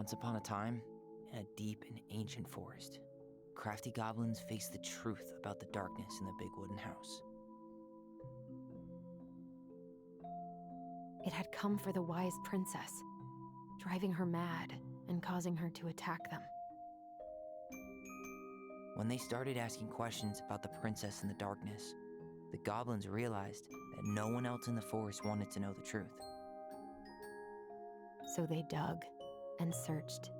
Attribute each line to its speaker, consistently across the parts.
Speaker 1: Once upon a time, in a deep and ancient forest, crafty goblins faced the truth about the darkness in the big wooden house.
Speaker 2: It had come for the wise princess, driving her mad and causing her to attack them.
Speaker 1: When they started asking questions about the princess in the darkness, the goblins realized that no one else in the forest wanted to know the truth.
Speaker 2: So they dug and searched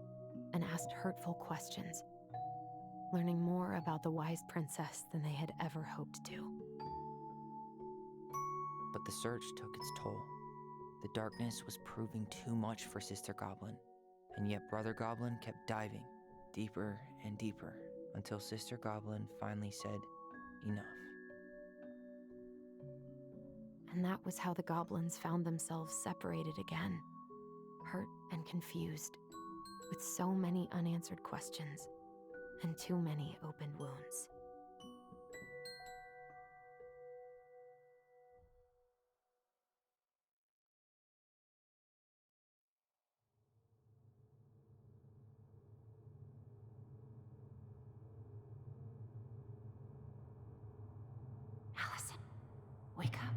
Speaker 2: and asked hurtful questions, learning more about the wise princess than they had ever hoped to.
Speaker 1: But the search took its toll. The darkness was proving too much for Sister Goblin, and yet Brother Goblin kept diving deeper and deeper until Sister Goblin finally said, "Enough."
Speaker 2: And that was how the goblins found themselves separated again, hurt and confused, with so many unanswered questions and too many open wounds. Allison, wake up.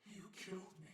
Speaker 3: You killed me.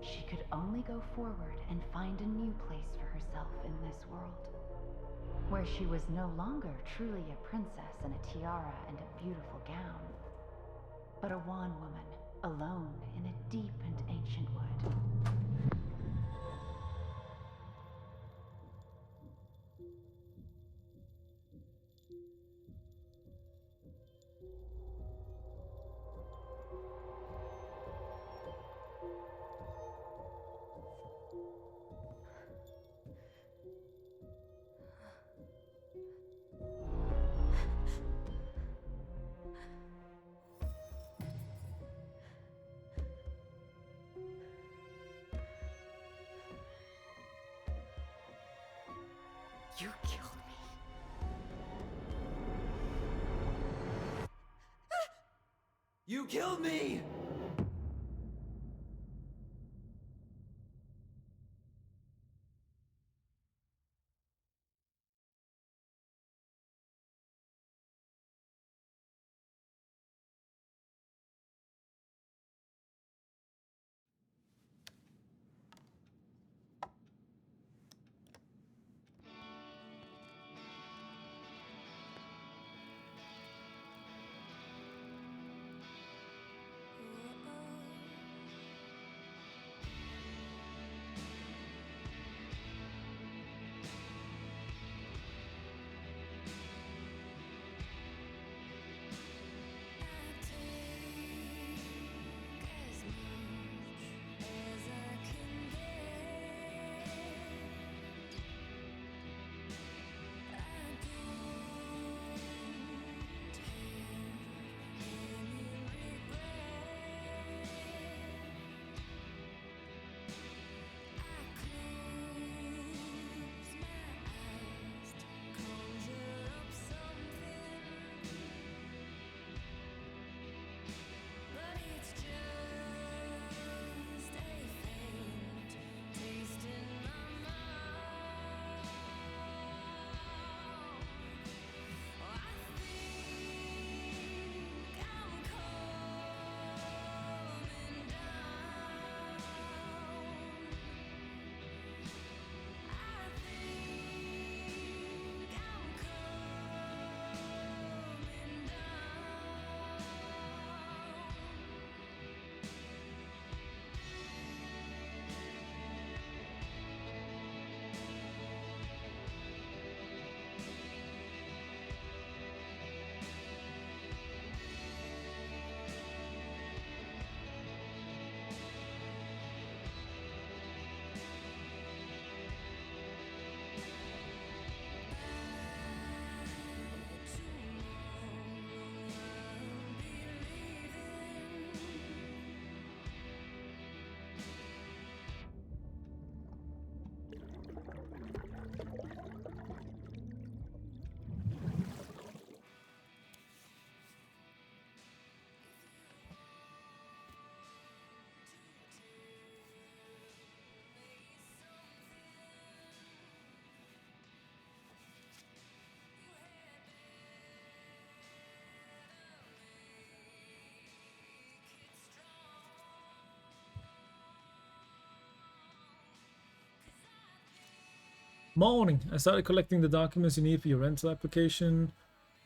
Speaker 4: She could only go forward and find a new place for herself in this world, where she was no longer truly a princess in a tiara and a beautiful gown, but a wan woman alone in a deep and ancient wood.
Speaker 2: You killed me.
Speaker 1: You killed me!
Speaker 5: Morning. I started collecting the documents you need for your rental application.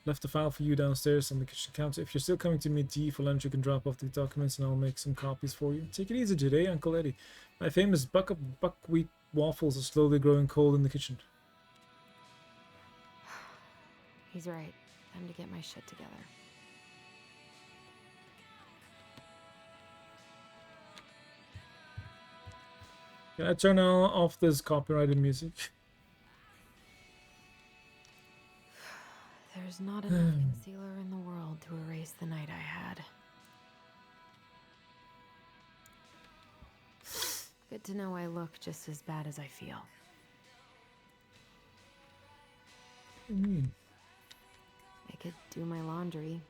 Speaker 5: Left a file for you downstairs on the kitchen counter. If you're still coming to meet Dee for lunch, you can drop off the documents and I'll make some copies for you. Take it easy today, Uncle Eddie. My famous buckwheat waffles are slowly growing cold in the kitchen.
Speaker 2: He's right. Time to get my shit together.
Speaker 5: Can I turn off this copyrighted music?
Speaker 2: There's not enough concealer in the world to erase the night I had. Good to know I look just as bad as I feel.
Speaker 5: What do you mean?
Speaker 2: I could do my laundry.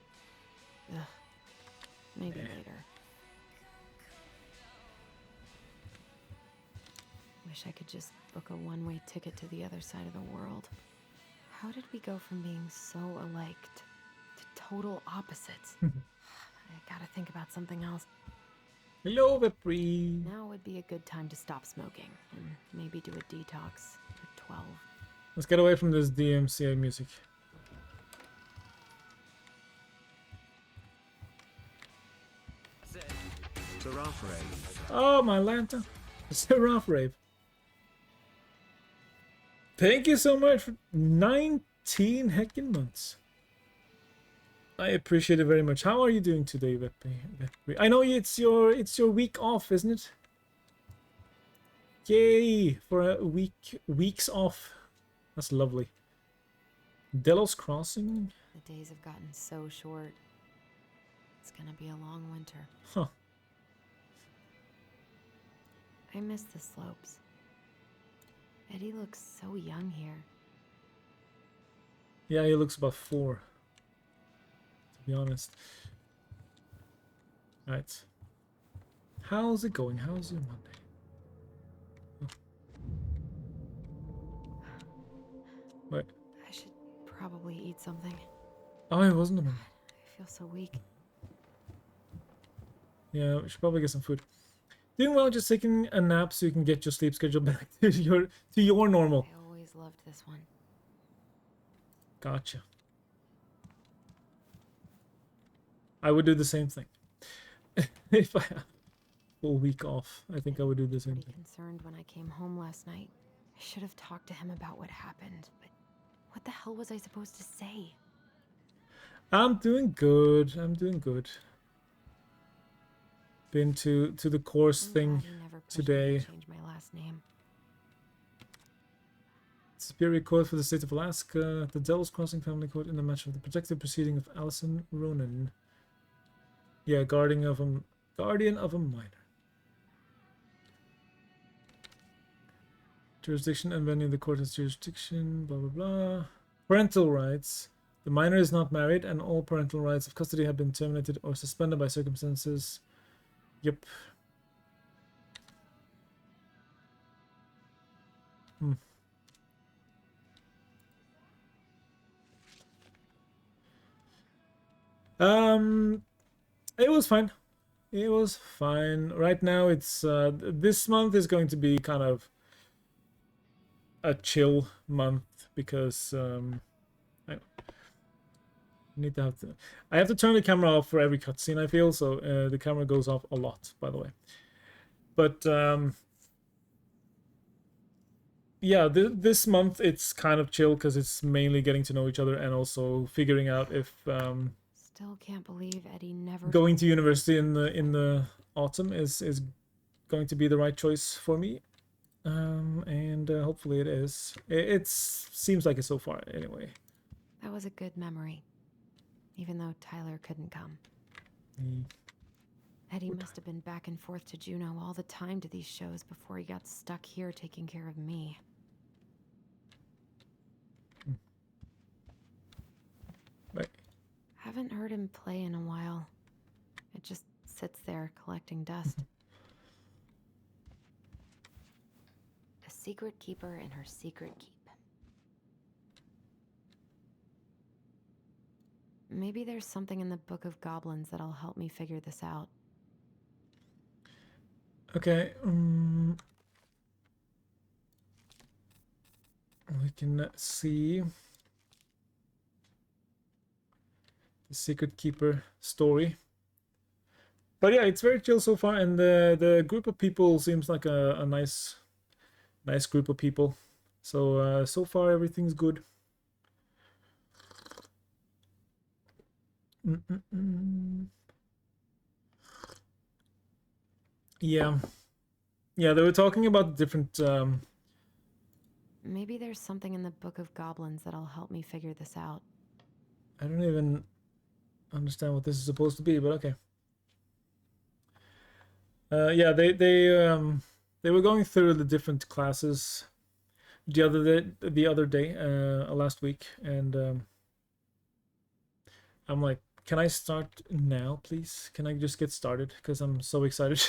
Speaker 2: Ugh. Maybe later. Wish I could just book a one-way ticket to the other side of the world. How did we go from being so alike to total opposites? I gotta think about something else.
Speaker 5: Hello, Vipri.
Speaker 2: Now would be a good time to stop smoking and maybe do a detox for 12.
Speaker 5: Let's get away from this DMCA music.
Speaker 6: Giraffe rave.
Speaker 5: Oh, my lantern. Giraffe rave. Thank you so much for 19 heckin' months. I appreciate it very much. How are you doing today, Vipri? I know it's your week off, isn't it? Yay for a weeks off. That's lovely. Delos Crossing.
Speaker 2: The days have gotten so short. It's gonna be a long winter.
Speaker 5: Huh.
Speaker 2: I miss the slopes. Eddie looks so young here.
Speaker 5: Yeah, he looks about 4. To be honest. Right. How's it going? How's your Monday? Wait.
Speaker 2: I should probably eat something.
Speaker 5: Oh, it wasn't a Monday.
Speaker 2: I feel so weak.
Speaker 5: Yeah, we should probably get some food. Doing well, just taking a nap so you can get your sleep schedule back to your normal.
Speaker 2: I always loved this one.
Speaker 5: Gotcha. I would do the same thing. If I have a full week off, I think I would do the same
Speaker 2: Pretty
Speaker 5: thing.
Speaker 2: concerned when I came home last night. I should have talked to him about what happened, but what the hell was I supposed to say?
Speaker 5: I'm doing good. I'm doing good. Been to the course
Speaker 2: I'm
Speaker 5: thing
Speaker 2: glad he never pushed me
Speaker 5: today.
Speaker 2: to change my last name.
Speaker 5: Superior Court for the State of Alaska. The Devil's Crossing Family Court in the matter of the protective proceeding of Allison Ronan. Yeah, guardian of a minor. Jurisdiction and venue. The court has jurisdiction. Blah blah blah. Parental rights. The minor is not married, and all parental rights of custody have been terminated or suspended by circumstances. Yep. It was fine. It was fine. Right now, it's this month is going to be kind of a chill month because I need to I have to turn the camera off for every cutscene, I feel, so the camera goes off a lot, by the way. But yeah, this month it's kind of chill because it's mainly getting to know each other and also figuring out if
Speaker 2: Still can't believe Eddie never...
Speaker 5: going to university in the autumn is going to be the right choice for me. And hopefully it is. It seems like it so far, anyway.
Speaker 2: That was a good memory, even though Tyler couldn't come. Eddie must have been back and forth to Juneau all the time to these shows before he got stuck here taking care of me.
Speaker 5: Right.
Speaker 2: Haven't heard him play in a while. It just sits there collecting dust. A secret keeper in her secret keep. Maybe there's something in the Book of Goblins that'll help me figure this out.
Speaker 5: Okay. we can see the Secret Keeper story. But yeah, it's very chill so far, and the group of people seems like a nice group of people. So so far everything's good. Yeah, they were talking about different.
Speaker 2: Maybe there's something in the Book of Goblins that'll help me figure this out.
Speaker 5: I don't even understand what this is supposed to be, but okay. Yeah, they were going through the different classes the other day, last week, and I'm like, can I start now, please? Can I just get started? Because I'm so excited.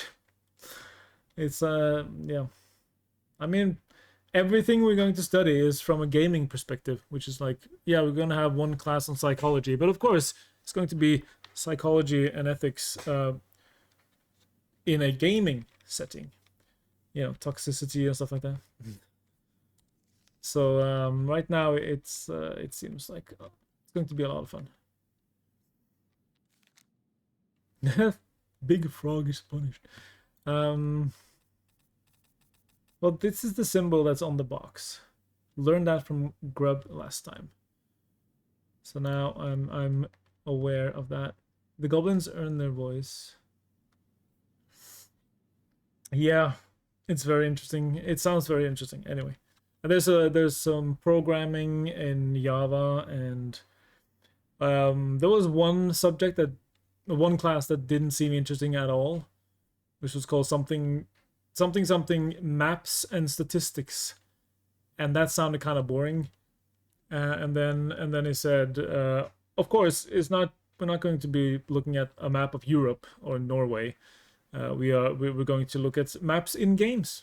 Speaker 5: It's yeah, I mean, everything we're going to study is from a gaming perspective, which is like, yeah, we're going to have one class on psychology, but of course it's going to be psychology and ethics in a gaming setting, you know, toxicity and stuff like that. So right now it seems like it's going to be a lot of fun. Big frog is punished. Well, this is the symbol that's on the box. Learned that from Grub last time. So now I'm aware of that. The goblins earn their voice. Yeah, it's very interesting. It sounds very interesting. Anyway, there's some programming in Java, and there was one class that didn't seem interesting at all, which was called something maps and statistics, and that sounded kind of boring. And then he said, of course, we're not going to be looking at a map of Europe or Norway. We're going to look at maps in games.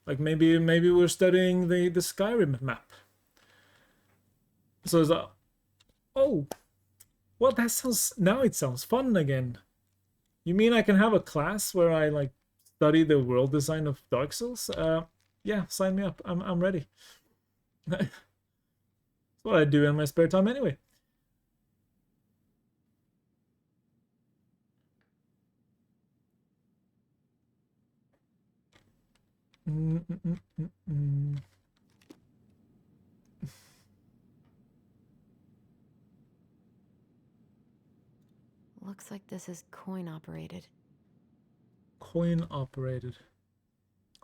Speaker 5: Like maybe we're studying the Skyrim map. So it's like, oh, well, now it sounds fun again. You mean I can have a class where I like study the world design of Dark Souls? Yeah, sign me up. I'm ready. That's what I do in my spare time anyway.
Speaker 2: Looks like this is coin operated.
Speaker 5: Coin operated.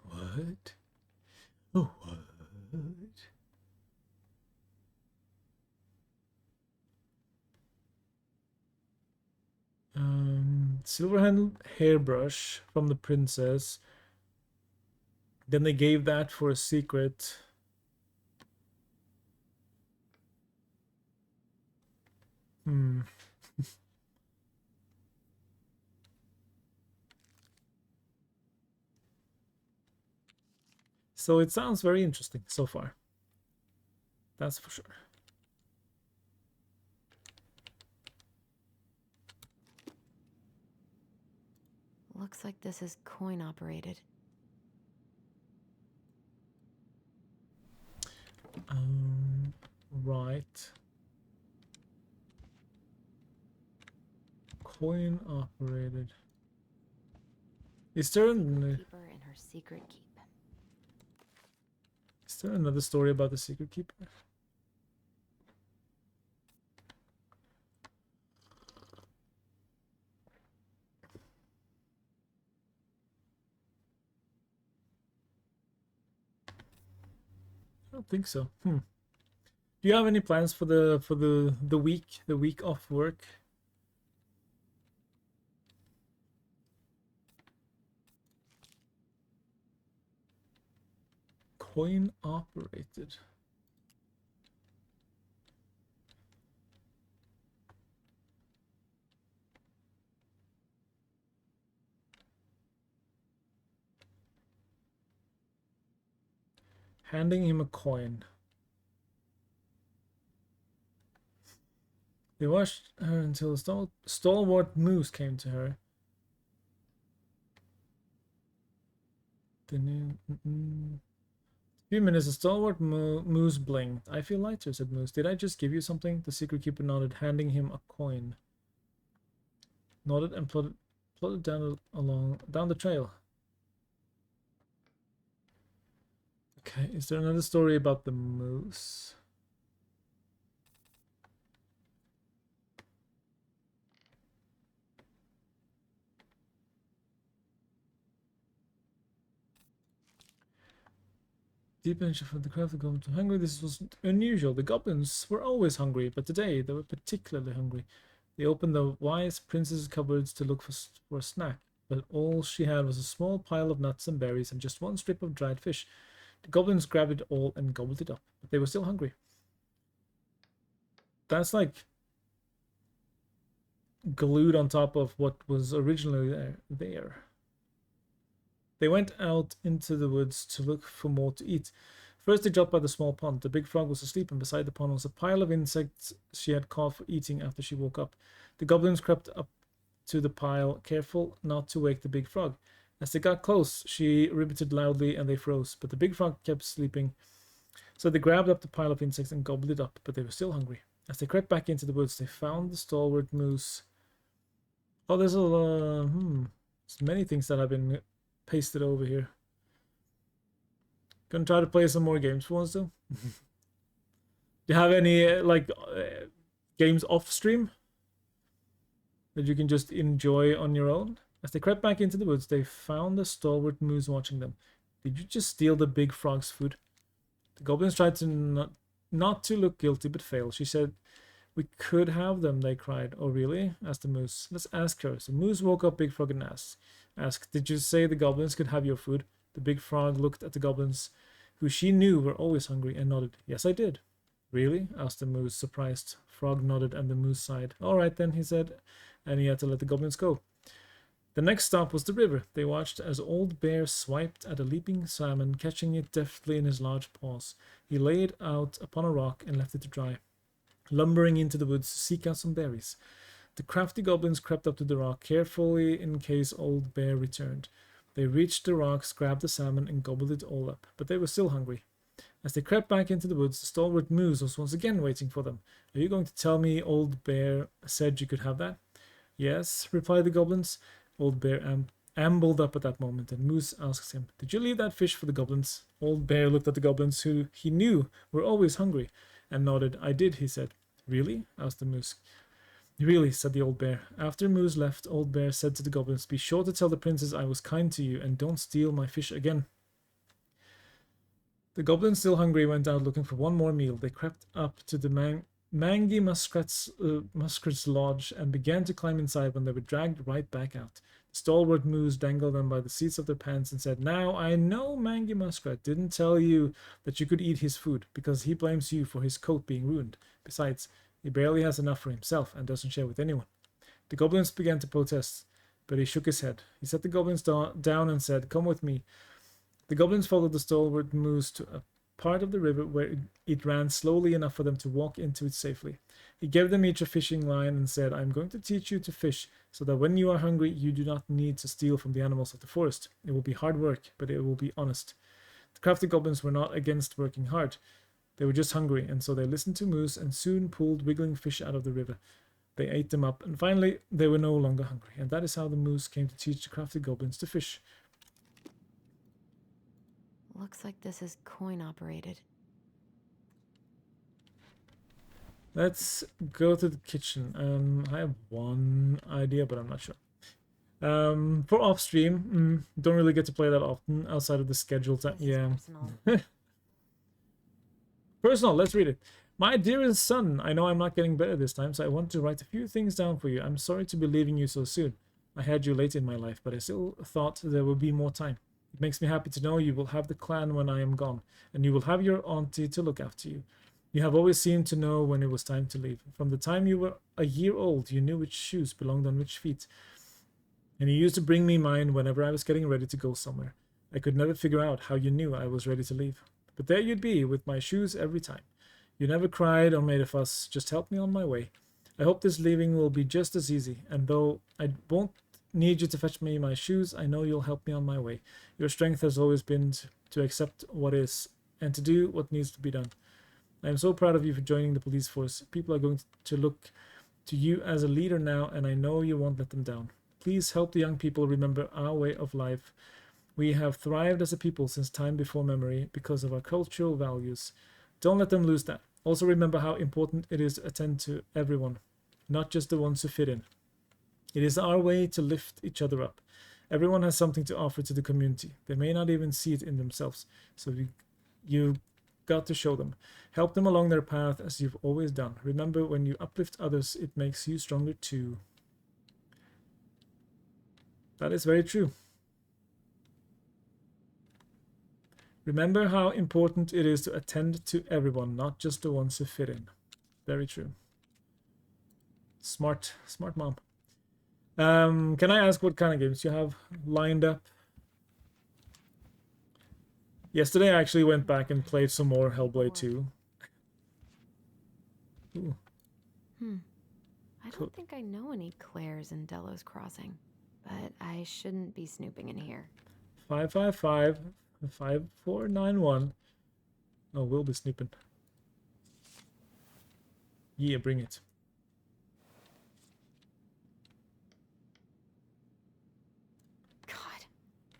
Speaker 5: What? Oh, what? Silverhand hairbrush from the princess. Then they gave that for a secret. So it sounds very interesting so far. That's for sure.
Speaker 2: Looks like this is coin operated.
Speaker 5: Right. Coin operated. Is there
Speaker 2: Keeper and her secret keep.
Speaker 5: Is there another story about the Secret Keeper? I don't think so. Do you have any plans for the week off work? Coin operated. Handing him a coin. They watched her until a stalwart moose came to her. The new Few minutes, a stalwart Moose blinked. I feel lighter, said Moose. Did I just give you something? The secret keeper nodded, handing him a coin. Nodded and plodded down the trail. Okay, is there another story about the moose? Deep in for the crowd, the goblins were hungry. This was unusual. The goblins were always hungry, but today they were particularly hungry. They opened the wise princess's cupboards to look for a snack, but all she had was a small pile of nuts and berries and just one strip of dried fish. The goblins grabbed it all and gobbled it up, but they were still hungry. That's like glued on top of what was originally there. They went out into the woods to look for more to eat. First they dropped by the small pond. The big frog was asleep, and beside the pond was a pile of insects she had caught for eating after she woke up. The goblins crept up to the pile, careful not to wake the big frog. As they got close, she ribbited loudly and they froze, but the big frog kept sleeping. So they grabbed up the pile of insects and gobbled it up, but they were still hungry. As they crept back into the woods, they found the stalwart moose. Oh, there's many things that have been pasted over here. Gonna try to play some more games for once though. Do you have any games off stream that you can just enjoy on your own? As they crept back into the woods, they found the stalwart moose watching them. Did you just steal the big frog's food? The goblins tried to not to look guilty, but failed. She said, "We could have them," they cried. "Oh, really?" asked the moose. "Let's ask her." So Moose woke up Big Frog and asked, "Did you say the goblins could have your food?" The big frog looked at the goblins, who she knew were always hungry, and nodded. "Yes, I did." "Really?" asked the moose, surprised. Frog nodded, and the moose sighed. "All right, then," he said, and he had to let the goblins go. The next stop was the river. They watched as Old Bear swiped at a leaping salmon, catching it deftly in his large paws. He laid it out upon a rock and left it to dry, lumbering into the woods to seek out some berries. The crafty goblins crept up to the rock carefully in case Old Bear returned. They reached the rocks, grabbed the salmon, and gobbled it all up, but they were still hungry. As they crept back into the woods, the stalwart moose was once again waiting for them. "Are you going to tell me Old Bear said you could have that?" "Yes," replied the goblins. Old Bear ambled up at that moment, and Moose asked him, "Did you leave that fish for the goblins?" Old Bear looked at the goblins, who he knew were always hungry, and nodded. "I did," he said. "Really?" asked the Moose. "Really," said the Old Bear. After Moose left, Old Bear said to the goblins, "Be sure to tell the princess I was kind to you, and don't steal my fish again." The goblins, still hungry, went out looking for one more meal. They crept up to the mangy muskrat's lodge and began to climb inside when they were dragged right back out. The stalwart moose dangled them by the seats of their pants and said, "Now, I know Mangy Muskrat didn't tell you that you could eat his food, because he blames you for his coat being ruined. Besides, he barely has enough for himself and doesn't share with anyone." The goblins began to protest, but he shook his head. He set the goblins down and said, "Come with me." The goblins followed the stalwart moose to a part of the river where it ran slowly enough for them to walk into it safely. He gave them each a fishing line and said, "I'm going to teach you to fish, so that when you are hungry, you do not need to steal from the animals of the forest. It will be hard work, but it will be honest." The crafty goblins were not against working hard. They were just hungry, and so they listened to Moose and soon pulled wiggling fish out of the river. They ate them up, and finally they were no longer hungry, and that is how the Moose came to teach the crafty goblins to fish.
Speaker 2: Looks like this is coin operated.
Speaker 5: Let's go to the kitchen. I have one idea, but I'm not sure. For off stream, don't really get to play that often outside of the scheduled time. Yeah. Personal, let's read it. "My dearest son, I know I'm not getting better this time, so I want to write a few things down for you. I'm sorry to be leaving you so soon. I had you late in my life, but I still thought there would be more time. It makes me happy to know you will have the clan when I am gone, and you will have your auntie to look after you. You have always seemed to know when it was time to leave. From the time you were a year old, you knew which shoes belonged on which feet, and you used to bring me mine whenever I was getting ready to go somewhere. I could never figure out how you knew I was ready to leave. But there you'd be, with my shoes every time. You never cried or made a fuss, just helped me on my way. I hope this leaving will be just as easy, and though I won't need you to fetch me my shoes, I know you'll help me on my way. Your strength has always been to accept what is, and to do what needs to be done. I am so proud of you for joining the police force. People are going to look to you as a leader now, and I know you won't let them down. Please help the young people remember our way of life. We have thrived as a people since time before memory because of our cultural values. Don't let them lose that. Also remember how important it is to attend to everyone, not just the ones who fit in. It is our way to lift each other up. Everyone has something to offer to the community. They may not even see it in themselves, so you got to show them. Help them along their path as you've always done. Remember, when you uplift others, it makes you stronger too. That is very true. Remember how important it is to attend to everyone, not just the ones who fit in. Very true. Smart mom. Can I ask what kind of games you have lined up? Yesterday I actually went back and played some more Hellblade 2. Ooh.
Speaker 2: I don't think I know any Claires in Delos Crossing, but I shouldn't be snooping in here.
Speaker 5: 555-5491. Oh, we'll be snooping. Yeah, bring it.
Speaker 2: God,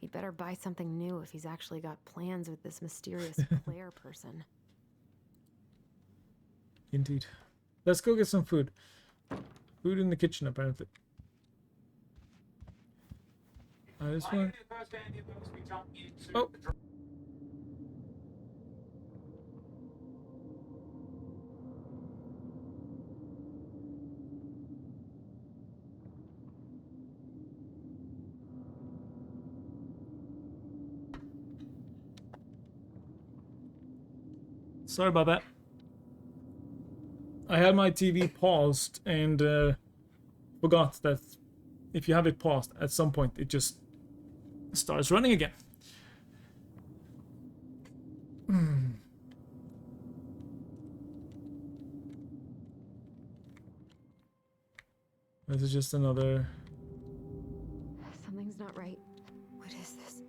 Speaker 2: he'd better buy something new if he's actually got plans with this mysterious Claire person.
Speaker 5: Indeed. Let's go get some food. Food in the kitchen, apparently. This one. Oh. Sorry about that. I had my TV paused and forgot that if you have it paused, at some point it just starts running again. This is just another...
Speaker 2: Something's not right. What is this?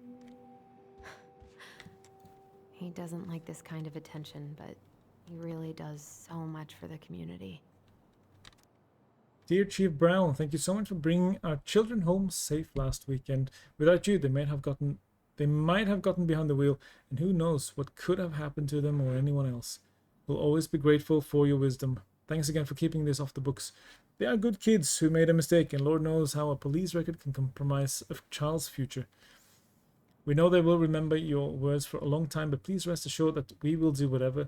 Speaker 2: He doesn't like this kind of attention, but he really does so much for the community.
Speaker 5: Dear Chief Brown, thank you so much for bringing our children home safe last weekend. Without you, they might have gotten behind the wheel, and who knows what could have happened to them or anyone else. We'll always be grateful for your wisdom. Thanks again for keeping this off the books. They are good kids who made a mistake, and Lord knows how a police record can compromise a child's future. We know they will remember your words for a long time, but please rest assured that we will do whatever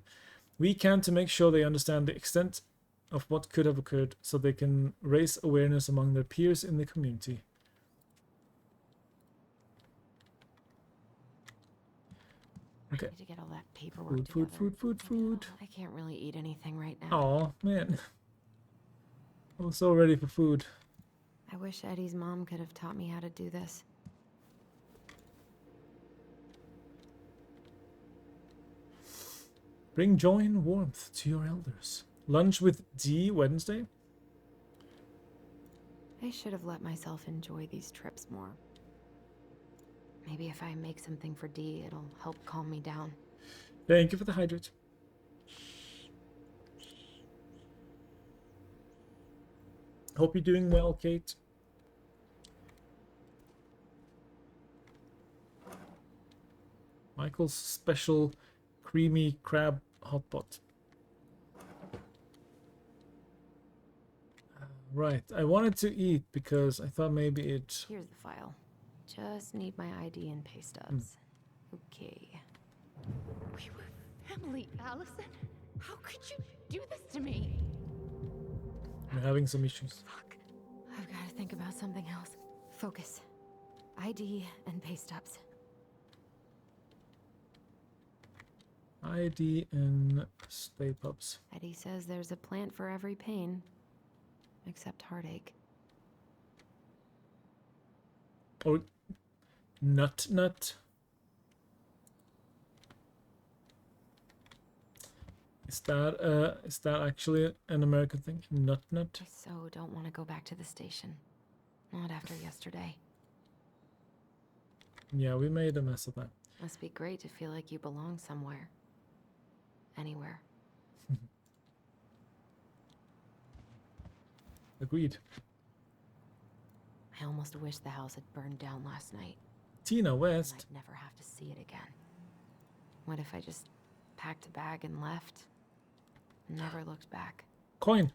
Speaker 5: we can to make sure they understand the extent of what could have occurred, so they can raise awareness among their peers in the community. Okay.
Speaker 2: I need to get all that paperwork
Speaker 5: Food.
Speaker 2: I can't really eat anything right now.
Speaker 5: Aw, man. I was so ready for food.
Speaker 2: I wish Eddie's mom could have taught me how to do this.
Speaker 5: Bring joy and warmth to your elders. Lunch with D Wednesday?
Speaker 2: I should have let myself enjoy these trips more. Maybe if I make something for D, it'll help calm me down.
Speaker 5: Thank you for the hydrate. Hope you're doing well, Kate. Michael's special creamy crab hot pot. Right, I wanted to eat because I thought maybe it...
Speaker 2: Here's the file. Just need my ID and pay stubs. Okay.
Speaker 7: We were family, Allison. How could you do this to me?
Speaker 5: I'm having some issues.
Speaker 2: Fuck. I've got to think about something else. Focus. ID and pay stubs.
Speaker 5: ID and stay pubs.
Speaker 2: Eddie says there's a plant for every pain, except heartache.
Speaker 5: Or nut. Is that actually an American thing? Nut.
Speaker 2: I so don't want to go back to the station. Not after yesterday.
Speaker 5: Yeah, we made a mess of that.
Speaker 2: Must be great to feel like you belong somewhere. anywhere.
Speaker 5: Agreed.
Speaker 2: I almost wish the house had burned down last night.
Speaker 5: Tina
Speaker 2: And
Speaker 5: West.
Speaker 2: I'd never have to see it again. What if I just packed a bag and left? And never looked back.
Speaker 5: Coin.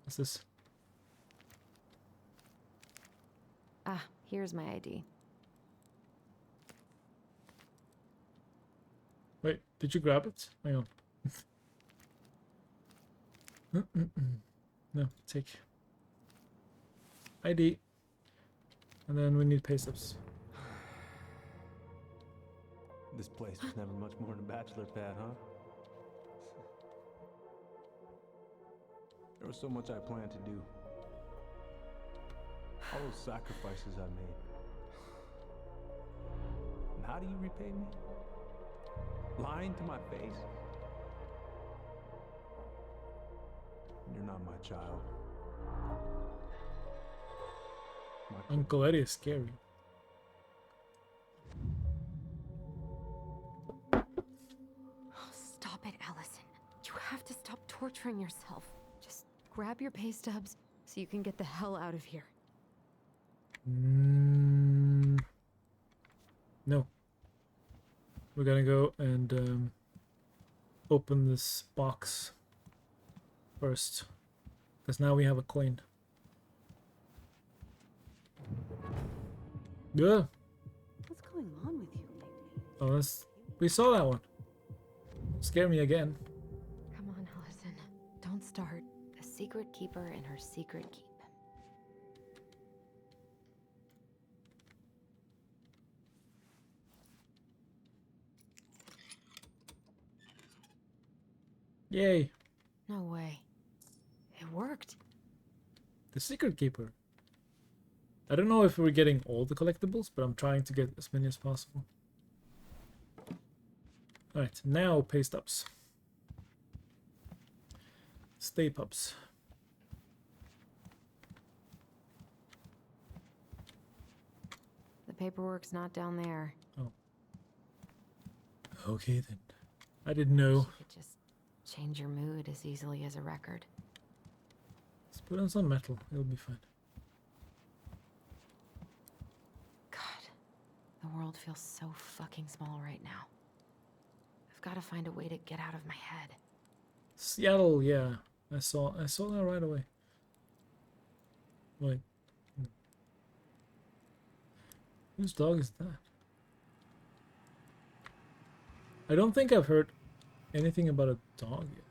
Speaker 5: What's this?
Speaker 2: Ah, here's my ID.
Speaker 5: Wait, did you grab it? Hang on. No, take ID. And then we need pay stubs.
Speaker 8: This place was never much more than a bachelor pad, huh? There was so much I planned to do. All those sacrifices I made. And how do you repay me? Lying to my face? You're not my child. My
Speaker 5: Uncle Eddie is scary.
Speaker 2: Oh, stop it, Allison. You have to stop torturing yourself. Just grab your pay stubs so you can get the hell out of here.
Speaker 5: No. We're gonna go and open this box first. Because now we have a coin. Yeah.
Speaker 9: What's going on with you lately?
Speaker 5: Oh, we saw that one. Scare me again.
Speaker 2: Come on, Allison. Don't start. The secret keeper and her secret keep.
Speaker 5: Yay.
Speaker 2: No way. It worked.
Speaker 5: The secret keeper. I don't know if we're getting all the collectibles, but I'm trying to get as many as possible. Alright, now pay stubs. Stay pups.
Speaker 2: The paperwork's not down there.
Speaker 5: Oh. Okay then. I didn't know.
Speaker 2: You could just change your mood as easily as a record.
Speaker 5: Let's put on some metal. It'll be fine.
Speaker 2: God, the world feels so fucking small right now. I've got to find a way to get out of my head.
Speaker 5: Seattle, yeah. I saw that right away. Wait. Whose dog is that? I don't think I've heard anything about a dog yet.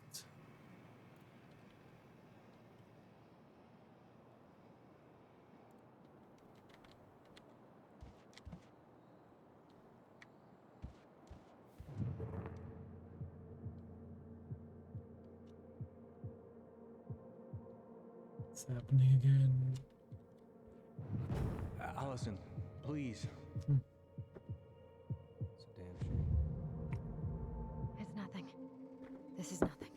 Speaker 5: What's happening again?
Speaker 8: Allison, please.
Speaker 5: Hmm.
Speaker 8: It's a damn shame.
Speaker 2: It's nothing. This is nothing.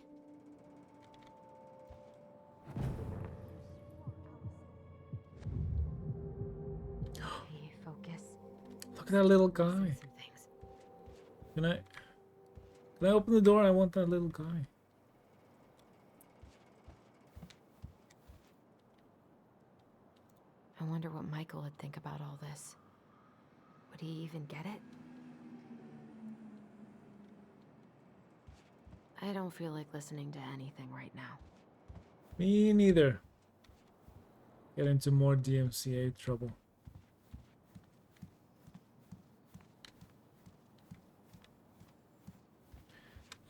Speaker 2: Hey, focus.
Speaker 5: Look at that little guy.
Speaker 2: Some things.
Speaker 5: Can I open the door? I want that little guy.
Speaker 2: I wonder what Michael would think about all this. Would he even get it? I don't feel like listening to anything right now.
Speaker 5: Me neither. Get into more DMCA trouble.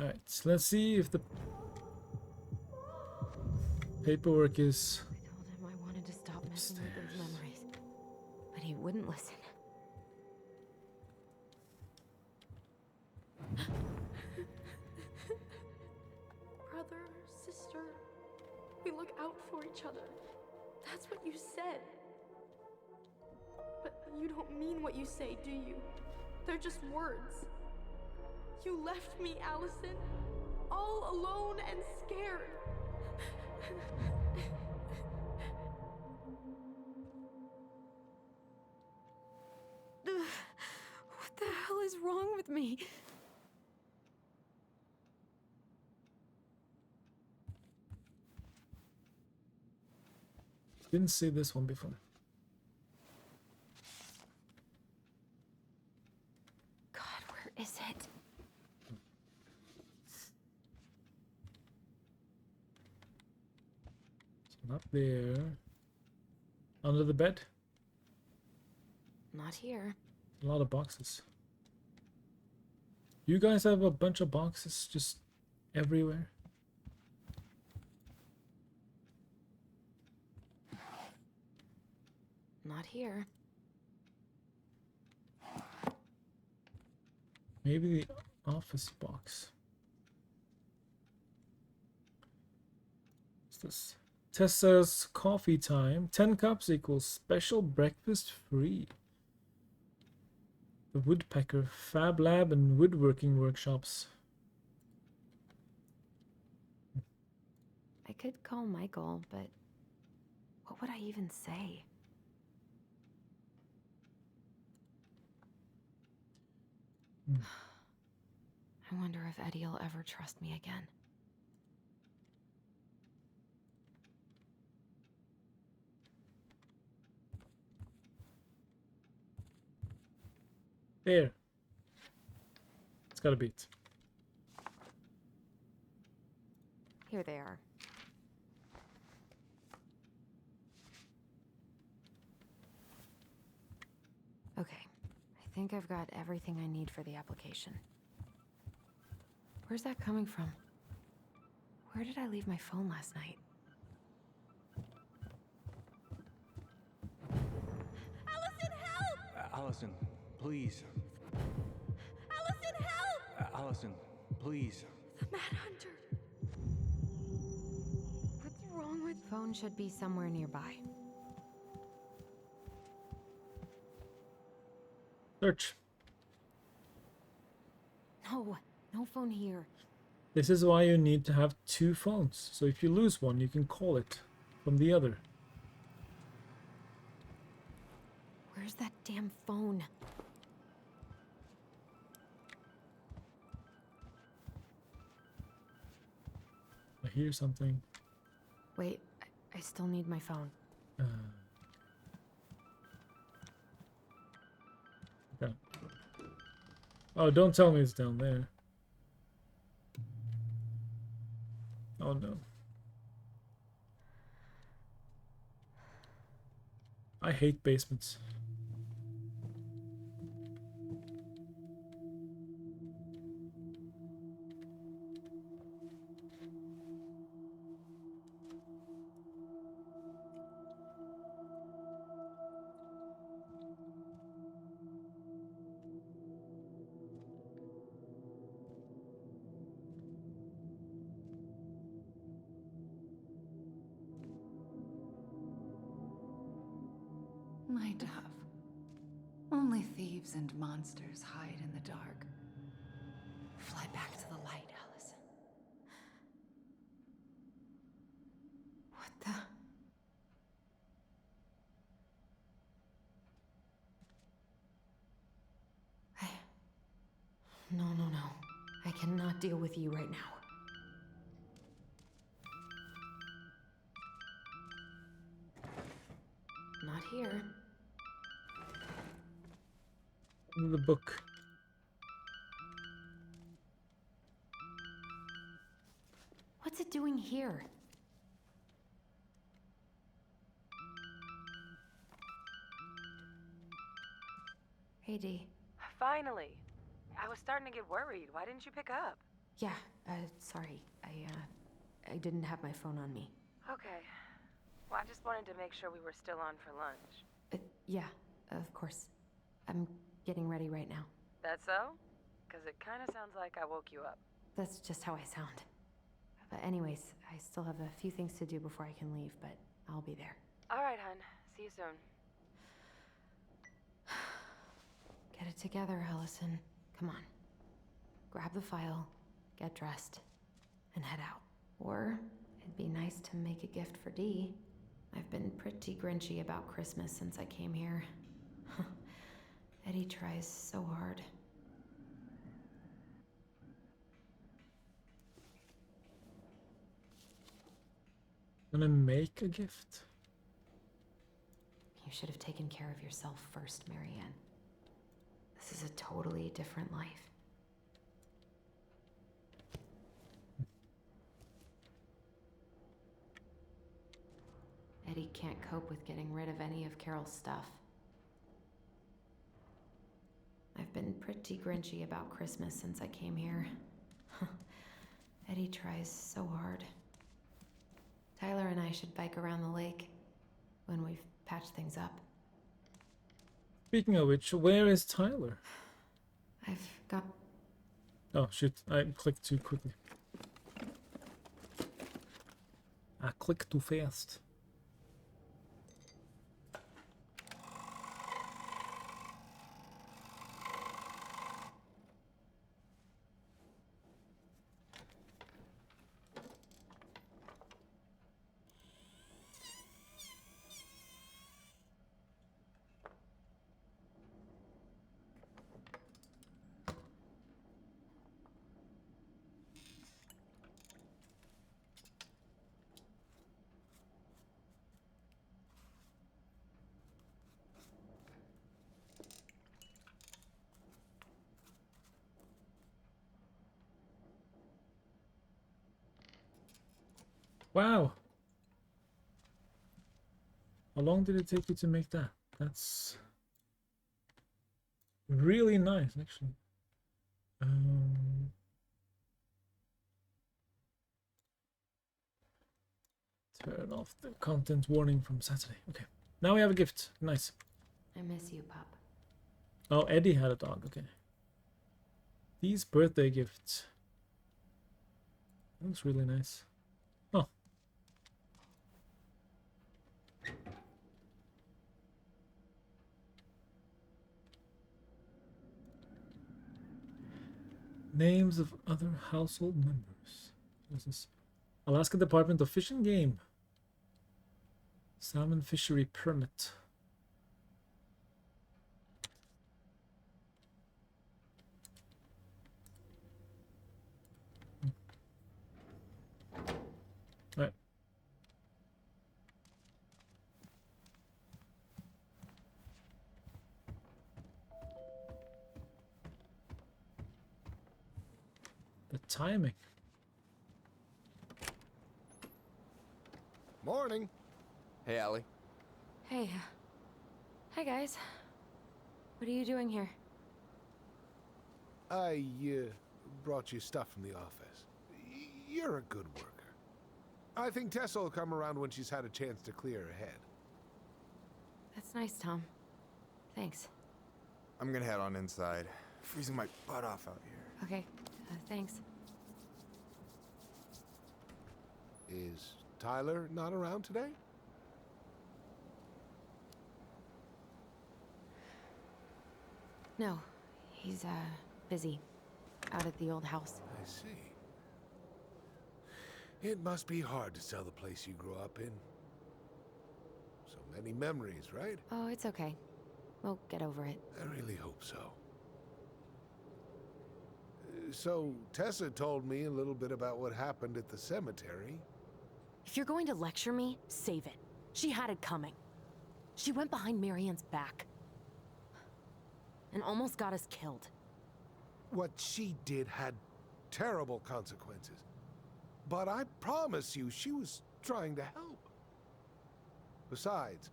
Speaker 5: Alright, so let's see if the paperwork is...
Speaker 2: I told him I wanted to stop messing with those memories, but he wouldn't listen.
Speaker 10: Brother, sister, we look out for each other. That's what you said. But you don't mean what you say, do you? They're just words. You left me, Allison, all alone and scared.
Speaker 2: with me?
Speaker 5: Didn't see this one before.
Speaker 2: God, where is it?
Speaker 5: Not there. Under the bed.
Speaker 2: Not here.
Speaker 5: A lot of boxes. You guys have a bunch of boxes just everywhere.
Speaker 2: Not here.
Speaker 5: Maybe the office box. What's this? Tessa's coffee time. 10 cups equals special breakfast free. The Woodpecker, Fab Lab, and woodworking workshops.
Speaker 2: I could call Michael, but what would I even say? I wonder if Eddie'll ever trust me again.
Speaker 5: There. It's got a beat.
Speaker 2: Here they are. Okay, I think I've got everything I need for the application. Where's that coming from? Where did I leave my phone last night?
Speaker 10: Allison, help!
Speaker 8: Allison, please.
Speaker 10: Allison, help!
Speaker 8: Allison, please.
Speaker 10: The Mad Hunter. What's wrong with...
Speaker 2: Phone should be somewhere nearby.
Speaker 5: Search.
Speaker 2: No, no phone here.
Speaker 5: This is why you need to have 2 phones. So if you lose one, you can call it from the other.
Speaker 2: Where's that damn phone?
Speaker 5: I hear something.
Speaker 2: Wait, I still need my phone.
Speaker 5: Okay. Oh, don't tell me it's down there. Oh no. I hate basements.
Speaker 4: My dove. Only thieves and monsters hide in the dark. Fly back to the light, Allison.
Speaker 2: What the? No, no, no. I cannot deal with you right now. Not here.
Speaker 5: The book.
Speaker 2: What's it doing here? Hey, Dee.
Speaker 11: Finally. I was starting to get worried. Why didn't you pick up?
Speaker 2: Yeah, sorry. I didn't have my phone on me.
Speaker 11: Okay. Well, I just wanted to make sure we were still on for lunch.
Speaker 2: Yeah, of course. I'm getting ready right now.
Speaker 11: That so? Because it kind of sounds like I woke you up.
Speaker 2: That's just how I sound. But anyways, I still have a few things to do before I can leave, but I'll be there.
Speaker 11: All right, hun. See you soon.
Speaker 2: Get it together, Allison. Come on. Grab the file, get dressed, and head out. Or it'd be nice to make a gift for Dee. I've been pretty grinchy about Christmas since I came here. Eddie tries so hard.
Speaker 5: Gonna make a gift?
Speaker 2: You should have taken care of yourself first, Marianne. This is a totally different life. Eddie can't cope with getting rid of any of Carol's stuff. I've been pretty grinchy about Christmas since I came here. Eddie tries so hard. Tyler and I should bike around the lake when we've patched things up.
Speaker 5: Speaking of which, where is Tyler?
Speaker 2: I've got...
Speaker 5: Oh shit, I clicked too quickly. I clicked too fast. Wow. How long did it take you to make that? That's really nice, actually. Turn off the content warning from Saturday. Okay. Now we have a gift. Nice.
Speaker 2: I miss you, Pup.
Speaker 5: Oh, Eddie had a dog. Okay. These birthday gifts. That looks really nice. Oh. Names of other household members. What is this? Alaska Department of Fish and Game. Salmon fishery permit. Right. The timing.
Speaker 12: Morning. Hey, Allie.
Speaker 2: Hey. Hi, guys. What are you doing here?
Speaker 12: I brought you stuff from the office. You're a good worker. I think Tessa will come around when she's had a chance to clear her head.
Speaker 2: That's nice, Tom. Thanks.
Speaker 13: I'm gonna head on inside. Freezing my butt off out here.
Speaker 2: Okay, thanks.
Speaker 12: Is Tyler not around today?
Speaker 2: No, he's, busy. Out at the old house.
Speaker 12: I see. It must be hard to sell the place you grew up in. So many memories, right?
Speaker 2: Oh, it's okay. We'll get over it.
Speaker 12: I really hope so. So, Tessa told me a little bit about what happened at the cemetery.
Speaker 14: If you're going to lecture me, save it. She had it coming. She went behind Marianne's back. And almost got us killed.
Speaker 12: What she did had terrible consequences. But I promise you, she was trying to help. Besides,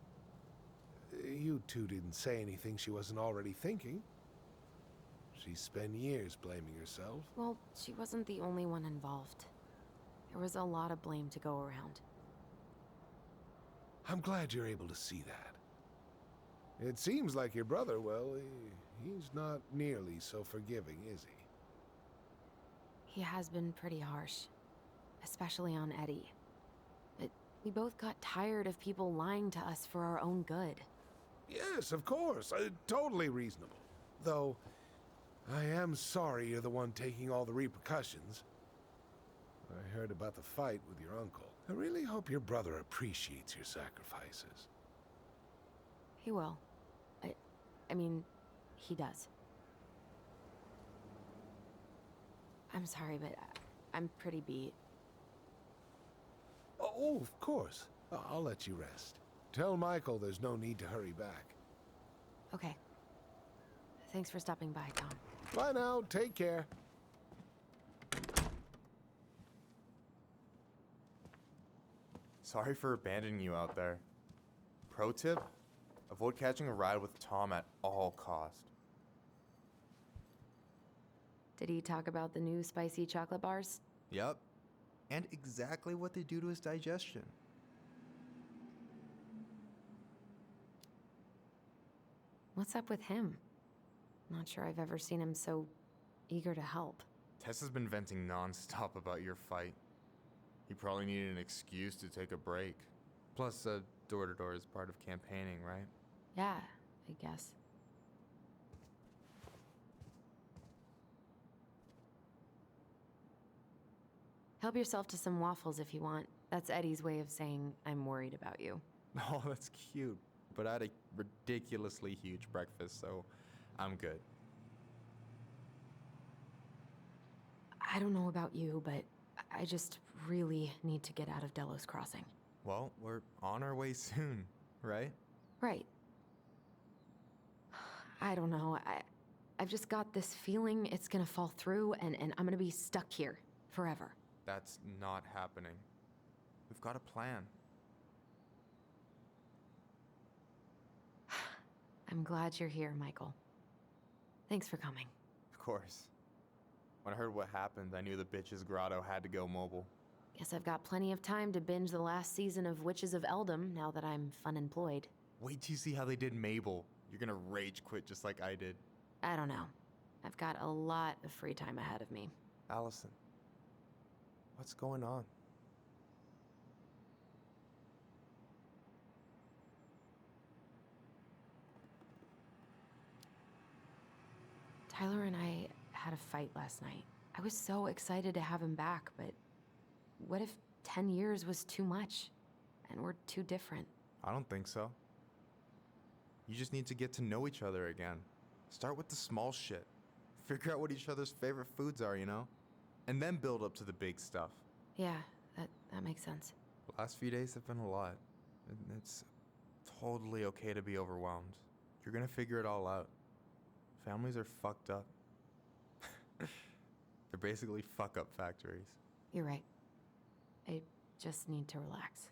Speaker 12: you two didn't say anything she wasn't already thinking. She spent years blaming herself.
Speaker 2: Well, she wasn't the only one involved. There was a lot of blame to go around.
Speaker 12: I'm glad you're able to see that. It seems like your brother, well, he's not nearly so forgiving, is he?
Speaker 2: He has been pretty harsh. Especially on Eddie. But we both got tired of people lying to us for our own good.
Speaker 12: Yes, of course. Totally reasonable. Though, I am sorry you're the one taking all the repercussions. I heard about the fight with your uncle. I really hope your brother appreciates your sacrifices.
Speaker 2: He will. I mean, he does. I'm sorry, but I'm pretty beat.
Speaker 12: Oh, of course. I'll let you rest. Tell Michael there's no need to hurry back.
Speaker 2: Okay. Thanks for stopping by, Tom.
Speaker 12: Bye now. Take care.
Speaker 13: Sorry for abandoning you out there. Pro tip? Avoid catching a ride with Tom at all cost.
Speaker 2: Did he talk about the new spicy chocolate bars?
Speaker 13: Yep. And exactly what they do to his digestion.
Speaker 2: What's up with him? Not sure I've ever seen him so eager to help.
Speaker 13: Tessa's been venting non-stop about your fight. He probably needed an excuse to take a break. Plus, door-to-door is part of campaigning, right?
Speaker 2: Yeah, I guess. Help yourself to some waffles if you want. That's Eddie's way of saying, I'm worried about you.
Speaker 13: Oh, that's cute. But I had a ridiculously huge breakfast, so I'm good.
Speaker 2: I don't know about you, but I just really need to get out of Delos Crossing.
Speaker 13: Well, we're on our way soon, right?
Speaker 2: Right. I don't know. I've just got this feeling it's gonna fall through and I'm gonna be stuck here forever.
Speaker 13: That's not happening. We've got a plan.
Speaker 2: I'm glad you're here, Michael. Thanks for coming.
Speaker 13: Of course. When I heard what happened, I knew the bitch's grotto had to go mobile.
Speaker 2: Guess I've got plenty of time to binge the last season of Witches of Eldom now that I'm fun-employed.
Speaker 13: Wait till you see how they did Mabel. You're gonna rage quit just like I did.
Speaker 2: I don't know. I've got a lot of free time ahead of me.
Speaker 13: Allison, what's going on?
Speaker 2: Tyler and I had a fight last night. I was so excited to have him back, but what if 10 years was too much and we're too different?
Speaker 13: I don't think so. You just need to get to know each other again. Start with the small shit. Figure out what each other's favorite foods are, you know? And then build up to the big stuff.
Speaker 2: Yeah, that makes sense.
Speaker 13: The last few days have been a lot. It's totally okay to be overwhelmed. You're gonna figure it all out. Families are fucked up. They're basically fuck-up factories.
Speaker 2: You're right. I just need to relax.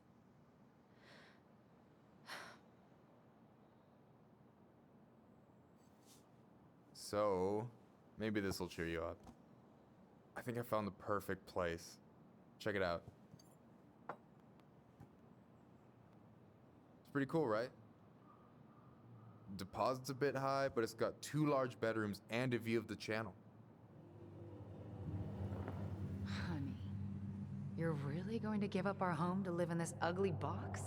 Speaker 13: So, maybe this will cheer you up. I think I found the perfect place. Check it out. It's pretty cool, right? Deposit's a bit high, but it's got 2 large bedrooms and a view of the channel.
Speaker 4: Honey, you're really going to give up our home to live in this ugly box?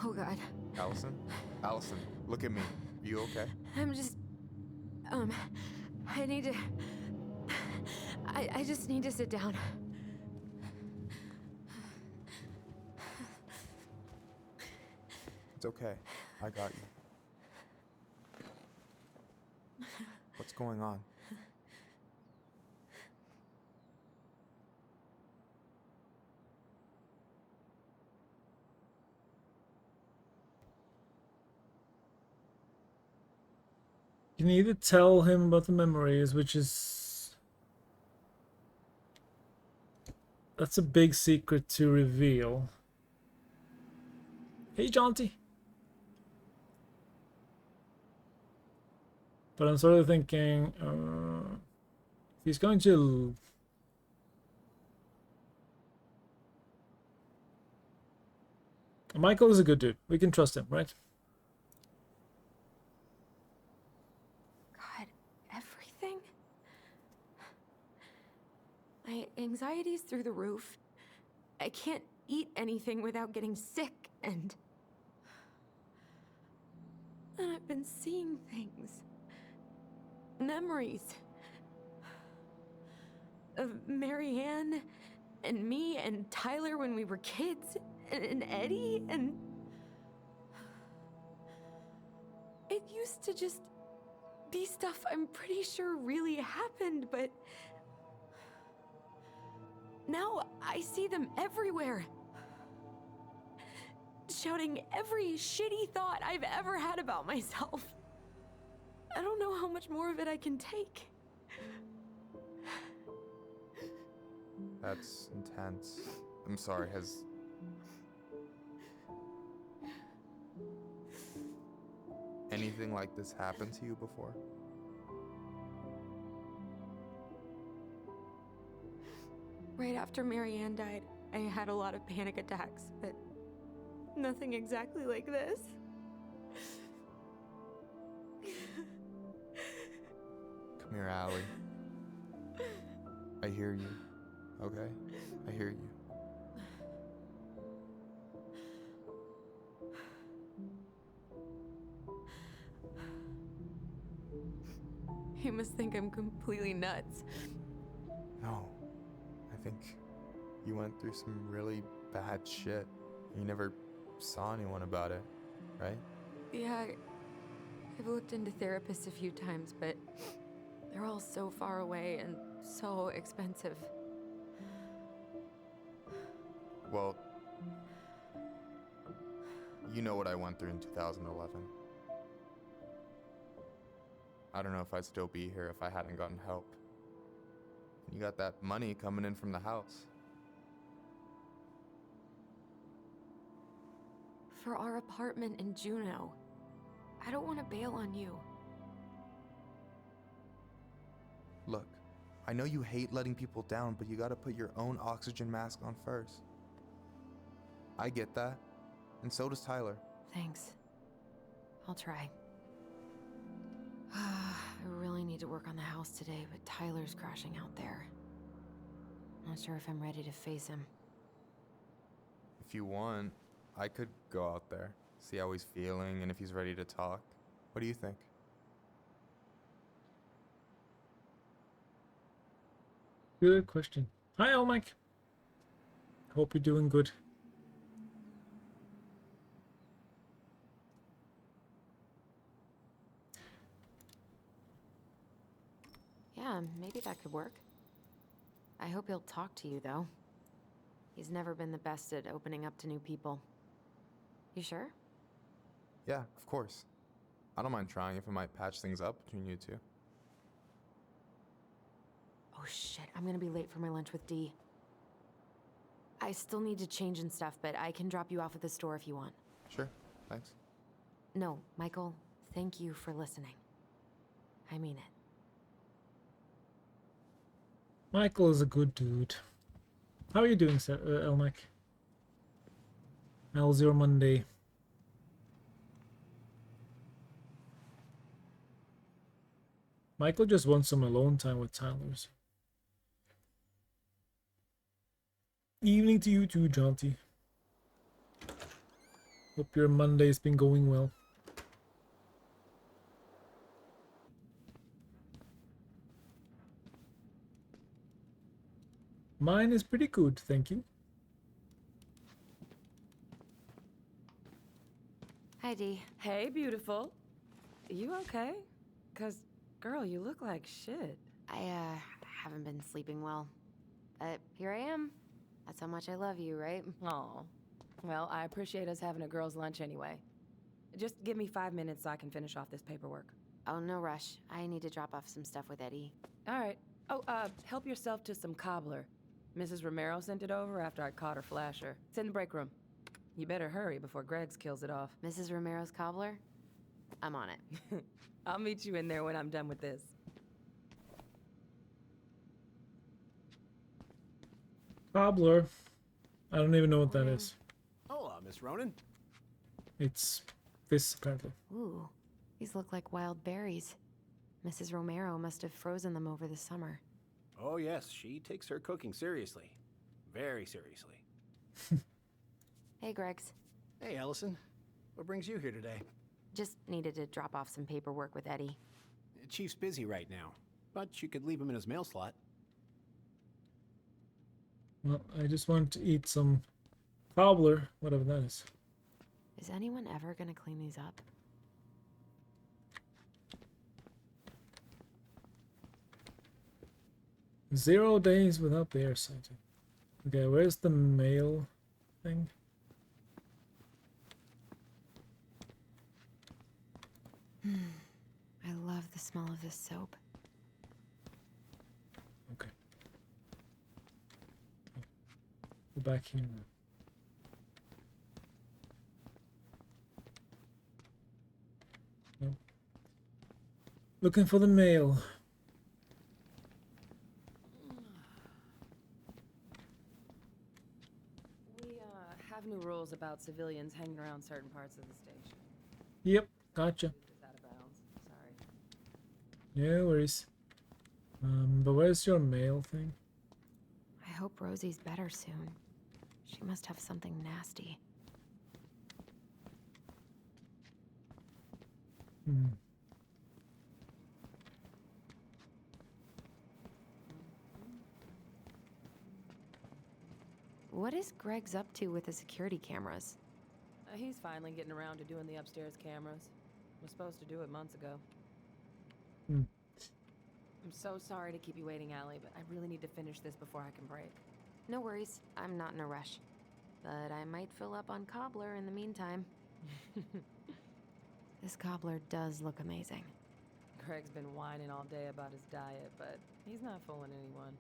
Speaker 2: Oh, God.
Speaker 13: Allison? Allison, look at me. You okay?
Speaker 2: I'm just... I need to... I just need to sit down.
Speaker 13: It's okay. I got you. What's going on?
Speaker 5: You need to tell him about the memories, which is... That's a big secret to reveal. Hey, Jaunty. But I'm sort of thinking, if he's going to... Michael is a good dude. We can trust him, right?
Speaker 2: God, everything? My anxiety's through the roof. I can't eat anything without getting sick, and I've been seeing things. Memories of Marianne and me and Tyler when we were kids, and Eddie, and it used to just be stuff I'm pretty sure really happened, but Now I see them everywhere. Shouting every shitty thought I've ever had about myself. I don't know how much more of it I can take.
Speaker 13: That's intense. I'm sorry, has... anything like this happened to you before?
Speaker 10: Right after Marianne died, I had a lot of panic attacks, but nothing exactly like this.
Speaker 13: Come here, Allie. I hear you, okay? I hear you.
Speaker 2: You must think I'm completely nuts.
Speaker 13: No. I think you went through some really bad shit. You never saw anyone about it, right?
Speaker 2: Yeah, I've looked into therapists a few times, but they're all so far away and so expensive.
Speaker 13: Well, you know what I went through in 2011. I don't know if I'd still be here if I hadn't gotten help. You got that money coming in from the house.
Speaker 2: For our apartment in Juneau. I don't want to bail on you.
Speaker 13: Look, I know you hate letting people down, but you gotta put your own oxygen mask on first. I get that, and so does Tyler.
Speaker 2: Thanks. I'll try. I really need to work on the house today, but Tyler's crashing out there. Not sure if I'm ready to face him.
Speaker 13: If you want, I could go out there, see how he's feeling, and if he's ready to talk. What do you think?
Speaker 5: Good question. Hi, Mike. Hope you're doing good.
Speaker 2: Yeah, maybe that could work. I hope he'll talk to you, though. He's never been the best at opening up to new people. You sure?
Speaker 13: Yeah, of course. I don't mind trying if it might patch things up between you two.
Speaker 2: Oh shit, I'm gonna be late for my lunch with Dee. I still need to change and stuff, but I can drop you off at the store if you want.
Speaker 13: Sure, thanks.
Speaker 2: No, Michael, thank you for listening. I mean it.
Speaker 5: Michael is a good dude. How are you doing, Elmac? How's your Monday? Michael just wants some alone time with Tyler's. Evening to you too, Jaunty. Hope your Monday's been going well. Mine is pretty good, thank you.
Speaker 2: Hi, Dee.
Speaker 15: Hey, beautiful. You okay? 'Cause, girl, you look like shit.
Speaker 2: I haven't been sleeping well. But here I am. That's how much I love you, right?
Speaker 15: Aw. Well, I appreciate us having a girls' lunch anyway. Just give me 5 minutes so I can finish off this paperwork.
Speaker 2: Oh, no rush. I need to drop off some stuff with Eddie.
Speaker 15: All right. Oh, help yourself to some cobbler. Mrs. Romero sent it over after I caught her flasher. It's in the break room. You better hurry before Greggs kills it off.
Speaker 2: Mrs. Romero's cobbler? I'm on it.
Speaker 15: I'll meet you in there when I'm done with this.
Speaker 5: Cobbler. I don't even know what that is.
Speaker 16: Hola, Miss Ronan.
Speaker 5: It's this, apparently.
Speaker 2: Ooh, these look like wild berries. Mrs. Romero must have frozen them over the summer.
Speaker 16: Oh yes, she takes her cooking seriously. Very seriously.
Speaker 2: Hey, Greggs.
Speaker 16: Hey, Allison. What brings you here today?
Speaker 2: Just needed to drop off some paperwork with Eddie.
Speaker 16: Chief's busy right now, but you could leave him in his mail slot.
Speaker 5: Well, I just want to eat some cobbler, whatever that is.
Speaker 2: Is anyone ever gonna clean these up?
Speaker 5: "0 days without bear sighting." Okay, where's the mail thing?
Speaker 2: I love the smell of this soap.
Speaker 5: Okay. Go back here. Nope. Looking for the mail.
Speaker 15: We have new rules about civilians hanging around certain parts of the station.
Speaker 5: Yep, gotcha.
Speaker 15: It's out of bounds. Sorry.
Speaker 5: No worries. But where's your mail thing?
Speaker 2: I hope Rosie's better soon. She must have something nasty. What is Greg's up to with the security cameras?
Speaker 15: He's finally getting around to doing the upstairs cameras. Was supposed to do it months ago. I'm so sorry to keep you waiting, Allie, but I really need to finish this before I can break.
Speaker 2: No worries, I'm not in a rush. But I might fill up on cobbler in the meantime. This cobbler does look amazing.
Speaker 15: Greg's been whining all day about his diet, but he's not fooling anyone.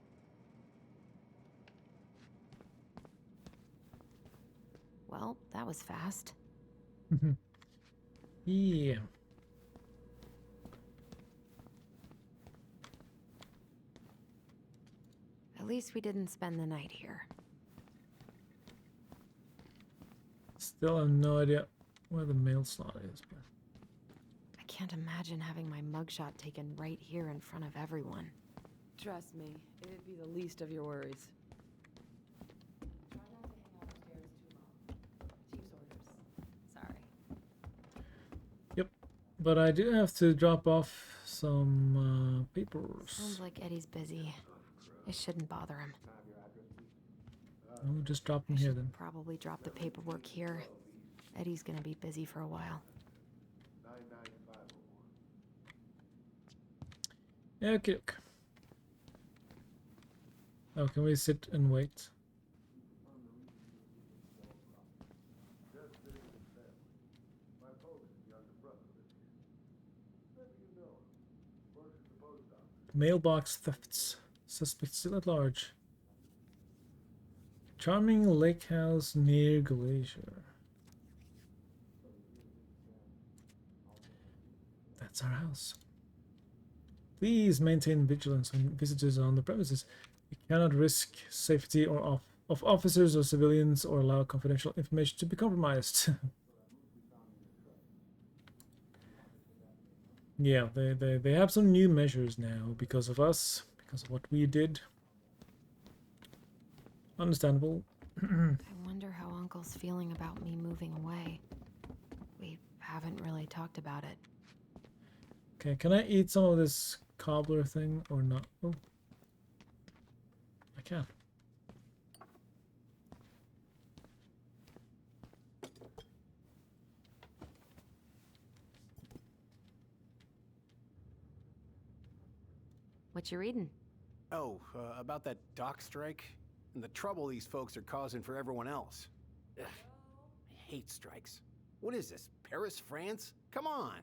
Speaker 2: Well, that was fast.
Speaker 5: Yeah.
Speaker 2: At least we didn't spend the night here.
Speaker 5: Still have no idea where the mail slot is, but
Speaker 2: I can't imagine having my mugshot taken right here in front of everyone.
Speaker 15: Trust me, it'd be the least of your worries. Try not to hang out upstairs too long. Chief's orders. Sorry.
Speaker 5: yep. But I do have to drop off some papers.
Speaker 2: Sounds like Eddie's busy. It shouldn't bother him.
Speaker 5: Oh, just drop them here then.
Speaker 2: Probably drop the paperwork here. Eddie's gonna be busy for a while.
Speaker 5: Okay. Oh, can we sit and wait? Mailbox thefts. Suspect still at large. Charming lake house near Glacier. That's our house. Please maintain vigilance when visitors are on the premises. We cannot risk safety of officers or civilians or allow confidential information to be compromised. Yeah, they have some new measures now because of us, because of what we did. Understandable.
Speaker 2: I wonder how Uncle's feeling about me moving away. We haven't really talked about it.
Speaker 5: Okay, can I eat some of this cobbler thing or not? Oh, I can.
Speaker 2: What you reading?
Speaker 16: Oh, about that dock strike and the trouble these folks are causing for everyone else. Ugh, I hate strikes. What is this, Paris, France? Come on!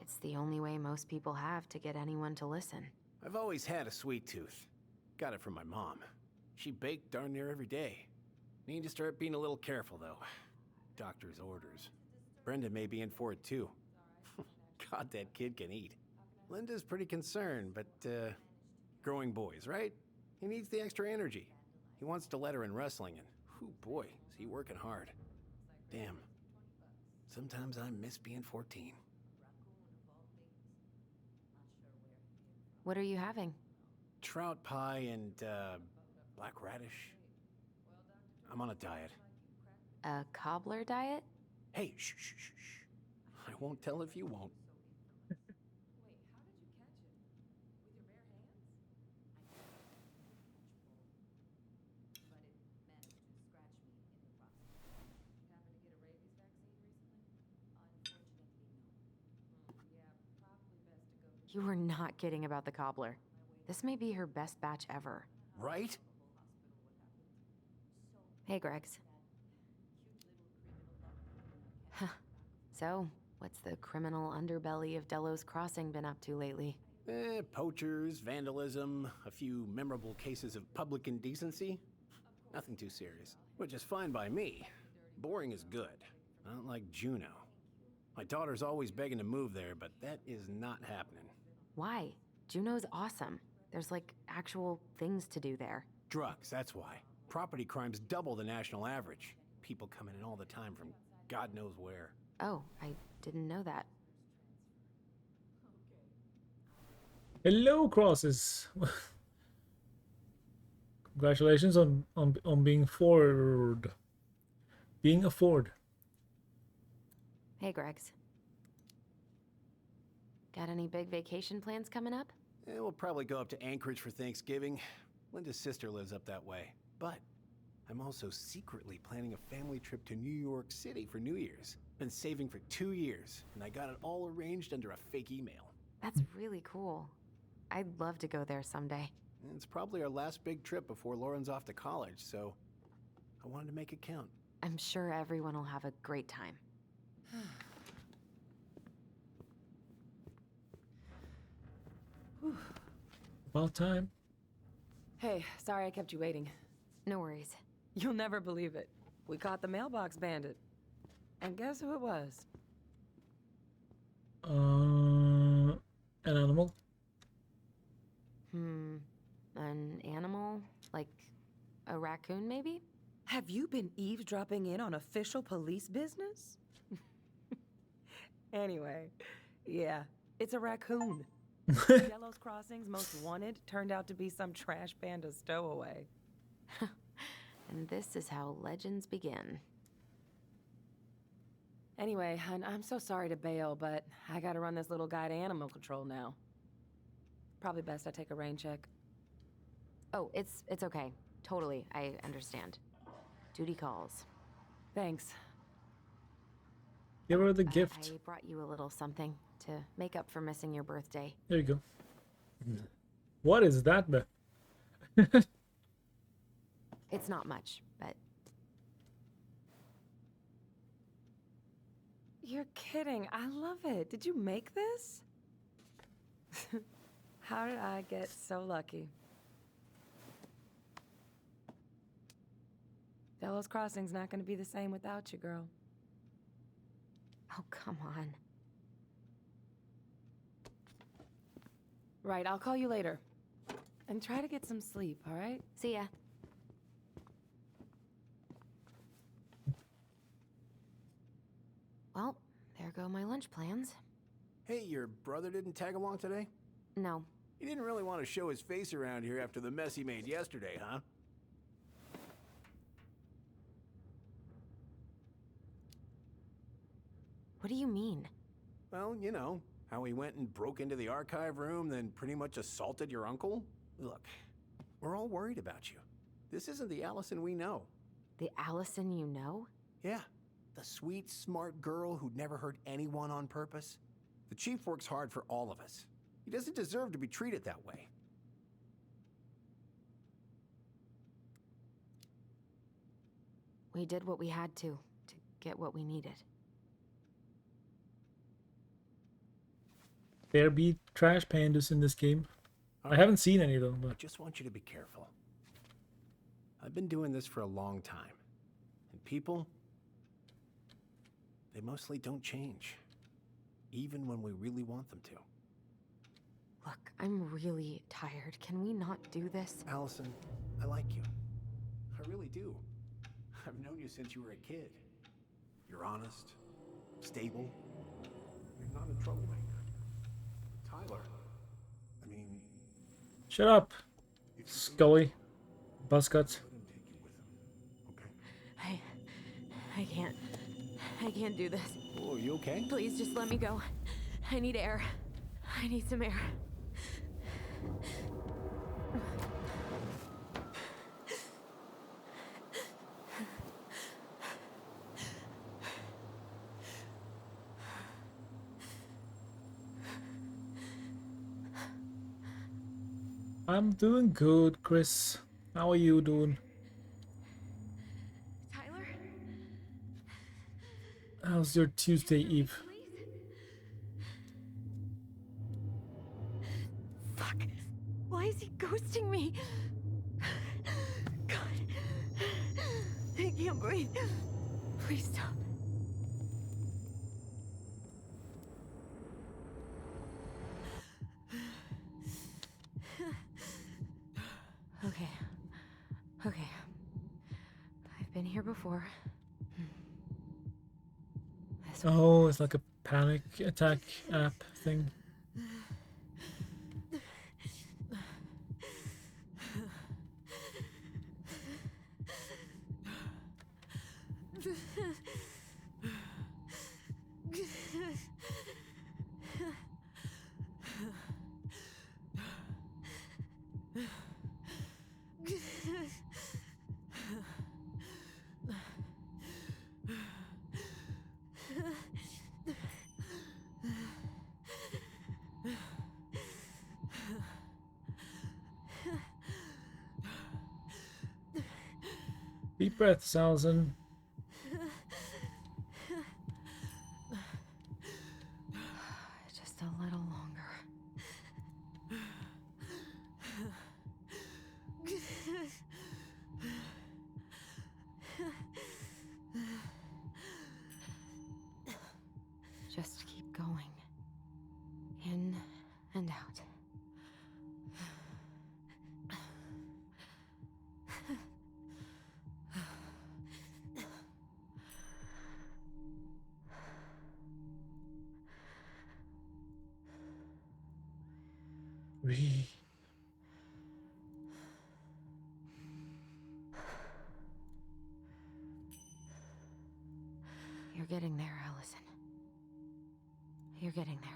Speaker 2: It's the only way most people have to get anyone to listen.
Speaker 16: I've always had a sweet tooth. Got it from my mom. She baked darn near every day. Need to start being a little careful, though. Doctor's orders. Brenda may be in for it, too. God, that kid can eat. Linda's pretty concerned, but, growing boys, right? He needs the extra energy. He wants to let her in wrestling, and, whew, boy, is he working hard. Damn. Sometimes I miss being 14.
Speaker 2: What are you having?
Speaker 16: Trout pie and, black radish. I'm on a diet.
Speaker 2: A cobbler diet?
Speaker 16: Hey, shh, shh, shh, shh. I won't tell if you won't.
Speaker 2: You were not kidding about the cobbler. This may be her best batch ever.
Speaker 16: Right?
Speaker 2: Hey, Gregs. Huh. So, what's the criminal underbelly of Delos Crossing been up to lately?
Speaker 16: Poachers, vandalism, a few memorable cases of public indecency. Nothing too serious, which is fine by me. Boring is good. Not like Juneau. My daughter's always begging to move there, but that is not happening.
Speaker 2: Why? Juneau's awesome. There's like actual things to do there.
Speaker 16: Drugs, that's why. Property crime's double the national average. People coming in all the time from God knows where.
Speaker 2: Oh, I didn't know that.
Speaker 5: Hello, Crosses. Congratulations on being Ford. Being a Ford.
Speaker 2: Hey, Gregs. Got any big vacation plans coming up?
Speaker 16: We'll probably go up to Anchorage for Thanksgiving. Linda's sister lives up that way. But I'm also secretly planning a family trip to New York City for New Year's. Been saving for 2 years, and I got it all arranged under a fake email.
Speaker 2: That's really cool. I'd love to go there someday.
Speaker 16: It's probably our last big trip before Lauren's off to college, so I wanted to make it count.
Speaker 2: I'm sure everyone will have a great time.
Speaker 5: About time.
Speaker 15: Hey, sorry I kept you waiting.
Speaker 2: No worries.
Speaker 15: You'll never believe it. We caught the mailbox bandit. And guess who it was?
Speaker 5: An animal?
Speaker 2: An animal? Like a raccoon, maybe?
Speaker 15: Have you been eavesdropping in on official police business? Anyway, yeah, it's a raccoon. Delos Crossing's most wanted turned out to be some trash panda stowaway.
Speaker 2: And this is how legends begin.
Speaker 15: Anyway, I'm so sorry to bail, but I gotta run this little guy to animal control now. Probably best I take a rain check.
Speaker 2: Oh, it's okay. Totally, I understand. Duty calls.
Speaker 15: Thanks.
Speaker 5: Give her the gift.
Speaker 2: I brought you a little something to make up for missing your birthday.
Speaker 5: There you go. What is that, Beth?
Speaker 2: It's not much, but...
Speaker 15: You're kidding. I love it. Did you make this? How did I get so lucky? Delos Crossing's not going to be the same without you, girl.
Speaker 2: Oh, come on.
Speaker 15: Right, I'll call you later. And try to get some sleep, all right?
Speaker 2: See ya. Well, there go my lunch plans.
Speaker 16: Hey, your brother didn't tag along today?
Speaker 2: No.
Speaker 16: He didn't really want to show his face around here after the mess he made yesterday, huh?
Speaker 2: What do you mean?
Speaker 16: Well, you know, how he went and broke into the archive room, then pretty much assaulted your uncle. Look, we're all worried about you. This isn't the Allison we know.
Speaker 2: The Allison you know?
Speaker 16: Yeah, the sweet, smart girl who'd never hurt anyone on purpose. The chief works hard for all of us. He doesn't deserve to be treated that way.
Speaker 2: We did what we had to get what we needed.
Speaker 5: There be trash pandas in this game. I haven't seen any though. But...
Speaker 16: I just want you to be careful. I've been doing this for a long time. And people, they mostly don't change. Even when we really want them to.
Speaker 2: Look, I'm really tired. Can we not do this?
Speaker 16: Allison, I like you. I really do. I've known you since you were a kid. You're honest, stable. You're not a troublemaker. Tyler, I mean...
Speaker 5: Shut up, Scully. Buzzcuts.
Speaker 2: I can't do this.
Speaker 16: Oh, are you okay?
Speaker 2: Please just let me go. I need air. I need some air.
Speaker 5: I'm doing good, Chris. How are you doing? How's your Tuesday Eve?
Speaker 2: Fuck. Why is he ghosting me? God. I can't breathe. Please stop. Okay. Okay. I've been here before.
Speaker 5: Oh, it's like a panic attack app thing. Deep breaths, Allison.
Speaker 2: Just a little longer. Just keep going. In and out.
Speaker 5: Breathe.
Speaker 2: You're getting there, Allison. You're getting there.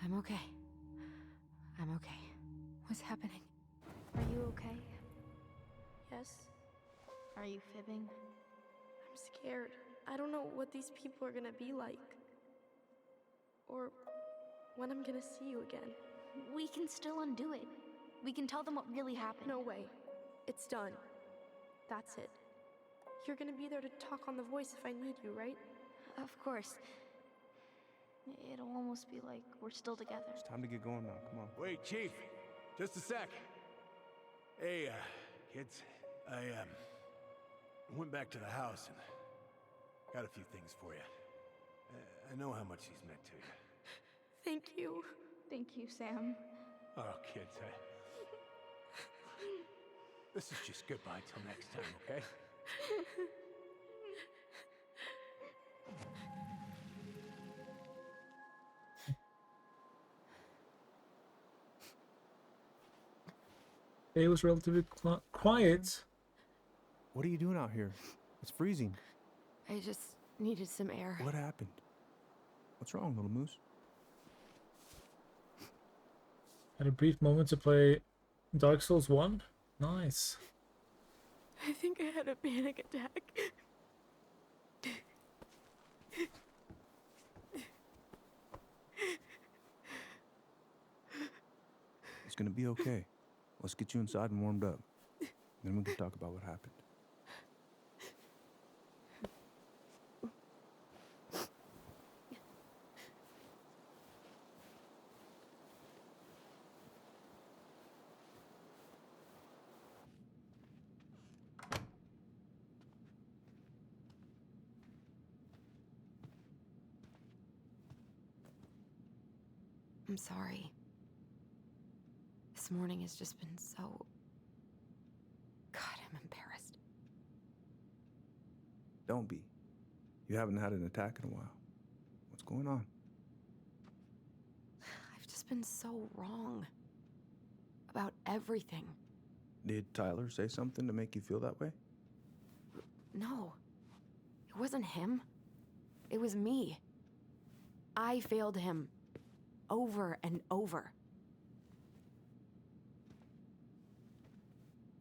Speaker 2: I'm okay. I'm okay. What's happening?
Speaker 10: Are you okay? Yes? Are you fibbing? I'm scared. I don't know what these people are gonna be like. Or when I'm gonna see you again.
Speaker 7: We can still undo it. We can tell them what really happened.
Speaker 10: No way. It's done. That's it. You're gonna be there to talk on the voice if I need you, right?
Speaker 7: Of course. It'll almost be like we're still together.
Speaker 8: It's time to get going now. Come on.
Speaker 16: Wait, Chief. Just a sec. Hey, kids. I went back to the house and got a few things for you. I know how much he's meant to you.
Speaker 10: Thank you.
Speaker 7: Thank you, Sam.
Speaker 16: Oh, kids, this is just goodbye till next time, okay?
Speaker 5: It was relatively quiet.
Speaker 8: What are you doing out here? It's freezing.
Speaker 2: I just needed some air.
Speaker 8: What happened? What's wrong, little moose?
Speaker 5: Had a brief moment to play Dark Souls 1. Nice.
Speaker 10: I think I had a panic attack.
Speaker 8: It's gonna be okay. Let's get you inside and warmed up. Then we can talk about what happened.
Speaker 2: I'm sorry. This morning has just been so... God, I'm embarrassed.
Speaker 8: Don't be. You haven't had an attack in a while. What's going on?
Speaker 2: I've just been so wrong. About everything.
Speaker 8: Did Tyler say something to make you feel that way?
Speaker 2: No. It wasn't him. It was me. I failed him. Over and over.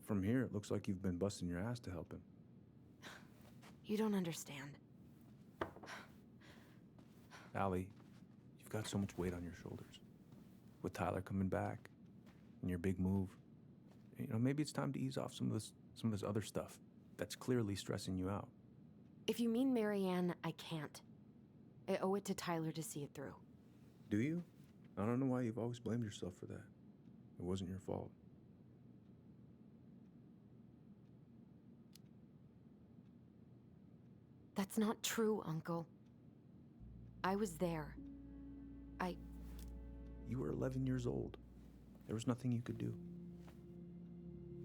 Speaker 8: From here, it looks like you've been busting your ass to help him.
Speaker 2: You don't understand.
Speaker 8: Allie, you've got so much weight on your shoulders. With Tyler coming back, and your big move. You know, maybe it's time to ease off some of this other stuff that's clearly stressing you out.
Speaker 14: If you mean Marianne, I can't. I owe it to Tyler to see it through.
Speaker 8: Do you? I don't know why you've always blamed yourself for that. It wasn't your fault.
Speaker 2: That's not true, Uncle. I was there.
Speaker 8: You were 11 years old. There was nothing you could do.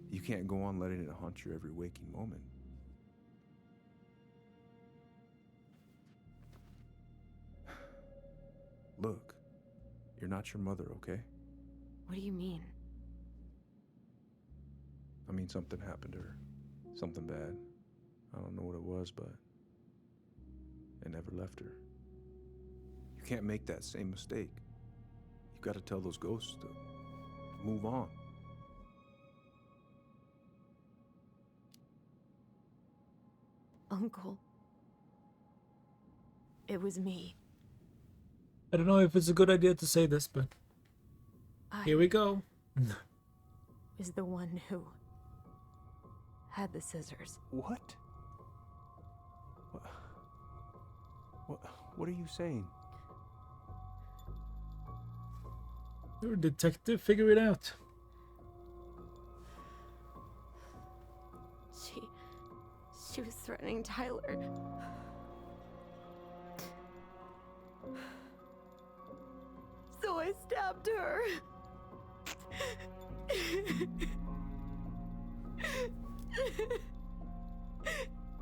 Speaker 8: You can't go on letting it haunt your every waking moment. Look, you're not your mother, okay?
Speaker 2: What do you mean?
Speaker 8: I mean, something happened to her. Something bad. I don't know what it was, but it never left her. You can't make that same mistake. You gotta tell those ghosts to move on.
Speaker 2: Uncle. It was me.
Speaker 5: I don't know if it's a good idea to say this, but here we go.
Speaker 2: Is the one who had the scissors.
Speaker 8: What? What are you saying?
Speaker 5: You're a detective, figure it out.
Speaker 10: She was threatening Tyler. So I stabbed her.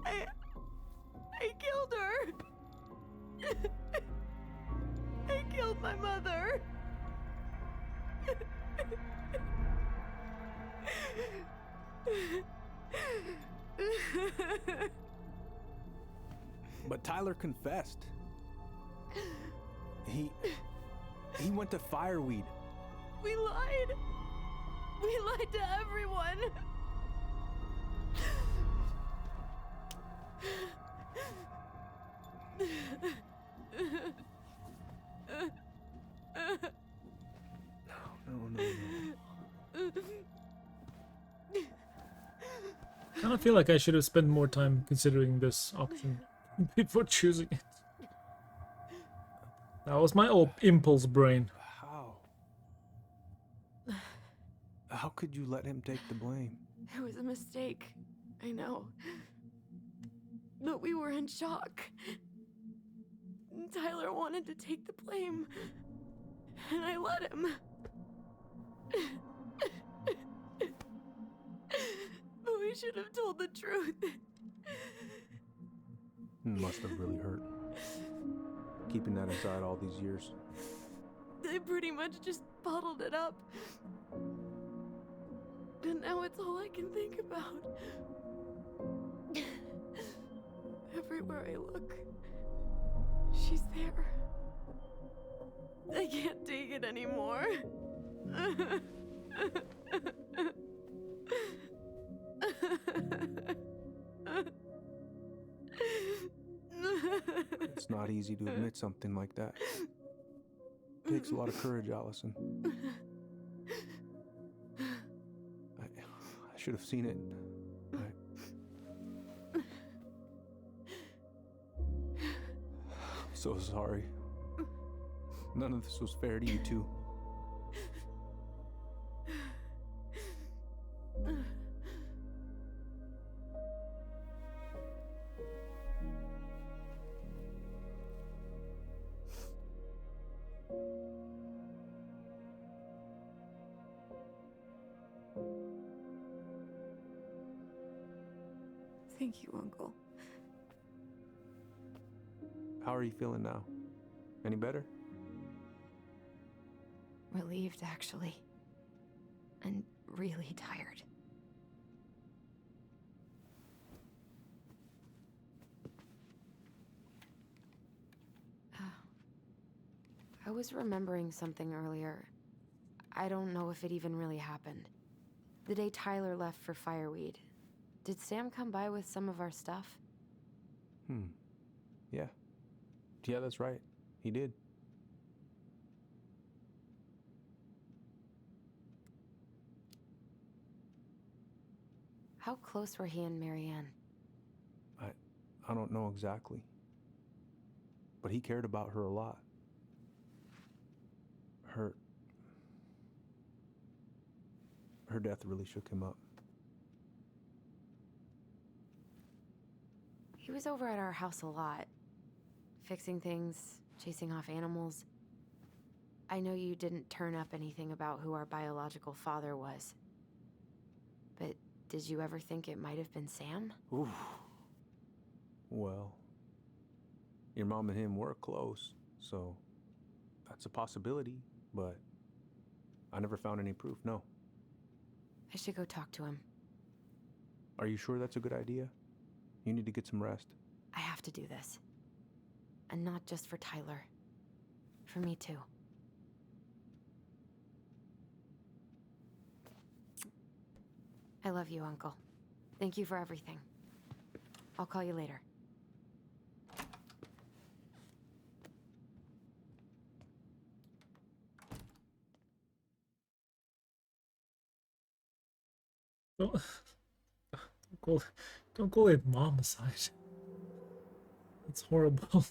Speaker 10: I killed her. I killed my mother.
Speaker 8: But Tyler confessed. He went to Fireweed.
Speaker 10: We lied. We lied to everyone.
Speaker 8: No.
Speaker 5: I kind of feel like I should have spent more time considering this option before choosing it. That was my old impulse brain.
Speaker 8: How could you let him take the blame?
Speaker 10: It was a mistake. I know. But we were in shock. Tyler wanted to take the blame. And I let him. But we should have told the truth.
Speaker 8: Must have really hurt. Keeping that inside all these years.
Speaker 10: They pretty much just bottled it up. And now it's all I can think about. Everywhere I look, she's there. I can't take it anymore.
Speaker 8: It's not easy to admit something like that. It takes a lot of courage, Allison. I should have seen it. I'm so sorry. None of this was fair to you two.
Speaker 10: Thank you, Uncle.
Speaker 8: How are you feeling now? Any better?
Speaker 2: Relieved, actually. And really tired. I was remembering something earlier. I don't know if it even really happened. The day Tyler left for Fireweed, did Sam come by with some of our stuff?
Speaker 8: Yeah. Yeah, that's right. He did.
Speaker 2: close were he and Marianne?
Speaker 8: I don't know exactly. But he cared about her a lot. Her death really shook him up.
Speaker 2: He was over at our house a lot. Fixing things, chasing off animals. I know you didn't turn up anything about who our biological father was. But did you ever think it might have been Sam?
Speaker 8: Ooh. Well, your mom and him were close, so that's a possibility, but I never found any proof, no.
Speaker 2: I should go talk to him.
Speaker 8: Are you sure that's a good idea? You need to get some rest.
Speaker 2: I have to do this. And not just for Tyler. For me too. I love you, Uncle. Thank you for everything. I'll call you later.
Speaker 5: Don't call it momicide. It's horrible.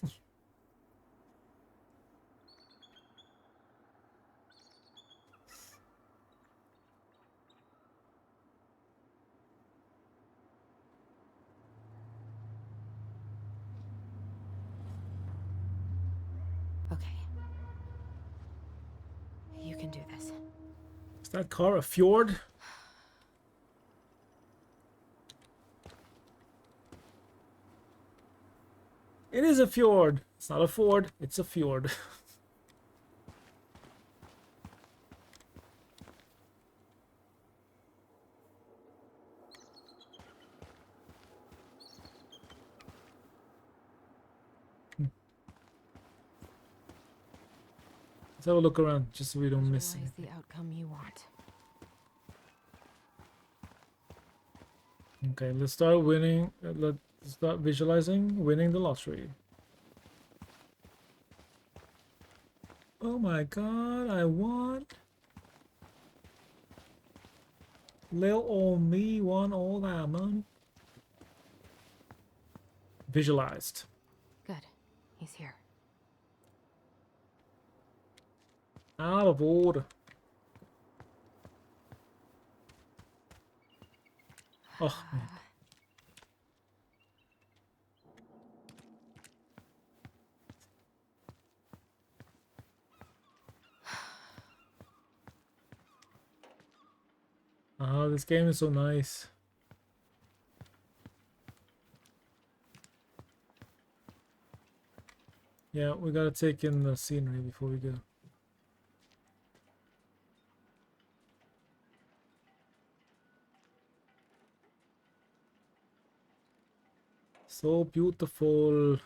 Speaker 2: Okay. You can do this.
Speaker 5: Is that car a fjord? It is a fjord. It's not a ford, it's a fjord. Let's have a look around just so we don't miss
Speaker 2: Visualize
Speaker 5: anything.
Speaker 2: the outcome you want.
Speaker 5: Okay, let's start winning. Let's start visualizing winning the lottery. Oh my god, I won. Lil old me won all that money. Visualized.
Speaker 2: Good. He's here.
Speaker 5: Out of order. Oh, man. Ah, this game is so nice. Yeah, we gotta take in the scenery before we go. So beautiful.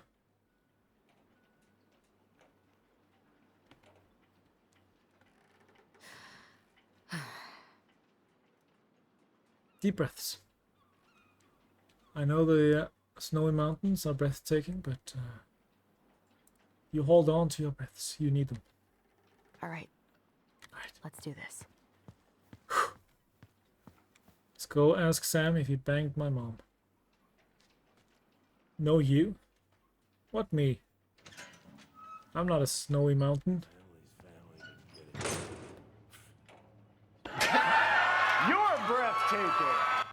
Speaker 5: Deep breaths. I know the snowy mountains are breathtaking, but you hold on to your breaths. You need them.
Speaker 2: All right. Let's do this.
Speaker 5: Let's go ask Sam if he banged my mom. No, you? What, me? I'm not a snowy mountain.
Speaker 16: You're breathtaking! I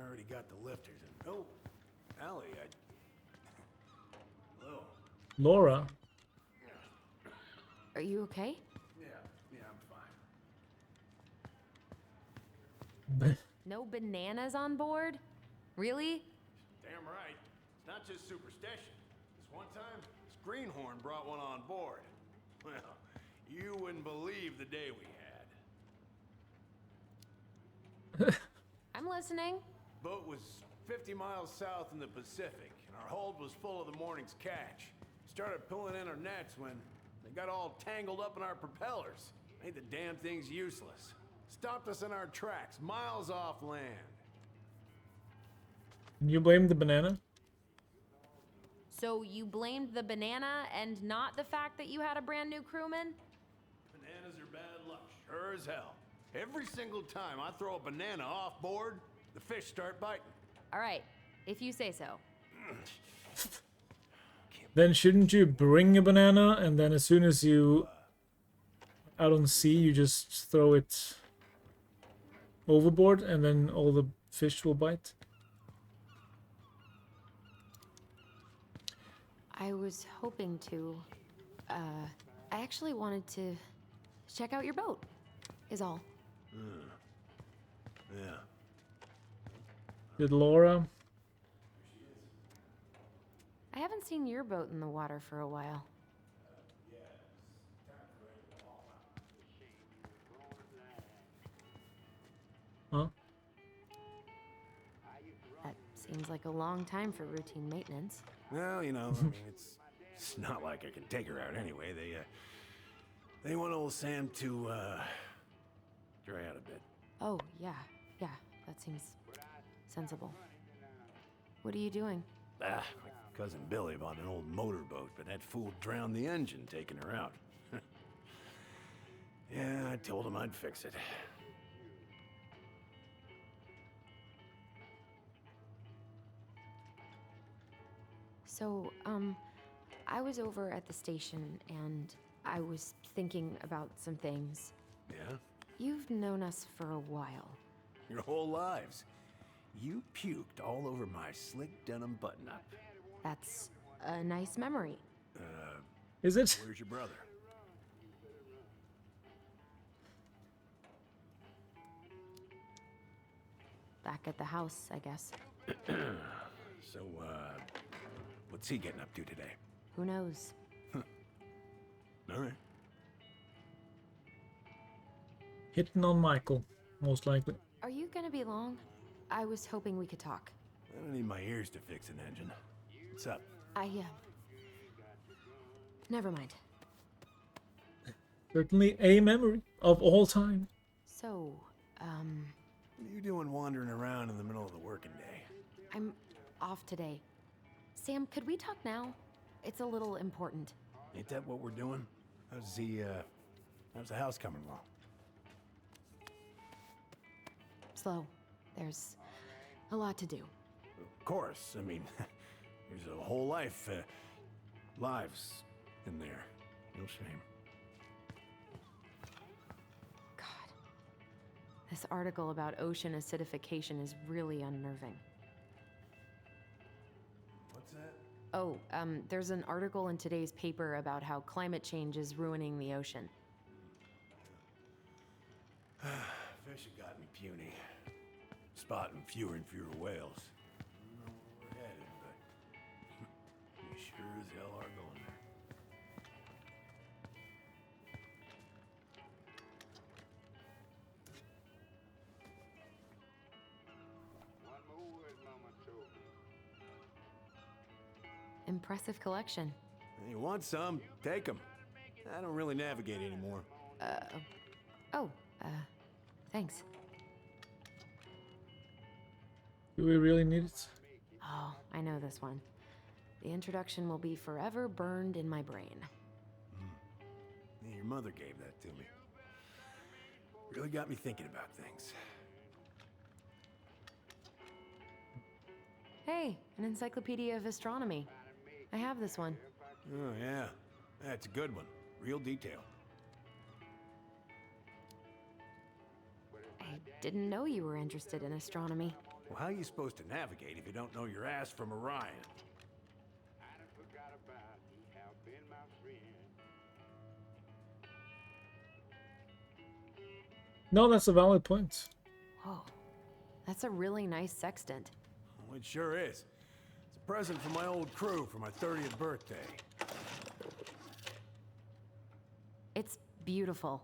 Speaker 16: already got the lifters in. Oh, Allie, Hello.
Speaker 5: Laura?
Speaker 2: Are you okay?
Speaker 16: Yeah, I'm fine.
Speaker 2: No bananas on board? Really?
Speaker 16: Damn right. It's not just superstition. This one time, this greenhorn brought one on board. Well, you wouldn't believe the day we had.
Speaker 2: I'm listening.
Speaker 16: Boat was 50 miles south in the Pacific, and our hold was full of the morning's catch. Started pulling in our nets when they got all tangled up in our propellers. Made the damn things useless. Stopped us in our tracks, miles off land.
Speaker 5: You blame the banana?
Speaker 2: So you blamed the banana and not the fact that you had a brand new crewman?
Speaker 16: Bananas are bad luck, sure as hell. Every single time I throw a banana off board, the fish start biting.
Speaker 15: All right, if you say so.
Speaker 5: Then shouldn't you bring a banana and then as soon as you out on sea, you just throw it overboard and then all the fish will bite?
Speaker 2: I was hoping to. I actually wanted to check out your boat, is all.
Speaker 16: Yeah.
Speaker 5: Did Laura?
Speaker 2: I haven't seen your boat in the water for a while.
Speaker 5: Huh?
Speaker 2: That seems like a long time for routine maintenance.
Speaker 16: Well, you know, I mean, it's not like I can take her out anyway. They want old Sam to dry out a bit.
Speaker 2: Oh, yeah, that seems sensible. What are you doing?
Speaker 16: My cousin Billy bought an old motorboat, but that fool drowned the engine taking her out. Yeah, I told him I'd fix it.
Speaker 2: So, I was over at the station and I was thinking about some things.
Speaker 16: Yeah?
Speaker 2: You've known us for a while.
Speaker 16: Your whole lives. You puked all over my slick denim button-up.
Speaker 2: That's a nice memory.
Speaker 5: Is it?
Speaker 16: Where's your brother?
Speaker 2: Back at the house, I guess.
Speaker 16: So, what's he getting up to today?
Speaker 2: Who knows?
Speaker 16: All right.
Speaker 5: Hitting on Michael, most likely.
Speaker 2: Are you gonna be long? I was hoping we could talk.
Speaker 16: I don't need my ears to fix an engine. What's up?
Speaker 2: Never mind.
Speaker 5: Certainly a memory of all time.
Speaker 2: So,
Speaker 16: What are you doing wandering around in the middle of the working day?
Speaker 2: I'm off today. Sam, could we talk now? It's a little important.
Speaker 16: Ain't that what we're doing? How's the house coming along?
Speaker 2: Slow. There's a lot to do.
Speaker 16: Of course. I mean, there's a whole lives in there. No shame.
Speaker 2: God. This article about ocean acidification is really unnerving.
Speaker 16: What's that?
Speaker 2: Oh, there's an article in today's paper about how climate change is ruining the ocean.
Speaker 16: Fish have got me puny. Spotting fewer and fewer whales. I don't know where we're headed, but we sure as hell are going there.
Speaker 2: Impressive collection.
Speaker 16: You want some? Take them. I don't really navigate anymore.
Speaker 2: Thanks.
Speaker 5: Do we really need it?
Speaker 2: Oh, I know this one. The introduction will be forever burned in my brain.
Speaker 16: Yeah, your mother gave that to me. Really got me thinking about things.
Speaker 2: Hey, an encyclopedia of astronomy. I have this one.
Speaker 16: Oh, yeah. That's a good one. Real detail.
Speaker 2: I didn't know you were interested in astronomy.
Speaker 16: Well, how are you supposed to navigate if you don't know your ass from Orion?
Speaker 5: No, that's a valid point.
Speaker 2: Whoa, that's a really nice sextant.
Speaker 16: Well, it sure is. It's a present from my old crew for my 30th birthday.
Speaker 2: It's beautiful.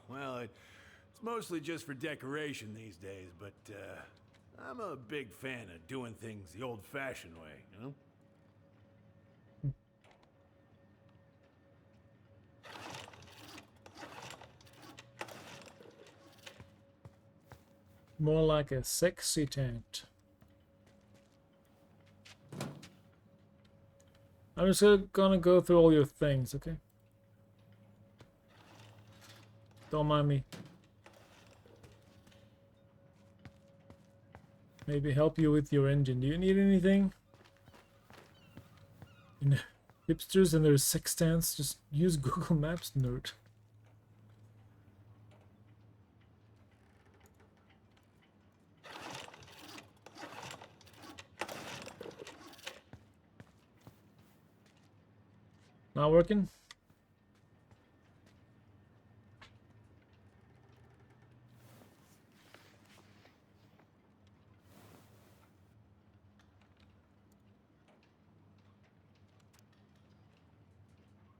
Speaker 16: Well, it's mostly just for decoration these days, but I'm a big fan of doing things the old-fashioned way, you know?
Speaker 5: More like a sexy tent. I'm just gonna go through all your things, okay? Don't mind me. maybe help you with your engine. Do you need anything? You know, hipsters and their sextants, just use Google Maps, nerd. Not working?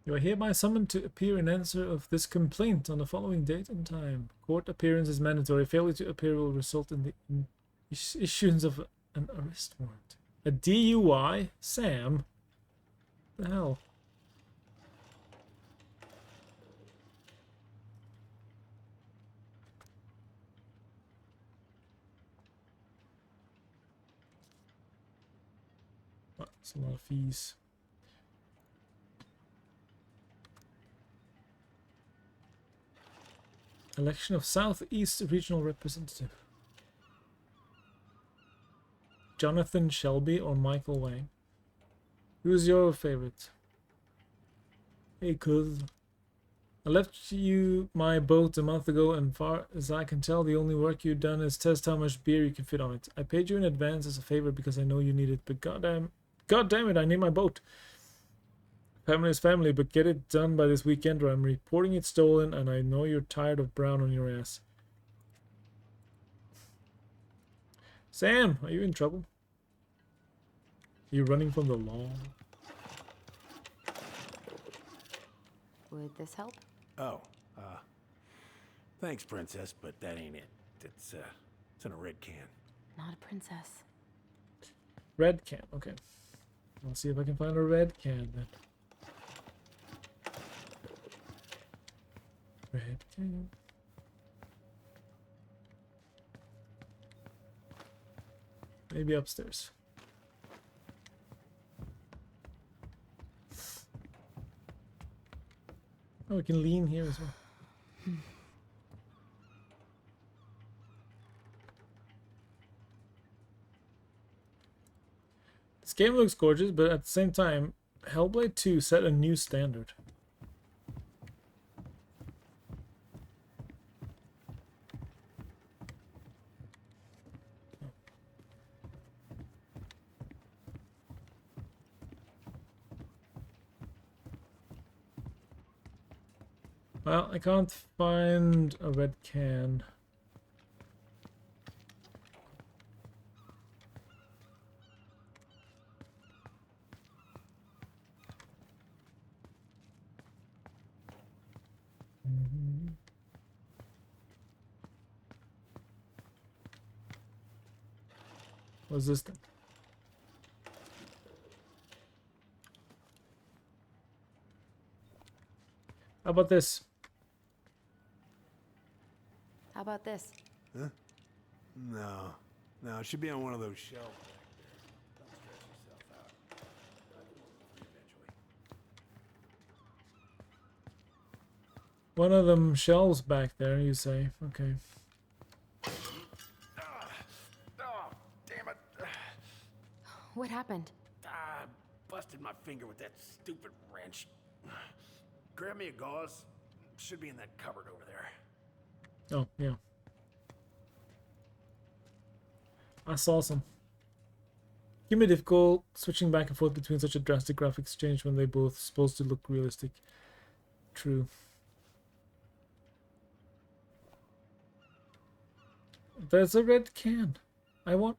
Speaker 5: You are hereby summoned to appear in answer of this complaint on the following date and time. Court appearance is mandatory. Failure to appear will result in the issuance of an arrest warrant. A DUI? Sam? What the hell? That's a lot of fees. Election of Southeast Regional Representative. Jonathan Shelby or Michael Wang? Who's your favorite? Hey, cuz. I left you my boat a month ago, and far as I can tell, the only work you've done is test how much beer you can fit on it. I paid you in advance as a favor because I know you need it, but God damn it, I need my boat. Family is family, but get it done by this weekend or I'm reporting it stolen, and I know you're tired of brown on your ass. Sam, are you in trouble? Are you running from the law?
Speaker 2: Would this help?
Speaker 16: Oh, thanks, Princess, but that ain't it. It's in a red can.
Speaker 2: Not a princess.
Speaker 5: Red can, okay. I'll see if I can find a red can then. Red can. Maybe upstairs. Oh, we can lean here as well. This game looks gorgeous, but at the same time, Hellblade 2 set a new standard. Well, I can't find a red can. What's this thing? How about this?
Speaker 2: How about this?
Speaker 12: Huh? No. No, it should be on one of those shelves back there. Don't stress yourself out. Eventually.
Speaker 5: One of them shelves back there, you say? Okay.
Speaker 16: Oh, damn it.
Speaker 2: What happened?
Speaker 16: I busted my finger with that stupid wrench. Grab me a gauze. Should be in that cupboard over there.
Speaker 5: Oh, yeah. I saw some. Give me difficult switching back and forth between such a drastic graphics change when they both supposed to look realistic. True. There's a red can. I want...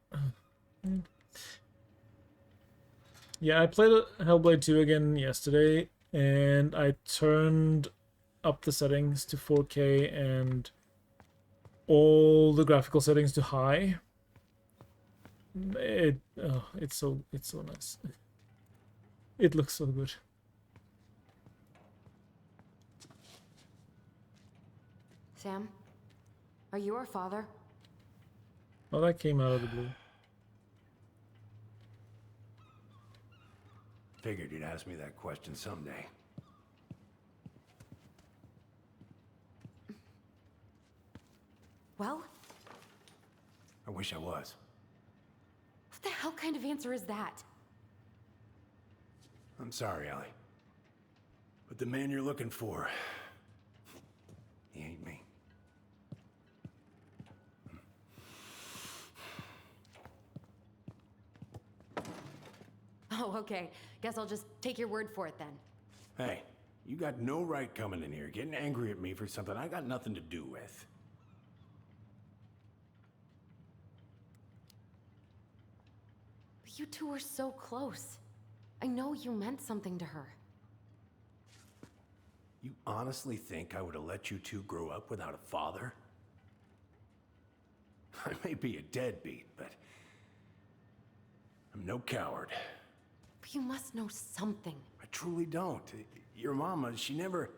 Speaker 5: Yeah, I played Hellblade 2 again yesterday, and I turned up the settings to 4K and all the graphical settings to high. It's so nice. It looks so good.
Speaker 2: Sam, are you our father?
Speaker 5: Well, that came out of the blue.
Speaker 16: Figured you'd ask me that question someday.
Speaker 2: Well?
Speaker 16: I wish I was.
Speaker 14: kind of answer is that?
Speaker 16: I'm sorry, Allie. But the man you're looking for, he ain't me.
Speaker 14: Oh, okay. Guess I'll just take your word for it then.
Speaker 16: Hey, you got no right coming in here getting angry at me for something I got nothing to do with.
Speaker 14: But you two were so close. I know you meant something to her.
Speaker 16: You honestly think I would have let you two grow up without a father? I may be a deadbeat, but I'm no coward.
Speaker 14: But you must know something.
Speaker 16: I truly don't. Your mama, she never...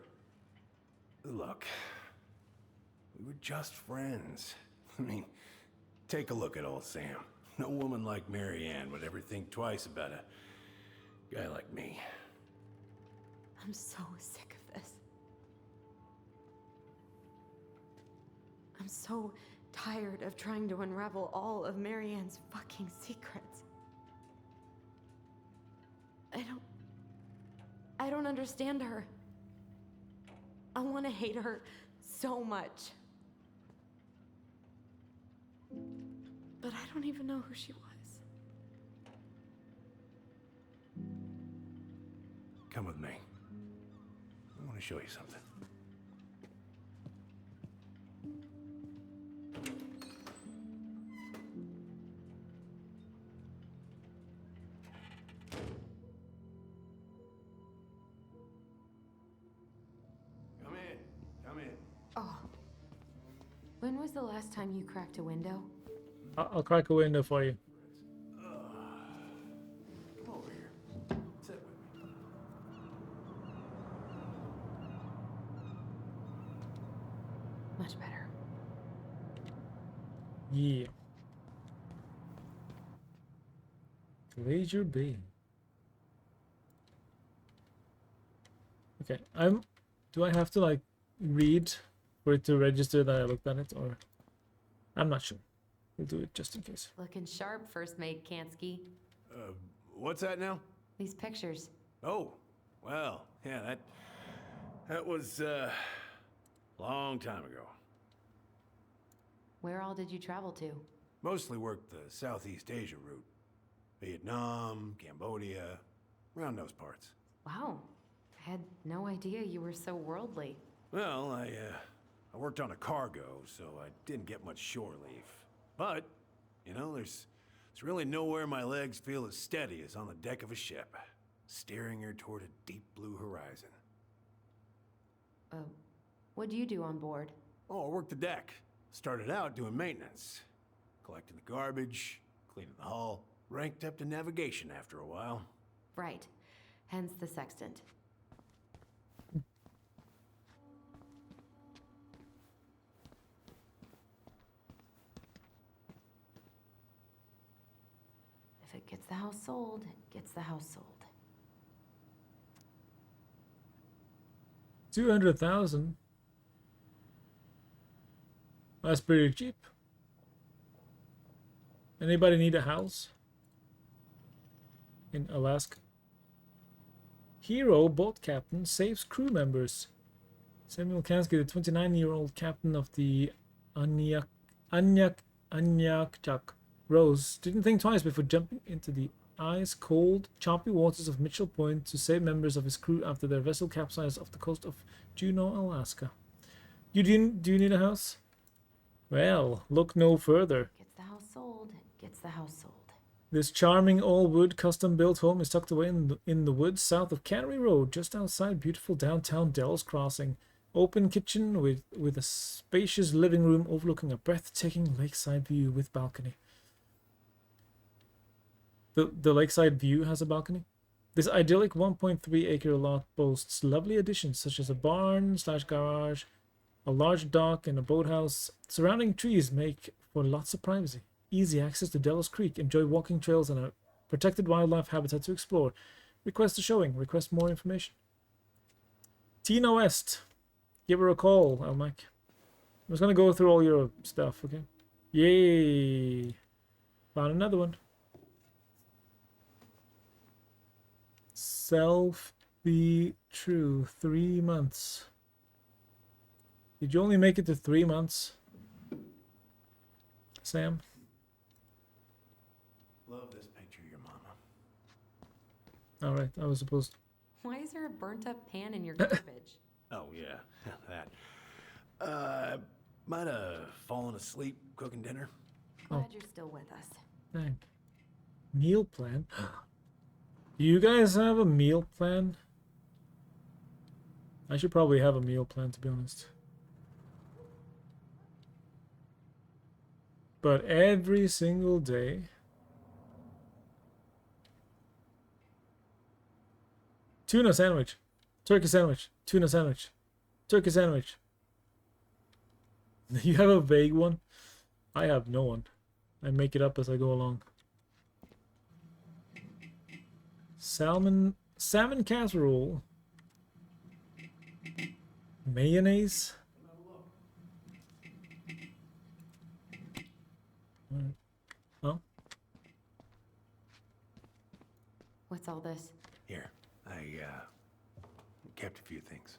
Speaker 16: Look, we were just friends. I mean, take a look at old Sam. No woman like Mary Ann would ever think twice about a guy like me.
Speaker 14: I'm so sick of this. I'm so tired of trying to unravel all of Mary Ann's fucking secrets. I don't understand her. I want to hate her so much. But I don't even know who she was.
Speaker 16: Come with me. I want to show you something. Come in.
Speaker 14: Oh. When was the last time you cracked a window?
Speaker 5: I'll crack a window for you.
Speaker 16: Come over here. Sit with me.
Speaker 14: Much better.
Speaker 5: Yeah. Laser beam. Okay, do I have to like read for it to register that I looked at it, or I'm not sure. We'll do it just in case.
Speaker 14: Looking sharp, first mate Kansky.
Speaker 16: What's that now?
Speaker 14: These pictures.
Speaker 16: Oh, well, yeah, that was long time ago.
Speaker 14: Where all did you travel to?
Speaker 16: Mostly worked the Southeast Asia route. Vietnam, Cambodia, around those parts.
Speaker 14: Wow. I had no idea you were so worldly.
Speaker 16: Well, I worked on a cargo, so I didn't get much shore leave. But, you know, there's really nowhere my legs feel as steady as on the deck of a ship, steering her toward a deep blue horizon.
Speaker 14: What do you do on board?
Speaker 16: Oh, I worked the deck. Started out doing maintenance. Collecting the garbage, cleaning the hull. Ranked up to navigation after a while.
Speaker 14: Right. Hence the sextant. If it gets the house sold, it gets the house sold.
Speaker 5: 200,000. That's pretty cheap. Anybody need a house in Alaska? Hero boat captain saves crew members. Samuel Kansky, the 29-year-old captain of the Anyakchak Rose, didn't think twice before jumping into the ice-cold, choppy waters of Mitchell Point to save members of his crew after their vessel capsized off the coast of Juneau, Alaska. Do you need a house? Well, look no further.
Speaker 14: Gets the house sold, gets the house sold.
Speaker 5: This charming all-wood custom-built home is tucked away in the woods south of Cannery Road, just outside beautiful downtown Dells Crossing. Open kitchen with a spacious living room overlooking a breathtaking lakeside view with balcony. The lakeside view has a balcony. This idyllic 1.3-acre lot boasts lovely additions such as a barn/garage, a large dock, and a boathouse. Surrounding trees make for lots of privacy. Easy access to Delos Creek. Enjoy walking trails and a protected wildlife habitat to explore. Request a showing. Request more information. Tina West. Give her a call, Elmac. I'm just gonna go through all your stuff, okay? Yay! Found another one. yourself be true. 3 months. Did you only make it to 3 months, Sam?
Speaker 16: Love this picture of your mama.
Speaker 5: All right, I was supposed to.
Speaker 14: Why is there a burnt up pan in your garbage?
Speaker 16: Oh, yeah, that. Might have fallen asleep cooking dinner.
Speaker 14: Glad you're still with us.
Speaker 5: Dang. Meal plan? Do you guys have a meal plan? I should probably have a meal plan, to be honest. But every single day... Tuna sandwich. Turkey sandwich. Tuna sandwich. Turkey sandwich. You have a vague one? I have no one. I make it up as I go along. Salmon casserole. Mayonnaise. Oh.
Speaker 14: What's all this?
Speaker 16: Here, I kept a few things.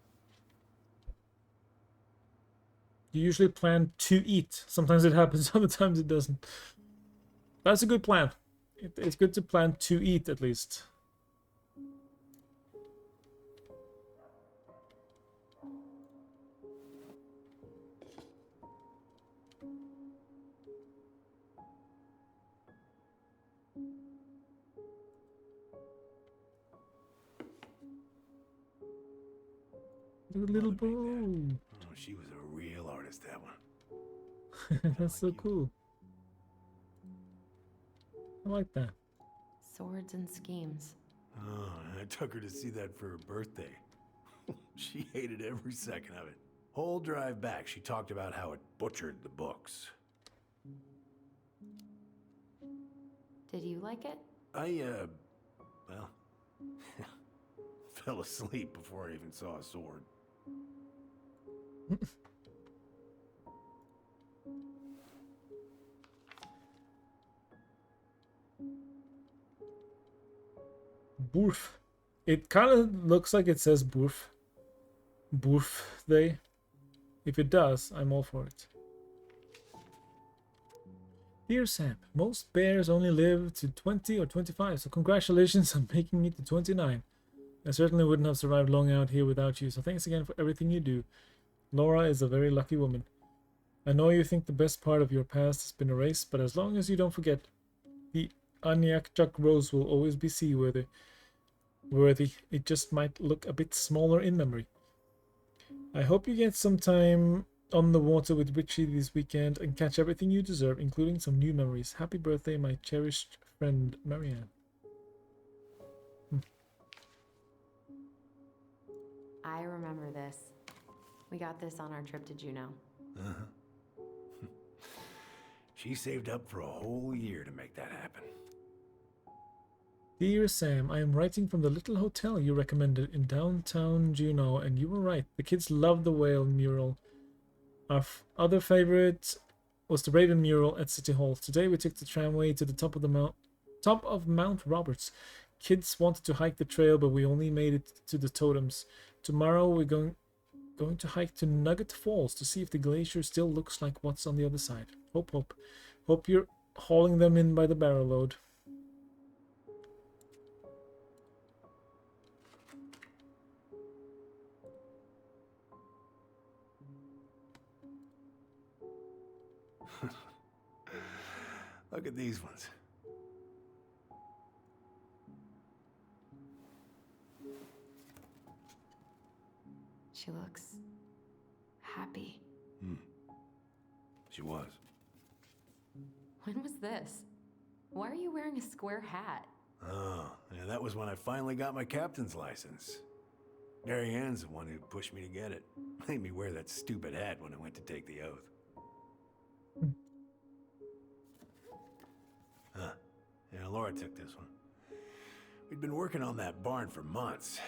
Speaker 5: You usually plan to eat. Sometimes it happens, other times it doesn't. That's a good plan. It's good to plan to eat, at least. Little bow.
Speaker 16: Oh, she was a real artist, that one.
Speaker 5: That's so cool. I like that.
Speaker 14: Swords and schemes.
Speaker 16: Oh, I took her to see that for her birthday. She hated every second of it. Whole drive back, she talked about how it butchered the books.
Speaker 14: Did you like it?
Speaker 16: Well, fell asleep before I even saw a sword.
Speaker 5: Boorf. It kind of looks like it says Boorf. Birthday. If it does, I'm all for it. Dear Sam, most bears only live to 20 or 25, so congratulations on making it to 29. I certainly wouldn't have survived long out here without you, so thanks again for everything you do. Laura is a very lucky woman. I know you think the best part of your past has been erased, but as long as you don't forget, the Anyakchuk Rose will always be seaworthy. It just might look a bit smaller in memory. I hope you get some time on the water with Richie this weekend and catch everything you deserve, including some new memories. Happy birthday, my cherished friend, Marianne.
Speaker 14: I remember this. We got this on our trip to Juneau.
Speaker 16: Uh-huh. She saved up for a whole year to make that happen.
Speaker 5: Dear Sam, I am writing from the little hotel you recommended in downtown Juneau, and you were right. The kids love the whale mural. Our other favorite was the Raven mural at City Hall. Today we took the tramway to the top of Mount Roberts. Kids wanted to hike the trail, but we only made it to the totems. Tomorrow we're going to hike to Nugget Falls to see if the glacier still looks like what's on the other side. Hope you're hauling them in by the barrel load.
Speaker 16: Look at these ones.
Speaker 2: She looks happy.
Speaker 16: She was.
Speaker 14: When was this? Why are you wearing a square hat?
Speaker 16: Oh, yeah, that was when I finally got my captain's license. Mary Ann's the one who pushed me to get it. Made me wear that stupid hat when I went to take the oath. Yeah, Laura took this one. We'd been working on that barn for months.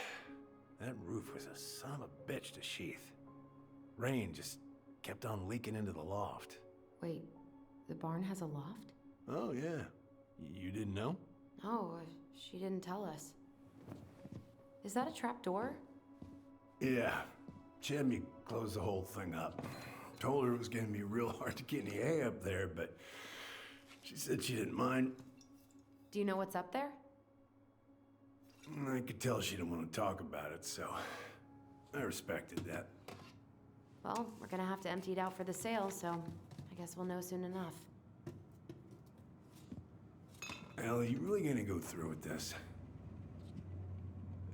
Speaker 16: That roof was a son of a bitch to sheath. Rain just kept on leaking into the loft.
Speaker 2: Wait, the barn has a loft?
Speaker 16: Oh, yeah. You didn't know?
Speaker 2: No, she didn't tell us. Is that a trap door?
Speaker 17: Yeah. She had me close the whole thing up. Told her it was gonna be real hard to get any hay up there, but she said she didn't mind.
Speaker 2: Do you know what's up there?
Speaker 17: I could tell she didn't want to talk about it, so I respected that.
Speaker 2: Well, we're gonna have to empty it out for the sale, so I guess we'll know soon enough.
Speaker 17: Ellie, you really gonna go through with this?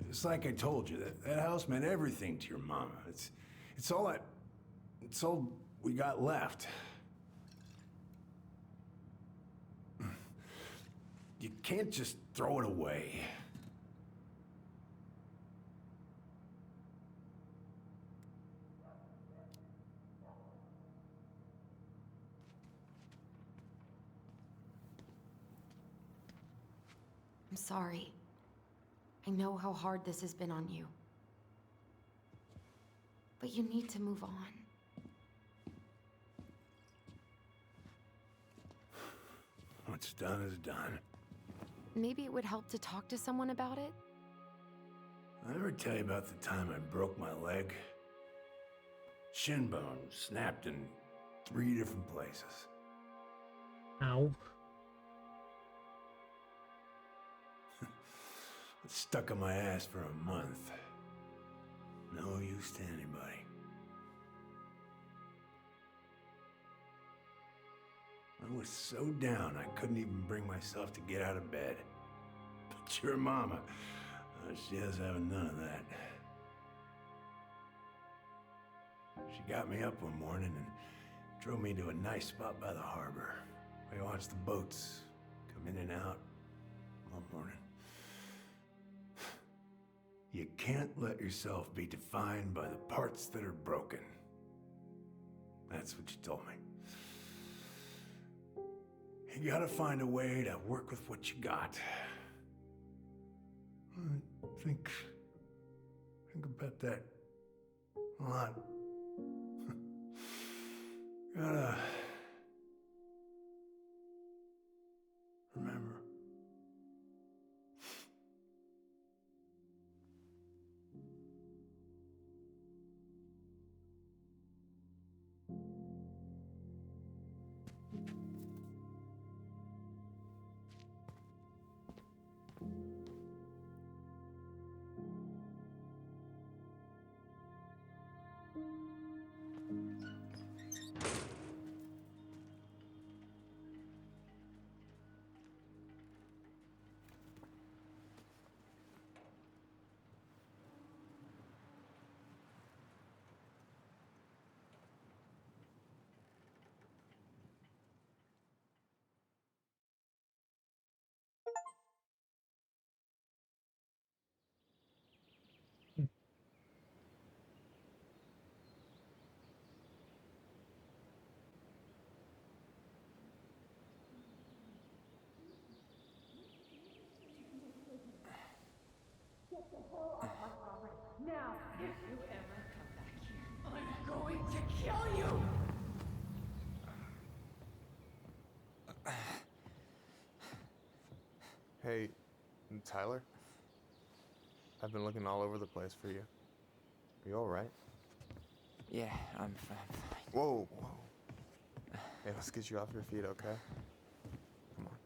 Speaker 17: It's like I told you, that house meant everything to your mama. It's all we got left. You can't just throw it away.
Speaker 2: I'm sorry. I know how hard this has been on you. But you need to move on.
Speaker 17: What's done is done.
Speaker 2: Maybe it would help to talk to someone about it?
Speaker 17: I ever tell you about the time I broke my leg? Shin bone snapped in 3 different places.
Speaker 5: Ow.
Speaker 17: It's stuck in my ass for a month. No use to anybody. I was so down I couldn't even bring myself to get out of bed. But your mama, she has having none of that. She got me up one morning and drove me to a nice spot by the harbor. I watched the boats come in and out all morning. You can't let yourself be defined by the parts that are broken. That's what you told me. You gotta find a way to work with what you got. Think about that a lot. Gotta remember.
Speaker 7: Now, if you ever come back here, I'm going to kill you!
Speaker 13: Hey, Tyler? I've been looking all over the place for you. Are you alright?
Speaker 1: Yeah, I'm fine.
Speaker 13: Whoa, whoa. Hey, let's get you off your feet, okay? Come on.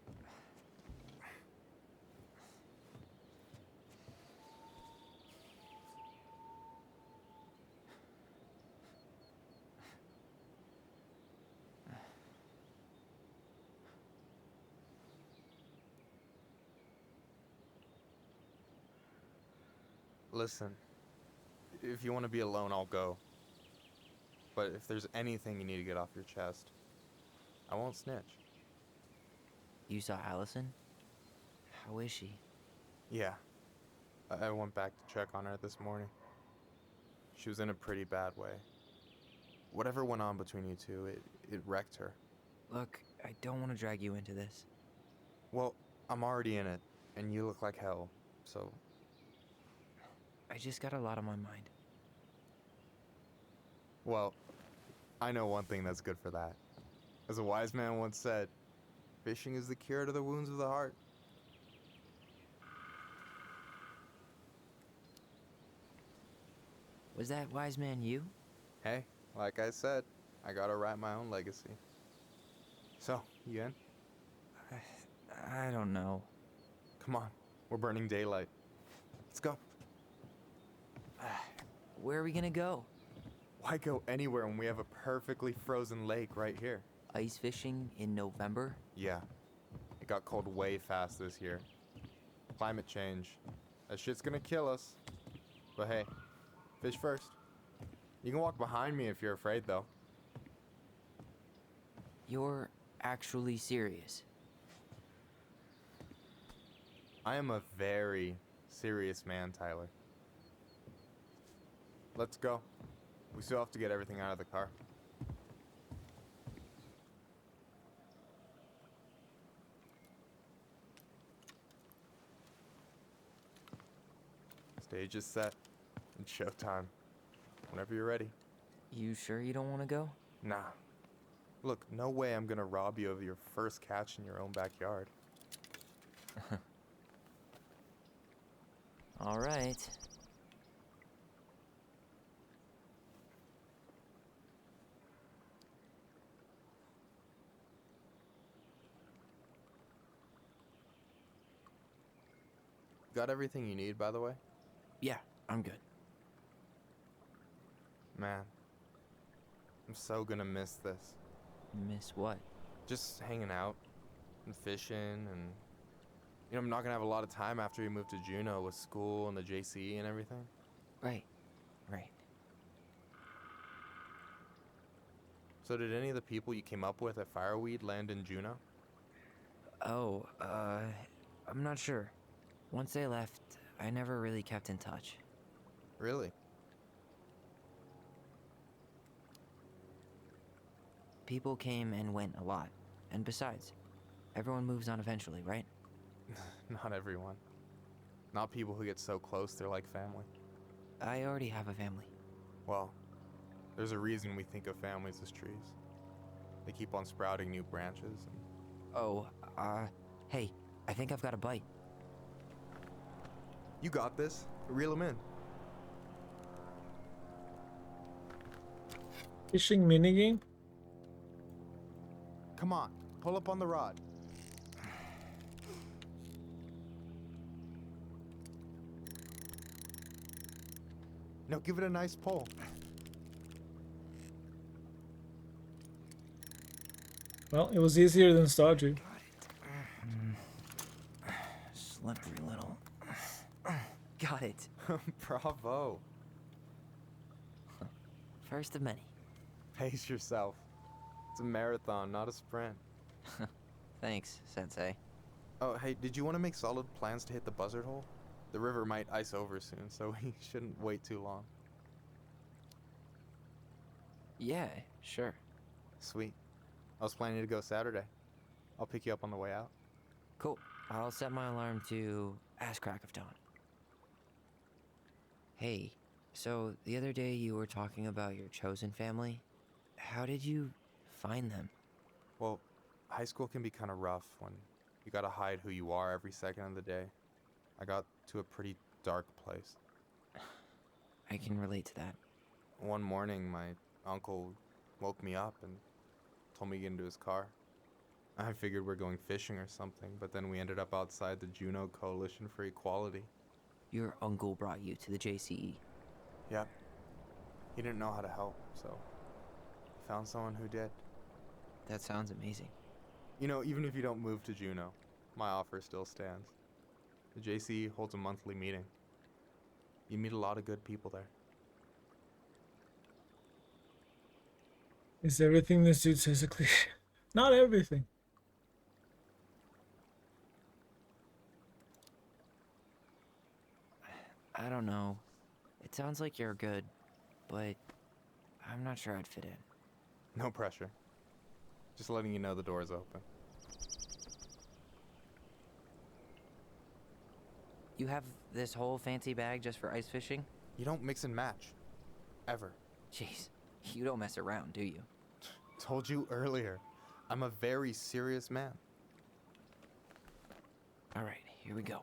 Speaker 13: Listen, if you want to be alone, I'll go. But if there's anything you need to get off your chest, I won't snitch.
Speaker 1: You saw Allison? How is she?
Speaker 13: Yeah. I went back to check on her this morning. She was in a pretty bad way. Whatever went on between you two, it wrecked her.
Speaker 1: Look, I don't want to drag you into this.
Speaker 13: Well, I'm already in it, and you look like hell, so...
Speaker 1: I just got a lot on my mind.
Speaker 13: Well, I know one thing that's good for that. As a wise man once said, fishing is the cure to the wounds of the heart.
Speaker 1: Was that wise man you?
Speaker 13: Hey, like I said, I gotta write my own legacy. So, you in?
Speaker 1: I don't know.
Speaker 13: Come on, we're burning daylight. Let's go.
Speaker 1: Where are we gonna go?
Speaker 13: Why go anywhere when we have a perfectly frozen lake right here?
Speaker 1: Ice fishing in November?
Speaker 13: Yeah. It got cold way fast this year. Climate change. That shit's gonna kill us. But hey, fish first. You can walk behind me if you're afraid, though.
Speaker 1: You're actually serious?
Speaker 13: I am a very serious man, Tyler. Let's go. We still have to get everything out of the car. Stage is set. It's showtime. Whenever you're ready.
Speaker 1: You sure you don't want to go?
Speaker 13: Nah. Look, no way I'm gonna rob you of your first catch in your own backyard.
Speaker 1: All right.
Speaker 13: Got everything you need, by the way?
Speaker 1: Yeah, I'm good.
Speaker 13: Man, I'm so gonna miss this.
Speaker 1: Miss what?
Speaker 13: Just hanging out and fishing and... You know, I'm not gonna have a lot of time after we move to Juneau with school and the JCE and everything.
Speaker 1: Right.
Speaker 13: So did any of the people you came up with at Fireweed land in Juneau?
Speaker 1: Oh, I'm not sure. Once they left, I never really kept in touch.
Speaker 13: Really?
Speaker 1: People came and went a lot. And besides, everyone moves on eventually, right?
Speaker 13: Not everyone. Not people who get so close they're like family.
Speaker 1: I already have a family.
Speaker 13: Well, there's a reason we think of families as trees. They keep on sprouting new branches and...
Speaker 1: Oh, hey, I think I've got a bite.
Speaker 13: You got this. Reel them in.
Speaker 5: Fishing minigame?
Speaker 13: Come on, pull up on the rod. No, give it a nice pull.
Speaker 5: Well, it was easier than Stardew.
Speaker 1: Slippery little. Got it.
Speaker 13: Bravo.
Speaker 1: First of many.
Speaker 13: Pace yourself. It's a marathon, not a sprint.
Speaker 1: Thanks, Sensei.
Speaker 13: Oh, hey, did you want to make solid plans to hit the buzzard hole? The river might ice over soon, so we shouldn't wait too long.
Speaker 1: Yeah, sure.
Speaker 13: Sweet. I was planning to go Saturday. I'll pick you up on the way out.
Speaker 1: Cool. I'll set my alarm to ass crack of dawn. Hey, so the other day you were talking about your chosen family. How did you find them?
Speaker 13: Well, high school can be kind of rough when you gotta hide who you are every second of the day. I got to a pretty dark place.
Speaker 1: I can relate to that.
Speaker 13: One morning, my uncle woke me up and told me to get into his car. I figured we're going fishing or something, but then we ended up outside the Juneau Coalition for Equality.
Speaker 1: Your uncle brought you to the JCE.
Speaker 13: Yep. He didn't know how to help, so he found someone who did.
Speaker 1: That sounds amazing.
Speaker 13: You know, even if you don't move to Juneau, my offer still stands. The JCE holds a monthly meeting. You meet a lot of good people there.
Speaker 5: Is everything this dude says a cliche? Not everything.
Speaker 1: I don't know. It sounds like you're good, but I'm not sure I'd fit in.
Speaker 13: No pressure. Just letting you know the door's open.
Speaker 1: You have this whole fancy bag just for ice fishing?
Speaker 13: You don't mix and match. Ever.
Speaker 1: Jeez, you don't mess around, do you?
Speaker 13: Told you earlier. I'm a very serious man.
Speaker 1: All right, here we go.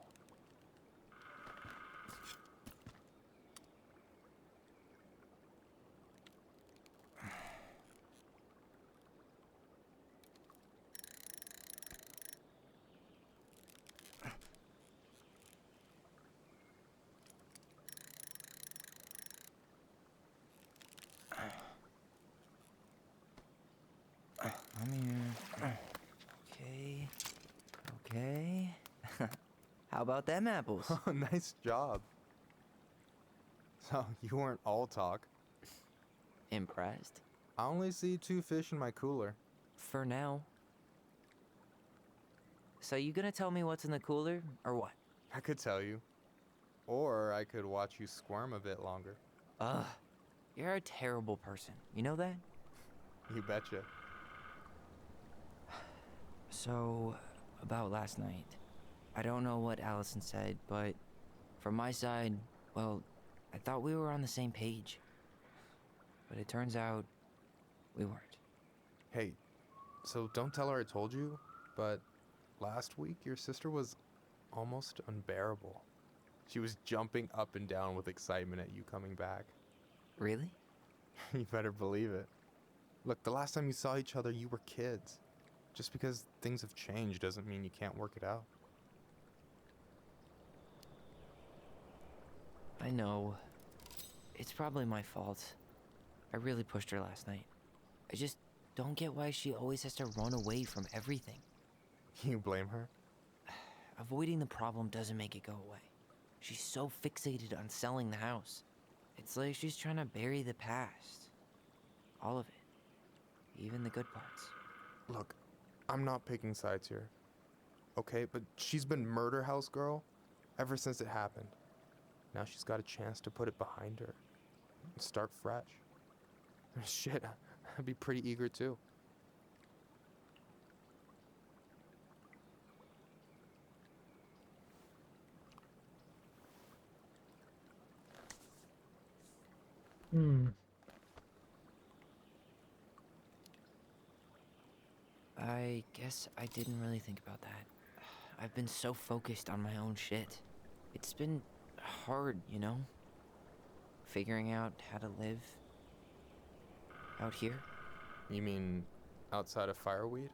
Speaker 1: about them apples?
Speaker 13: Nice job. So, you weren't all talk.
Speaker 1: Impressed?
Speaker 13: I only see 2 fish in my cooler.
Speaker 1: For now. So you gonna tell me what's in the cooler, or what?
Speaker 13: I could tell you. Or I could watch you squirm a bit longer.
Speaker 1: Ugh. You're a terrible person. You know that?
Speaker 13: You betcha.
Speaker 1: So, about last night. I don't know what Allison said, but from my side, well, I thought we were on the same page. But it turns out we weren't.
Speaker 13: Hey, so don't tell her I told you, but last week your sister was almost unbearable. She was jumping up and down with excitement at you coming back.
Speaker 1: Really?
Speaker 13: You better believe it. Look, the last time you saw each other, you were kids. Just because things have changed doesn't mean you can't work it out.
Speaker 1: I know. It's probably my fault. I really pushed her last night. I just don't get why she always has to run away from everything.
Speaker 13: You blame her?
Speaker 1: Avoiding the problem doesn't make it go away. She's so fixated on selling the house. It's like she's trying to bury the past. All of it. Even the good parts.
Speaker 13: Look, I'm not picking sides here. Okay, but she's been murder house girl ever since it happened. Now she's got a chance to put it behind her and start fresh. Shit, I'd be pretty eager too.
Speaker 1: I guess I didn't really think about that. I've been so focused on my own shit. It's been hard, you know? Figuring out how to live out here.
Speaker 13: You mean outside of Fireweed?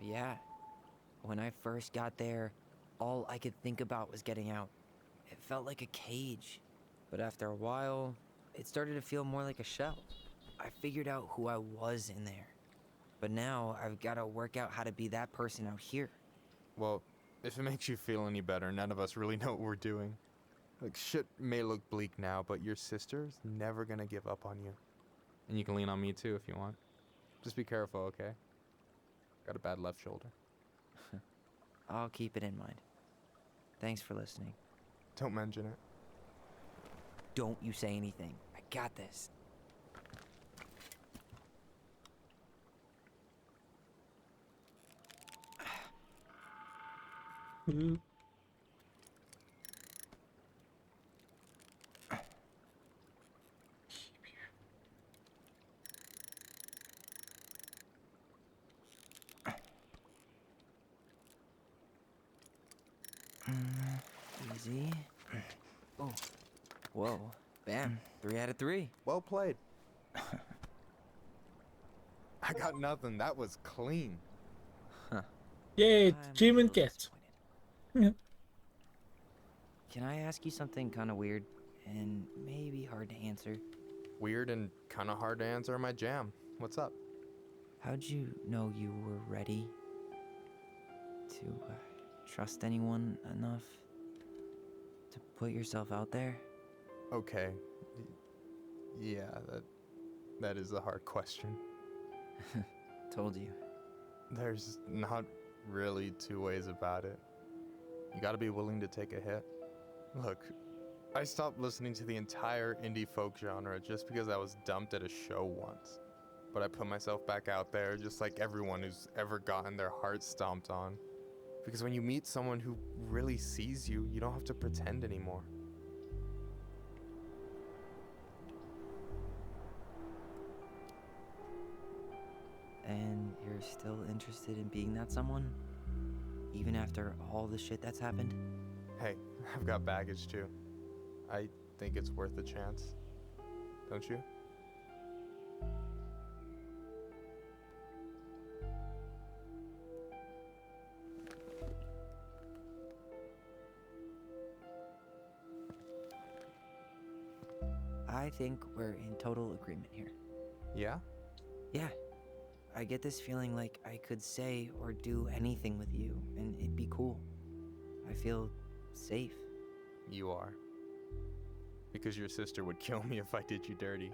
Speaker 1: Yeah. When I first got there, all I could think about was getting out. It felt like a cage. But after a while, it started to feel more like a shell. I figured out who I was in there. But now I've got to work out how to be that person out here.
Speaker 13: Well, if it makes you feel any better, none of us really know what we're doing. Like, shit may look bleak now, but your sister's never gonna give up on you. And you can lean on me too if you want. Just be careful, okay? Got a bad left shoulder.
Speaker 1: I'll keep it in mind. Thanks for listening.
Speaker 13: Don't mention it.
Speaker 1: Don't you say anything. I got this. Easy. Oh. Whoa. Bam. 3 out of 3.
Speaker 13: Well played. I got nothing. That was clean.
Speaker 1: Huh.
Speaker 5: Yay, achievement get. Yeah.
Speaker 1: Can I ask you something kind of weird and maybe hard to answer?
Speaker 13: Weird and kind of hard to answer are my jam. What's up?
Speaker 1: How'd you know you were ready to trust anyone enough to put yourself out there?
Speaker 13: Okay. Yeah, that is a hard question.
Speaker 1: Told you.
Speaker 13: There's not really 2 ways about it. You gotta be willing to take a hit. Look, I stopped listening to the entire indie folk genre just because I was dumped at a show once. But I put myself back out there just like everyone who's ever gotten their heart stomped on. Because when you meet someone who really sees you, you don't have to pretend anymore.
Speaker 1: And you're still interested in being that someone? Even after all the shit that's happened?
Speaker 13: Hey, I've got baggage too. I think it's worth a chance. Don't you?
Speaker 1: I think we're in total agreement here.
Speaker 13: Yeah?
Speaker 1: Yeah. I get this feeling like I could say or do anything with you, and it'd be cool. I feel safe.
Speaker 13: You are. Because your sister would kill me if I did you dirty.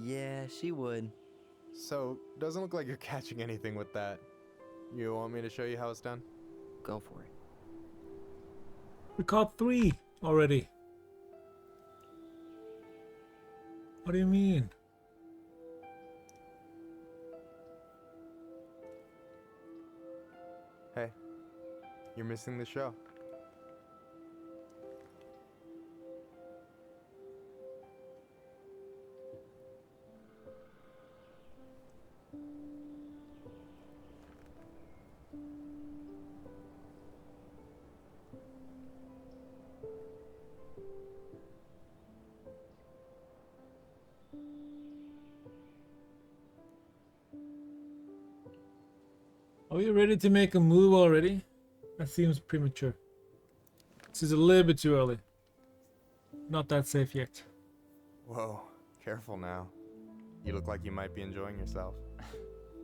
Speaker 1: Yeah, she would.
Speaker 13: So, doesn't look like you're catching anything with that. You want me to show you how it's done?
Speaker 1: Go for it.
Speaker 5: We caught 3 already. What do you mean?
Speaker 13: Hey, you're missing the show.
Speaker 5: Are we ready to make a move already? That seems premature. This is a little bit too early. Not that safe yet.
Speaker 13: Whoa, careful now. You look like you might be enjoying yourself.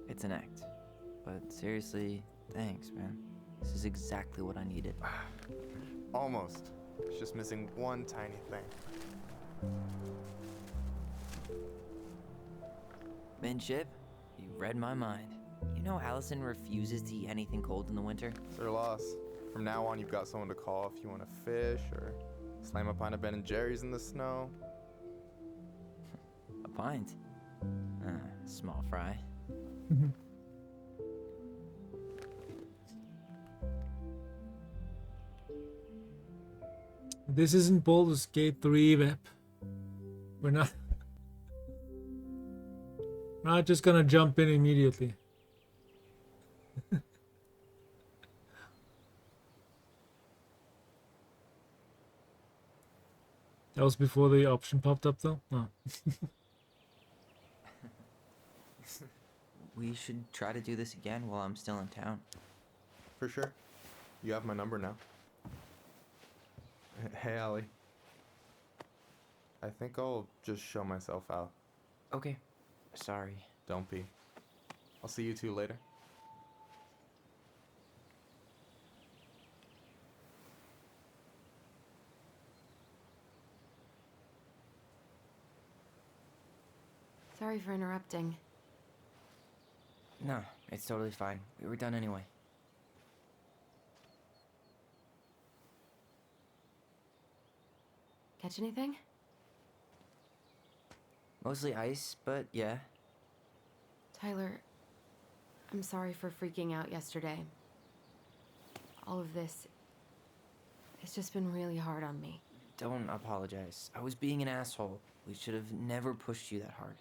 Speaker 1: It's an act. But seriously, thanks, man. This is exactly what I needed.
Speaker 13: Almost. It's just missing one tiny thing.
Speaker 1: Midship, you read my mind. You know Allison refuses to eat anything cold in the winter?
Speaker 13: It's her loss. From now on, you've got someone to call if you want to fish or slam a pint of Ben & Jerry's in the snow.
Speaker 1: A pint? Small fry.
Speaker 5: This isn't Baldur's Gate 3, Vep. We're not just gonna jump in immediately. That was before the option popped up, though? No.
Speaker 1: We should try to do this again while I'm still in town.
Speaker 13: For sure. You have my number now. Hey, Allie. I think I'll just show myself out.
Speaker 1: Okay. Sorry.
Speaker 13: Don't be. I'll see you two later.
Speaker 2: Sorry for interrupting.
Speaker 1: No, it's totally fine. We were done anyway.
Speaker 2: Catch anything?
Speaker 1: Mostly ice, but yeah.
Speaker 2: Tyler, I'm sorry for freaking out yesterday. All of this, it's just been really hard on me.
Speaker 1: Don't apologize. I was being an asshole. We should have never pushed you that hard.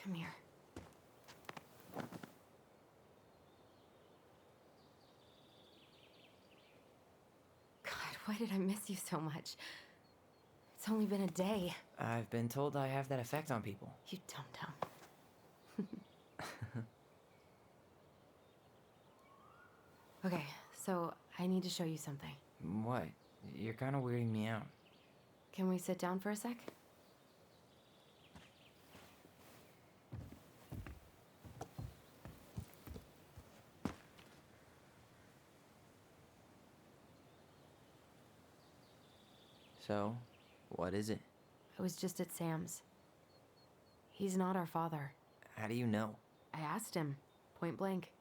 Speaker 2: Come here. God, why did I miss you so much? It's only been a day.
Speaker 1: I've been told I have that effect on people.
Speaker 2: You dum-dum. Okay, so I need to show you something.
Speaker 1: What? You're kind of weirding me out.
Speaker 2: Can we sit down for a sec?
Speaker 1: So, what is it?
Speaker 2: I was just at Sam's. He's not our father.
Speaker 1: How do you know?
Speaker 2: I asked him, point blank.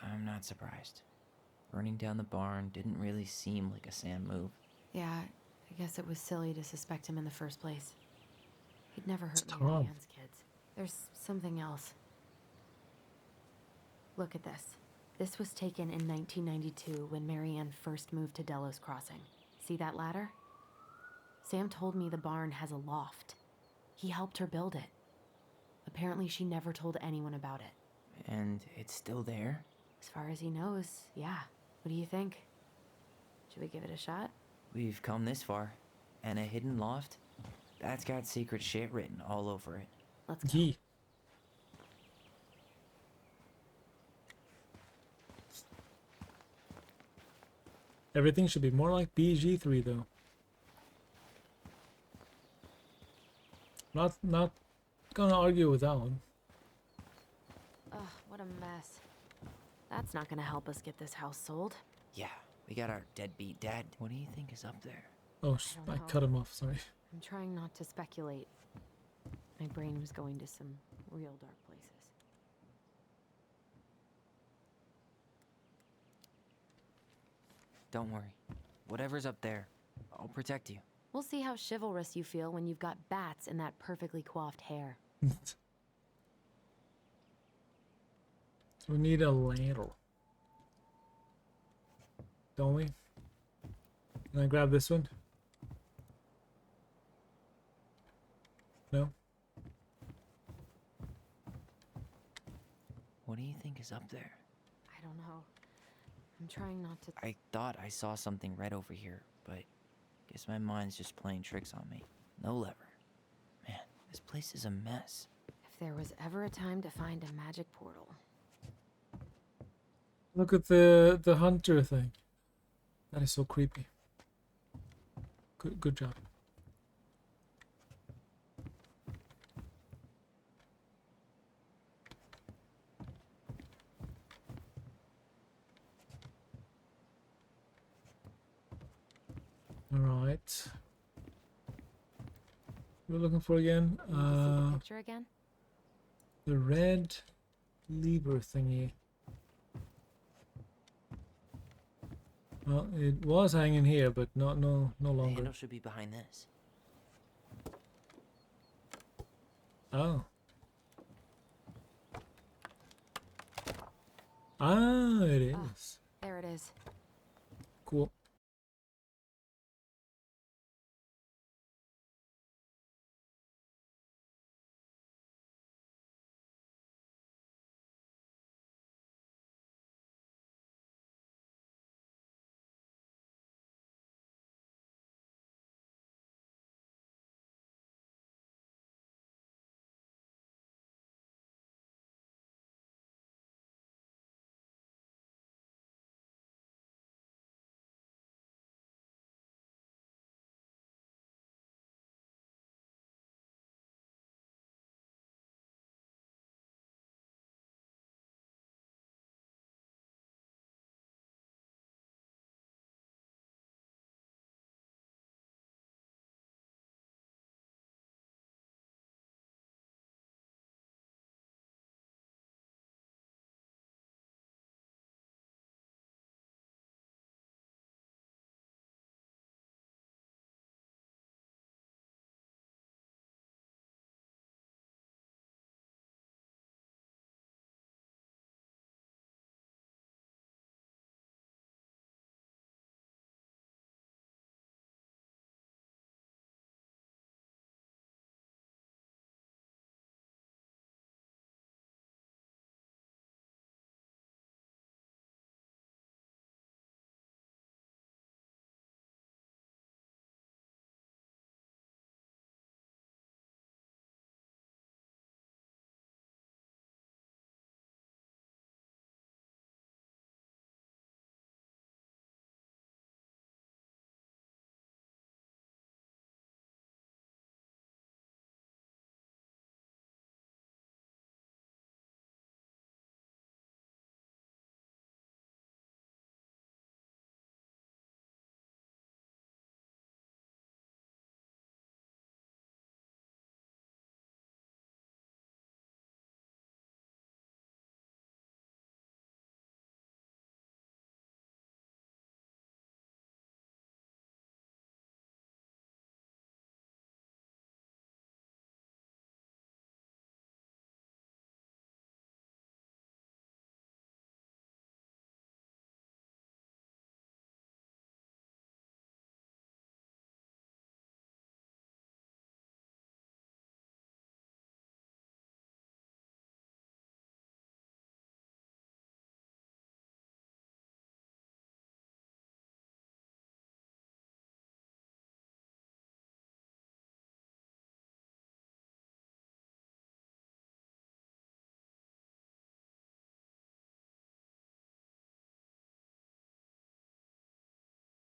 Speaker 1: I'm not surprised. Burning down the barn didn't really seem like a Sam move.
Speaker 2: Yeah, I guess it was silly to suspect him in the first place. He'd never hurt
Speaker 5: Tom.
Speaker 2: Marianne's kids. There's something else. Look at this. This was taken in 1992 when Marianne first moved to Delos Crossing. See that ladder? Sam told me the barn has a loft. He helped her build it. Apparently she never told anyone about it.
Speaker 1: And it's still there?
Speaker 2: As far as he knows, yeah. What do you think? Should we give it a shot?
Speaker 1: We've come this far. And a hidden loft? That's got secret shit written all over it.
Speaker 2: Let's go.
Speaker 5: Yee. Everything should be more like BG3 though. Not gonna argue with that one.
Speaker 2: what a mess. That's not gonna help us get this house sold.
Speaker 1: Yeah, we got our deadbeat dad. What do you think is up there?
Speaker 5: Oh, I cut him off, sorry.
Speaker 2: I'm trying not to speculate. My brain was going to some real dark places.
Speaker 1: Don't worry. Whatever's up there, I'll protect you.
Speaker 2: We'll see how chivalrous you feel when you've got bats in that perfectly coiffed hair.
Speaker 5: So we need a ladle. Don't we? Can I grab this one? No?
Speaker 1: What do you think is up there?
Speaker 2: I don't know. I'm trying not to...
Speaker 1: I thought I saw something red over here, but guess my mind's just playing tricks on me. No lever. Man, this place is a mess.
Speaker 2: If there was ever a time to find a magic portal...
Speaker 5: Look at the hunter thing. That is so creepy. Good job. All right. We're looking for again.
Speaker 2: Need to see the picture again?
Speaker 5: The red lever thingy. Well, it was hanging here, but no
Speaker 1: The
Speaker 5: longer.
Speaker 1: handle should be behind this.
Speaker 5: Oh. Ah, it is.
Speaker 2: There it is.
Speaker 5: Cool.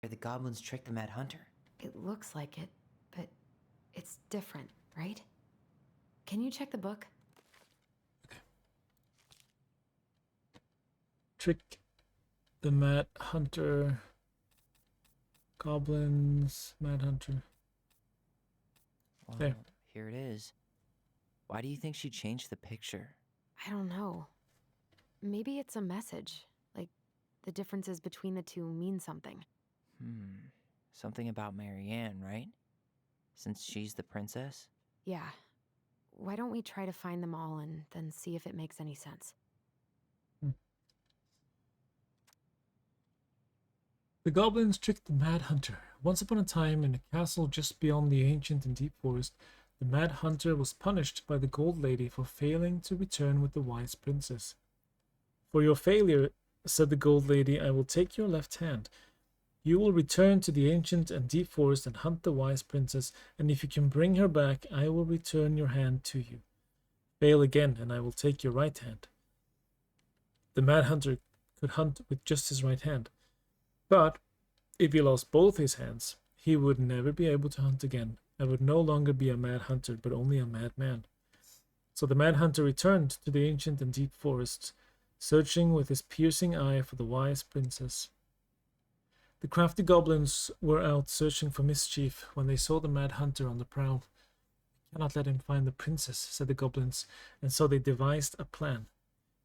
Speaker 1: The goblins tricked the Mad Hunter.
Speaker 2: It looks like it, but it's different, right? Can you check the book?
Speaker 5: trick the Mad Hunter. Goblins, Mad Hunter.
Speaker 1: Well,
Speaker 5: There.
Speaker 1: here it is. Why do you think she changed the picture?
Speaker 2: I don't know. Maybe it's a message. Like, the differences between the two mean something.
Speaker 1: Something about Marianne, right? Since she's the princess?
Speaker 2: Yeah. Why don't we try to find them all and then see if it makes any sense?
Speaker 5: The goblins tricked the Mad Hunter. Once upon a time, in a castle just beyond the ancient and deep forest, the Mad Hunter was punished by the Gold Lady for failing to return with the wise princess. For your failure, said the Gold Lady, I will take your left hand. You will return to the ancient and deep forest and hunt the wise princess, and if you can bring her back, I will return your hand to you. Fail again, and I will take your right hand. The Mad Hunter could hunt with just his right hand. But if he lost both his hands, he would never be able to hunt again, and would no longer be a mad hunter, but only a madman. So the Mad Hunter returned to the ancient and deep forests, searching with his piercing eye for the wise princess. The crafty goblins were out searching for mischief when they saw the Mad Hunter on the prowl. "We cannot let him find the princess," said the goblins, and so they devised a plan.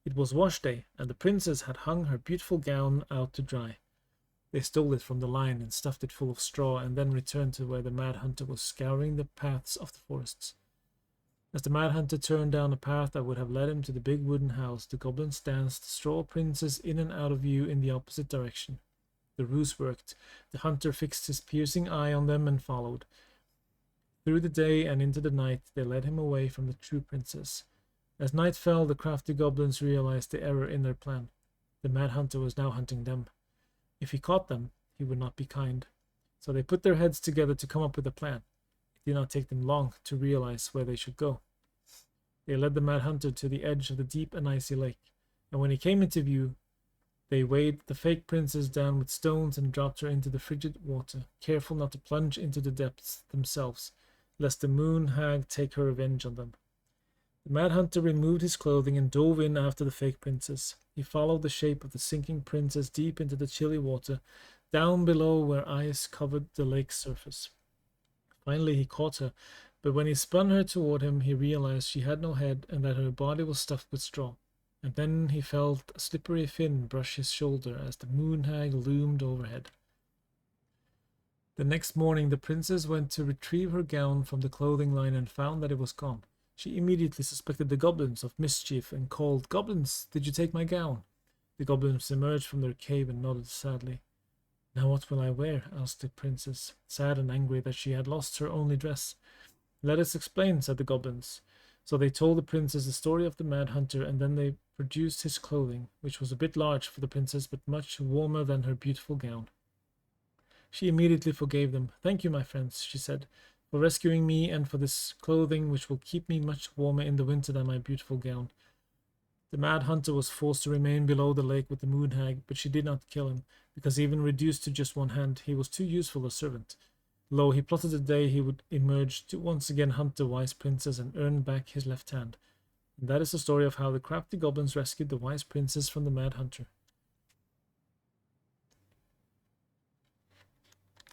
Speaker 5: It was wash day, and the princess had hung her beautiful gown out to dry. They stole it from the lion and stuffed it full of straw, and then returned to where the Mad Hunter was scouring the paths of the forests. As the Mad Hunter turned down a path that would have led him to the big wooden house, the goblins danced the straw princess in and out of view in the opposite direction. The ruse worked. The hunter fixed his piercing eye on them and followed. Through the day and into the night, they led him away from the true princess. As night fell, the crafty goblins realized the error in their plan. The Mad Hunter was now hunting them. If he caught them, he would not be kind. So they put their heads together to come up with a plan. It did not take them long to realize where they should go. They led the Mad Hunter to the edge of the deep and icy lake, and when he came into view, they weighed the fake princess down with stones and dropped her into the frigid water, careful not to plunge into the depths themselves, lest the moon hag take her revenge on them. The Mad Hunter removed his clothing and dove in after the fake princess. He followed the shape of the sinking princess deep into the chilly water, down below where ice covered the lake's surface. Finally he caught her, but when he spun her toward him, he realized she had no head and that her body was stuffed with straw. And then he felt a slippery fin brush his shoulder as the moon hag loomed overhead. The next morning the princess went to retrieve her gown from the clothing line and found that it was gone. She immediately suspected the goblins of mischief and called, "Goblins, did you take my gown?" The goblins emerged from their cave and nodded sadly. "Now what will I wear?" asked the princess, sad and angry that she had lost her only dress. "Let us explain," said the goblins. So they told the princess the story of the Mad Hunter, and then they produced his clothing, which was a bit large for the princess but much warmer than her beautiful gown. She immediately forgave them. "Thank you, my friends," she said, "for rescuing me and for this clothing which will keep me much warmer in the winter than my beautiful gown." The Mad Hunter was forced to remain below the lake with the moon hag, but she did not kill him, because even reduced to just one hand, he was too useful a servant. Lo, he plotted the day he would emerge to once again hunt the wise princess and earn back his left hand. And that is the story of how the crafty goblins rescued the wise princess from the Mad Hunter.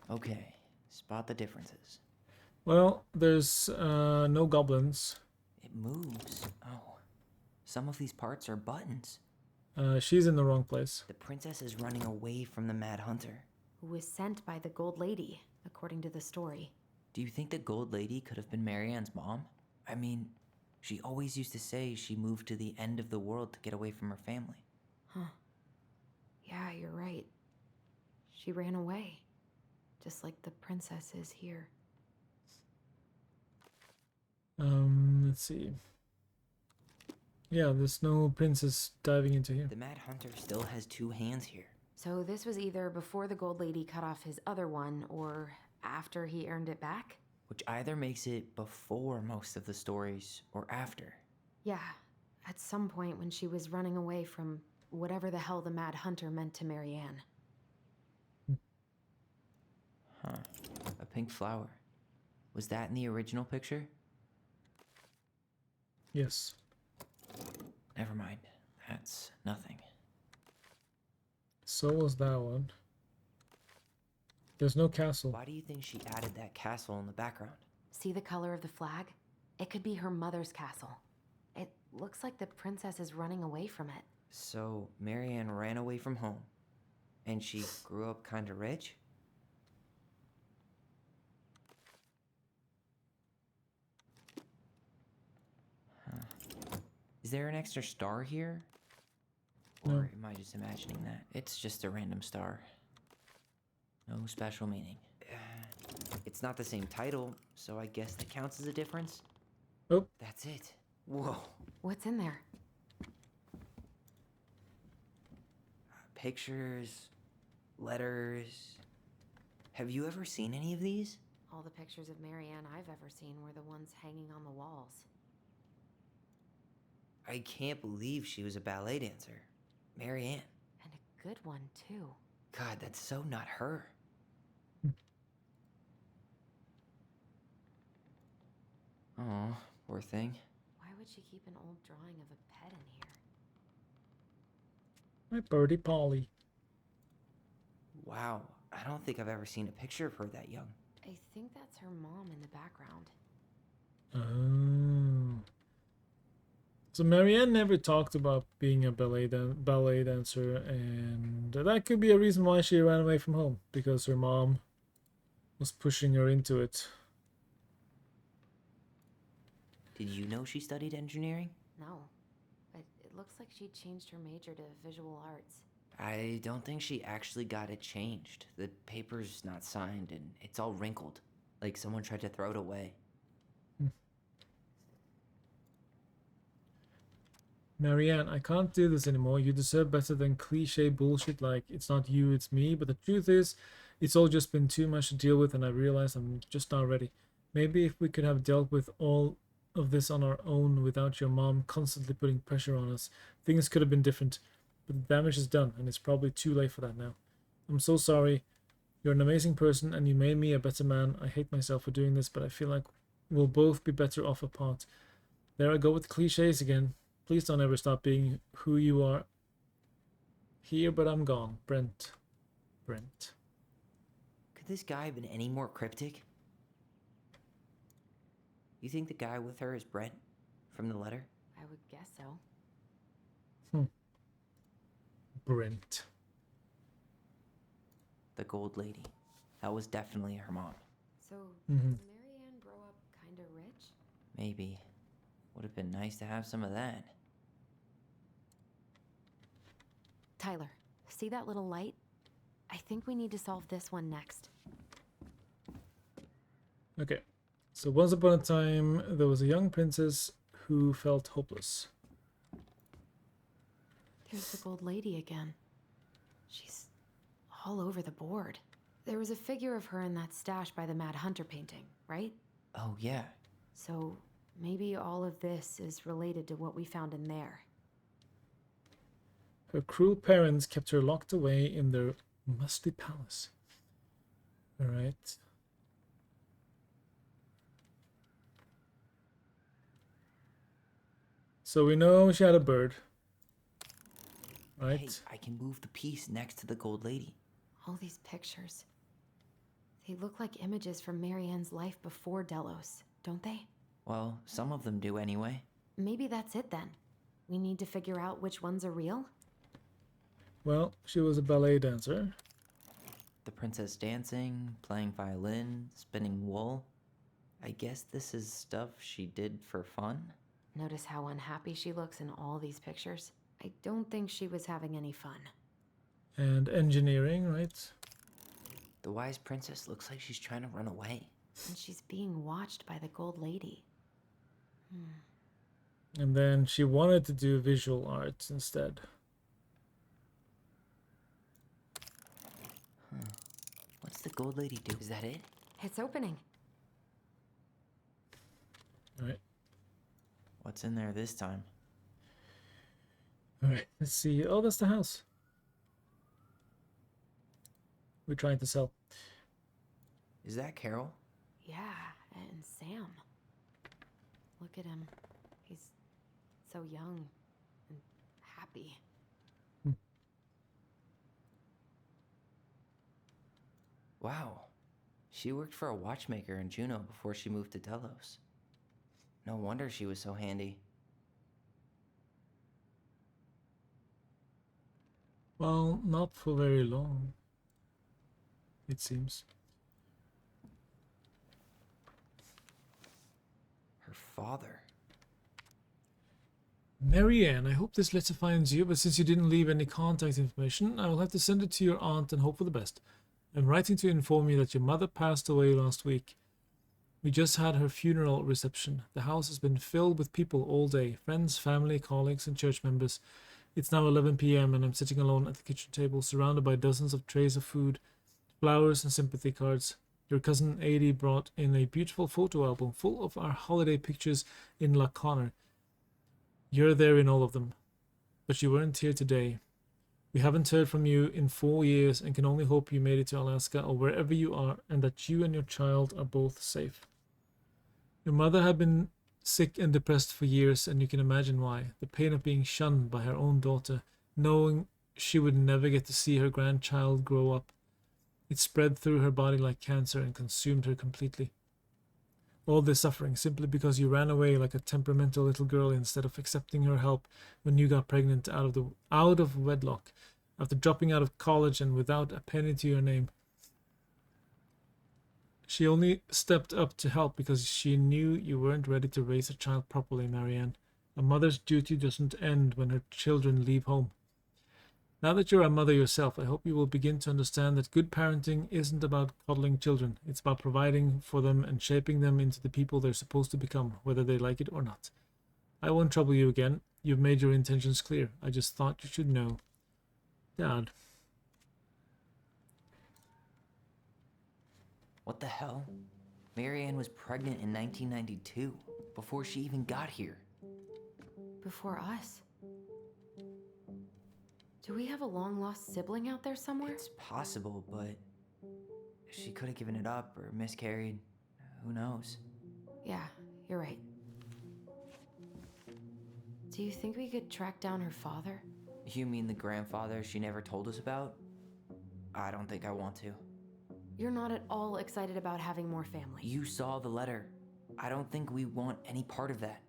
Speaker 1: Okay, spot the differences.
Speaker 5: Well, there's no goblins.
Speaker 1: It moves. Oh, some of these parts are buttons.
Speaker 5: She's in the wrong place.
Speaker 1: The princess is running away from the Mad Hunter.
Speaker 2: Who was sent by the Gold Lady, according to the story.
Speaker 1: Do you think the Gold Lady could have been Marianne's mom? I mean, she always used to say she moved to the end of the world to get away from her family.
Speaker 2: Huh. Yeah, you're right. She ran away, just like the princess is here.
Speaker 5: Let's see. Yeah, there's no princess diving into here.
Speaker 1: The Mad Hunter still has two hands here.
Speaker 2: So this was either before the Gold Lady cut off his other one, or after he earned it back?
Speaker 1: Which either makes it before most of the stories, or after.
Speaker 2: Yeah, at some point when she was running away from whatever the hell the Mad Hunter meant to Marianne.
Speaker 1: Huh. A pink flower. Was that in the original picture?
Speaker 5: Yes.
Speaker 1: Never mind. That's nothing.
Speaker 5: So was that one. There's no castle.
Speaker 1: Why do you think she added that castle in the background?
Speaker 2: See the color of the flag? It could be her mother's castle. It looks like the princess is running away from it.
Speaker 1: So Marianne ran away from home, and she grew up kind of rich? Is there an extra star here?
Speaker 5: No.
Speaker 1: Or am I just imagining that? It's just a random star. No special meaning. It's not the same title, so I guess that counts as a difference.
Speaker 5: Oh.
Speaker 1: That's it. Whoa.
Speaker 2: What's in there?
Speaker 1: Pictures, letters. Have you ever seen any of these?
Speaker 2: All the pictures of Marianne I've ever seen were the ones hanging on the walls.
Speaker 1: I can't believe she was a ballet dancer. Marianne.
Speaker 2: And a good one, too.
Speaker 1: God, that's so not her. Oh, poor thing.
Speaker 2: Why would she keep an old drawing of a pet in here?
Speaker 5: My birdie Polly.
Speaker 1: Wow, I don't think I've ever seen a picture of her that young.
Speaker 2: I think that's her mom in the background.
Speaker 5: Oh. So Marianne never talked about being a ballet dancer, and that could be a reason why she ran away from home, because her mom was pushing her into it.
Speaker 1: Did you know she studied engineering?
Speaker 2: No, but it looks like she changed her major to visual arts.
Speaker 1: I don't think she actually got it changed. The paper's not signed and it's all wrinkled, like someone tried to throw it away.
Speaker 5: Marianne, I can't do this anymore. You deserve better than cliche bullshit like it's not you, it's me. But the truth is, it's all just been too much to deal with, and I realize I'm just not ready. Maybe if we could have dealt with all of this on our own without your mom constantly putting pressure on us, things could have been different. But the damage is done, and it's probably too late for that now. I'm so sorry. You're an amazing person, and you made me a better man. I hate myself for doing this, but I feel like we'll both be better off apart. There I go with the cliches again. Please don't ever stop being who you are. Here, but I'm gone. Brent.
Speaker 1: Could this guy have been any more cryptic? You think the guy with her is Brent from the letter?
Speaker 2: I would guess so.
Speaker 5: Brent.
Speaker 1: The gold lady. That was definitely her mom.
Speaker 2: So, does Marianne grow up kinda rich?
Speaker 1: Maybe. Would have been nice to have some of that.
Speaker 2: Tyler, see that little light? I think we need to solve this one next.
Speaker 5: Okay. So once upon a time, there was a young princess who felt hopeless.
Speaker 2: There's the gold lady again. She's all over the board. There was a figure of her in that stash by the Mad Hunter painting, right?
Speaker 1: Oh, yeah.
Speaker 2: So maybe all of this is related to what we found in there.
Speaker 5: Her cruel parents kept her locked away in their musty palace. Alright. So we know she had a bird. Right?
Speaker 1: Hey, I can move the piece next to the gold lady.
Speaker 2: All these pictures. They look like images from Marianne's life before Delos, don't they?
Speaker 1: Well, some of them do anyway.
Speaker 2: Maybe that's it then. We need to figure out which ones are real?
Speaker 5: Well, she was a ballet dancer.
Speaker 1: The princess dancing, playing violin, spinning wool. I guess this is stuff she did for fun?
Speaker 2: Notice how unhappy she looks in all these pictures? I don't think she was having any fun.
Speaker 5: And engineering, right?
Speaker 1: The wise princess looks like she's trying to run away.
Speaker 2: And she's being watched by the gold lady.
Speaker 5: And then she wanted to do visual arts instead.
Speaker 1: What's the gold lady do? Is that it?
Speaker 2: It's opening.
Speaker 5: Alright.
Speaker 1: What's in there this time?
Speaker 5: Alright, let's see. Oh, that's the house we're trying to sell.
Speaker 1: Is that Carol?
Speaker 2: Yeah, and Sam. Look at him. He's so young and happy.
Speaker 1: Wow. She worked for a watchmaker in Juneau before she moved to Delos. No wonder she was so handy.
Speaker 5: Well, not for very long, it seems.
Speaker 1: Her father.
Speaker 5: Marianne, I hope this letter finds you, but since you didn't leave any contact information, I will have to send it to your aunt and hope for the best. I'm writing to inform you that your mother passed away last week. We just had her funeral reception. The house has been filled with people all day. Friends, family, colleagues, and church members. It's now 11 p.m. and I'm sitting alone at the kitchen table, surrounded by dozens of trays of food, flowers, and sympathy cards. Your cousin Adie brought in a beautiful photo album full of our holiday pictures in La Connor. You're there in all of them. But you weren't here today. We haven't heard from you in 4 years and can only hope you made it to Alaska or wherever you are and that you and your child are both safe. Your mother had been sick and depressed for years, and you can imagine why. The pain of being shunned by her own daughter, knowing she would never get to see her grandchild grow up. It spread through her body like cancer and consumed her completely. All this suffering simply because you ran away like a temperamental little girl instead of accepting her help when you got pregnant out of wedlock, after dropping out of college and without a penny to your name. She only stepped up to help because she knew you weren't ready to raise a child properly, Marianne. A mother's duty doesn't end when her children leave home. Now that you're a mother yourself, I hope you will begin to understand that good parenting isn't about coddling children. It's about providing for them and shaping them into the people they're supposed to become, whether they like it or not. I won't trouble you again. You've made your intentions clear. I just thought you should know. Dad.
Speaker 1: What the hell? Marianne was pregnant in 1992, before she even got here.
Speaker 2: Before us? Do we have a long-lost sibling out there somewhere?
Speaker 1: It's possible, but she could have given it up or miscarried. Who knows?
Speaker 2: Yeah, you're right. Do you think we could track down her father?
Speaker 1: You mean the grandfather she never told us about? I don't think I want to.
Speaker 2: You're not at all excited about having more family.
Speaker 1: You saw the letter. I don't think we want any part of that.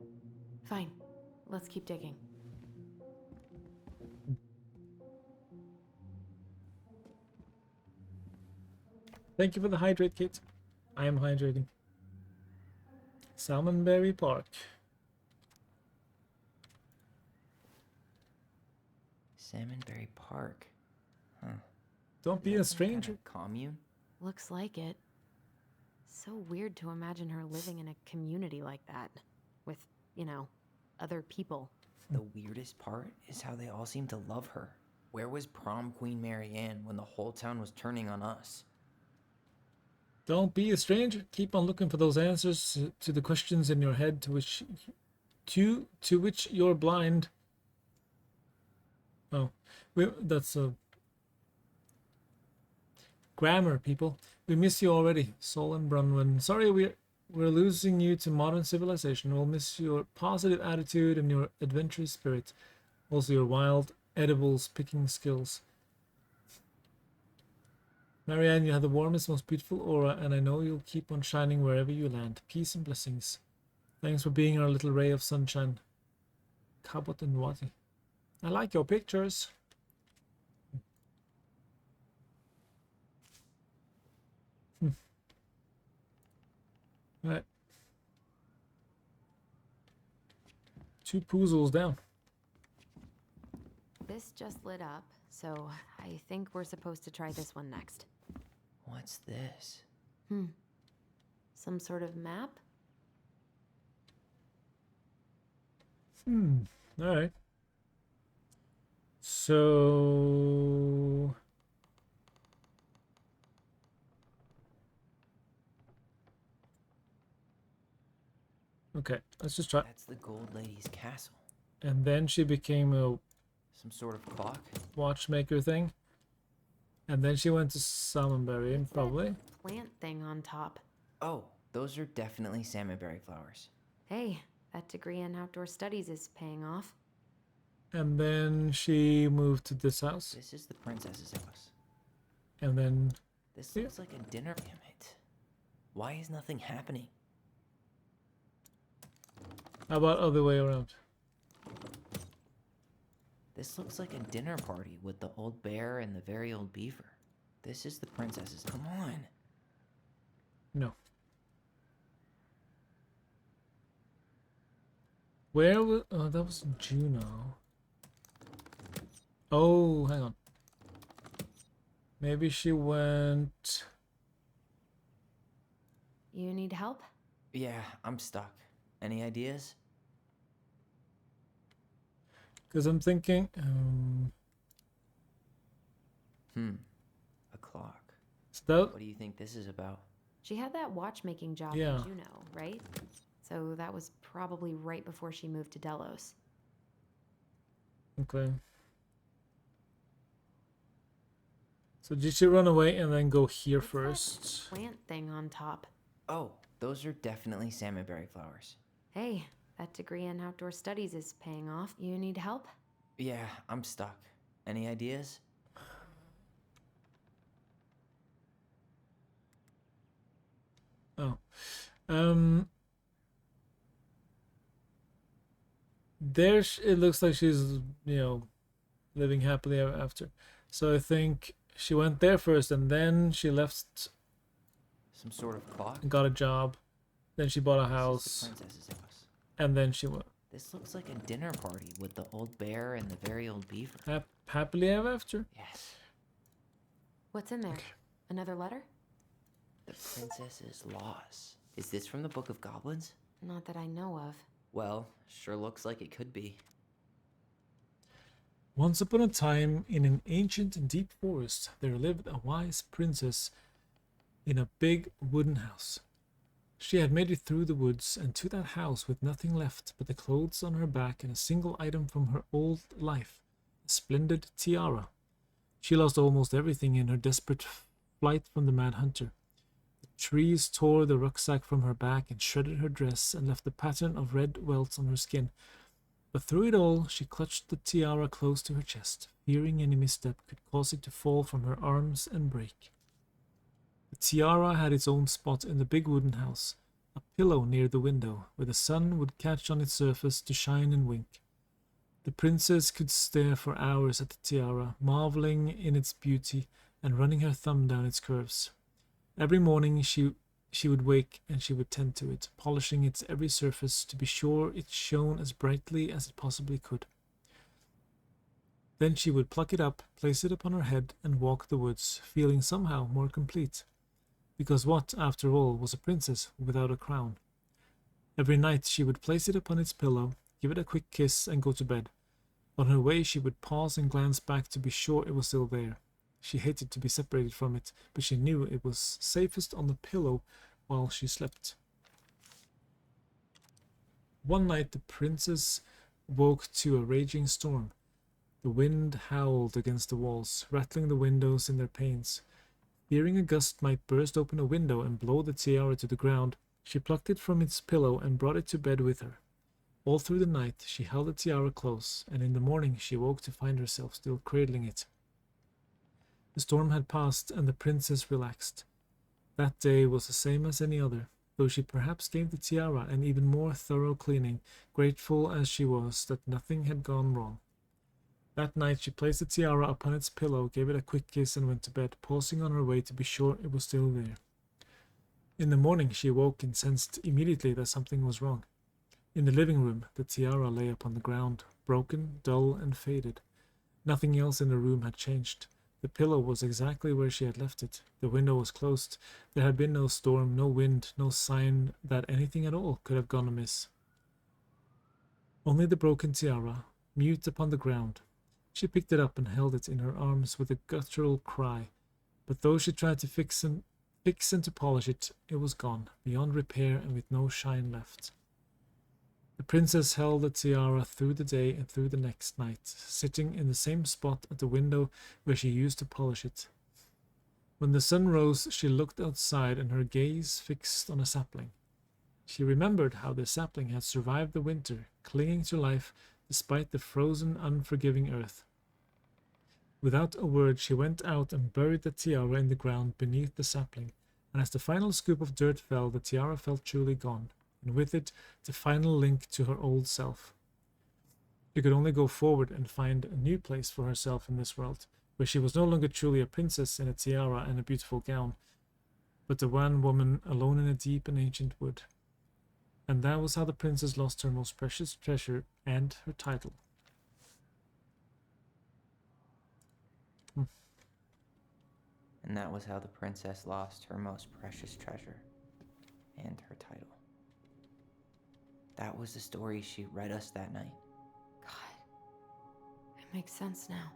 Speaker 2: Fine. Let's keep digging.
Speaker 5: Thank you for the hydrate kit. I am hydrating. Salmonberry Park.
Speaker 1: Salmonberry Park. Huh.
Speaker 5: Don't be a stranger.
Speaker 1: Kind of commune?
Speaker 2: Looks like it. So weird to imagine her living in a community like that. With, other people.
Speaker 1: The weirdest part is how they all seem to love her. Where was prom queen Marianne when the whole town was turning on us?
Speaker 5: Don't be a stranger. Keep on looking for those answers to the questions in your head to which you're blind. Oh, that's a grammar, people. We miss you already, Sol and Brunwyn. Sorry, we're losing you to modern civilization. We'll miss your positive attitude and your adventurous spirit. Also your wild edibles picking skills. Marianne, you have the warmest, most beautiful aura, and I know you'll keep on shining wherever you land. Peace and blessings. Thanks for being our little ray of sunshine. Cabot and Wati. I like your pictures. Right. 2 puzzles down.
Speaker 2: This just lit up, so I think we're supposed to try this one next.
Speaker 1: What's this?
Speaker 2: Some sort of map?
Speaker 5: Alright. So... Okay, let's just try.
Speaker 1: That's the Gold Lady's castle.
Speaker 5: And then she became a...
Speaker 1: Some sort of clock?
Speaker 5: Watchmaker thing. And then she went to Salmonberry, probably.
Speaker 2: Plant thing on top.
Speaker 1: Oh, those are definitely salmonberry flowers.
Speaker 2: Hey, that degree in outdoor studies is paying off.
Speaker 5: And then she moved to this house.
Speaker 1: This is the princess's house.
Speaker 5: And then...
Speaker 1: This looks like a dinner. Damn it. Why is nothing happening?
Speaker 5: How about other way around?
Speaker 1: This looks like a dinner party with the old bear and the very old beaver. This is the princess's. Come on.
Speaker 5: No. Where was... Oh, that was Juno. Oh, hang on. Maybe she went...
Speaker 2: You need help?
Speaker 1: Yeah, I'm stuck. Any ideas?
Speaker 5: Because I'm thinking...
Speaker 1: A clock.
Speaker 5: So that...
Speaker 1: What do you think this is about?
Speaker 2: She had that watchmaking job
Speaker 5: Yeah.
Speaker 2: in Juneau, right? So that was probably right before she moved to Delos.
Speaker 5: Okay. So did she run away and then go here first?
Speaker 2: Plant thing on top.
Speaker 1: Oh, those are definitely salmonberry flowers.
Speaker 2: Hey, that degree in outdoor studies is paying off. You need help?
Speaker 1: Yeah, I'm stuck. Any ideas?
Speaker 5: Oh. There it looks like she's, living happily ever after. So I think she went there first and then she left.
Speaker 1: Some sort of clock?
Speaker 5: And got a job. Then she bought a house.
Speaker 1: This is the princess's house.
Speaker 5: And then she went.
Speaker 1: This looks like a dinner party with the old bear and the very old beaver.
Speaker 5: Happily ever after?
Speaker 1: Yes.
Speaker 2: What's in there? Another letter?
Speaker 1: The princess's loss. Is this from the Book of Goblins?
Speaker 2: Not that I know of.
Speaker 1: Well, sure looks like it could be.
Speaker 5: Once upon a time, in an ancient and deep forest, there lived a wise princess in a big wooden house. She had made it through the woods and to that house with nothing left but the clothes on her back and a single item from her old life, a splendid tiara. She lost almost everything in her desperate flight from the mad hunter. The trees tore the rucksack from her back and shredded her dress and left a pattern of red welts on her skin. But through it all, she clutched the tiara close to her chest, fearing any misstep could cause it to fall from her arms and break. The tiara had its own spot in the big wooden house, a pillow near the window, where the sun would catch on its surface to shine and wink. The princess could stare for hours at the tiara, marveling in its beauty and running her thumb down its curves. Every morning she would wake and she would tend to it, polishing its every surface to be sure it shone as brightly as it possibly could. Then she would pluck it up, place it upon her head, and walk the woods, feeling somehow more complete. Because what, after all, was a princess without a crown? Every night she would place it upon its pillow, give it a quick kiss, and go to bed. On her way she would pause and glance back to be sure it was still there. She hated to be separated from it, but she knew it was safest on the pillow while she slept. One night the princess woke to a raging storm. The wind howled against the walls, rattling the windows in their panes. Fearing a gust might burst open a window and blow the tiara to the ground, she plucked it from its pillow and brought it to bed with her. All through the night she held the tiara close, and in the morning she woke to find herself still cradling it. The storm had passed, and the princess relaxed. That day was the same as any other, though she perhaps gave the tiara an even more thorough cleaning, grateful as she was that nothing had gone wrong. That night she placed the tiara upon its pillow, gave it a quick kiss, and went to bed, pausing on her way to be sure it was still there. In the morning she awoke and sensed immediately that something was wrong. In the living room the tiara lay upon the ground, broken, dull, and faded. Nothing else in the room had changed. The pillow was exactly where she had left it. The window was closed. There had been no storm, no wind, no sign that anything at all could have gone amiss. Only the broken tiara, mute upon the ground. She picked it up and held it in her arms with a guttural cry, but though she tried to fix and to polish it, it was gone, beyond repair and with no shine left. The princess held the tiara through the day and through the next night, sitting in the same spot at the window where she used to polish it. When the sun rose, she looked outside and her gaze fixed on a sapling. She remembered how the sapling had survived the winter, clinging to life despite the frozen, unforgiving earth. Without a word, she went out and buried the tiara in the ground beneath the sapling, and as the final scoop of dirt fell, the tiara felt truly gone, and with it, the final link to her old self. She could only go forward and find a new place for herself in this world, where she was no longer truly a princess in a tiara and a beautiful gown, but the one woman alone in a deep and ancient wood. And that was how the princess lost her most precious treasure and her title.
Speaker 1: And that was how the princess lost her most precious treasure and her title. That was the story she read us that night.
Speaker 2: God, it makes sense now.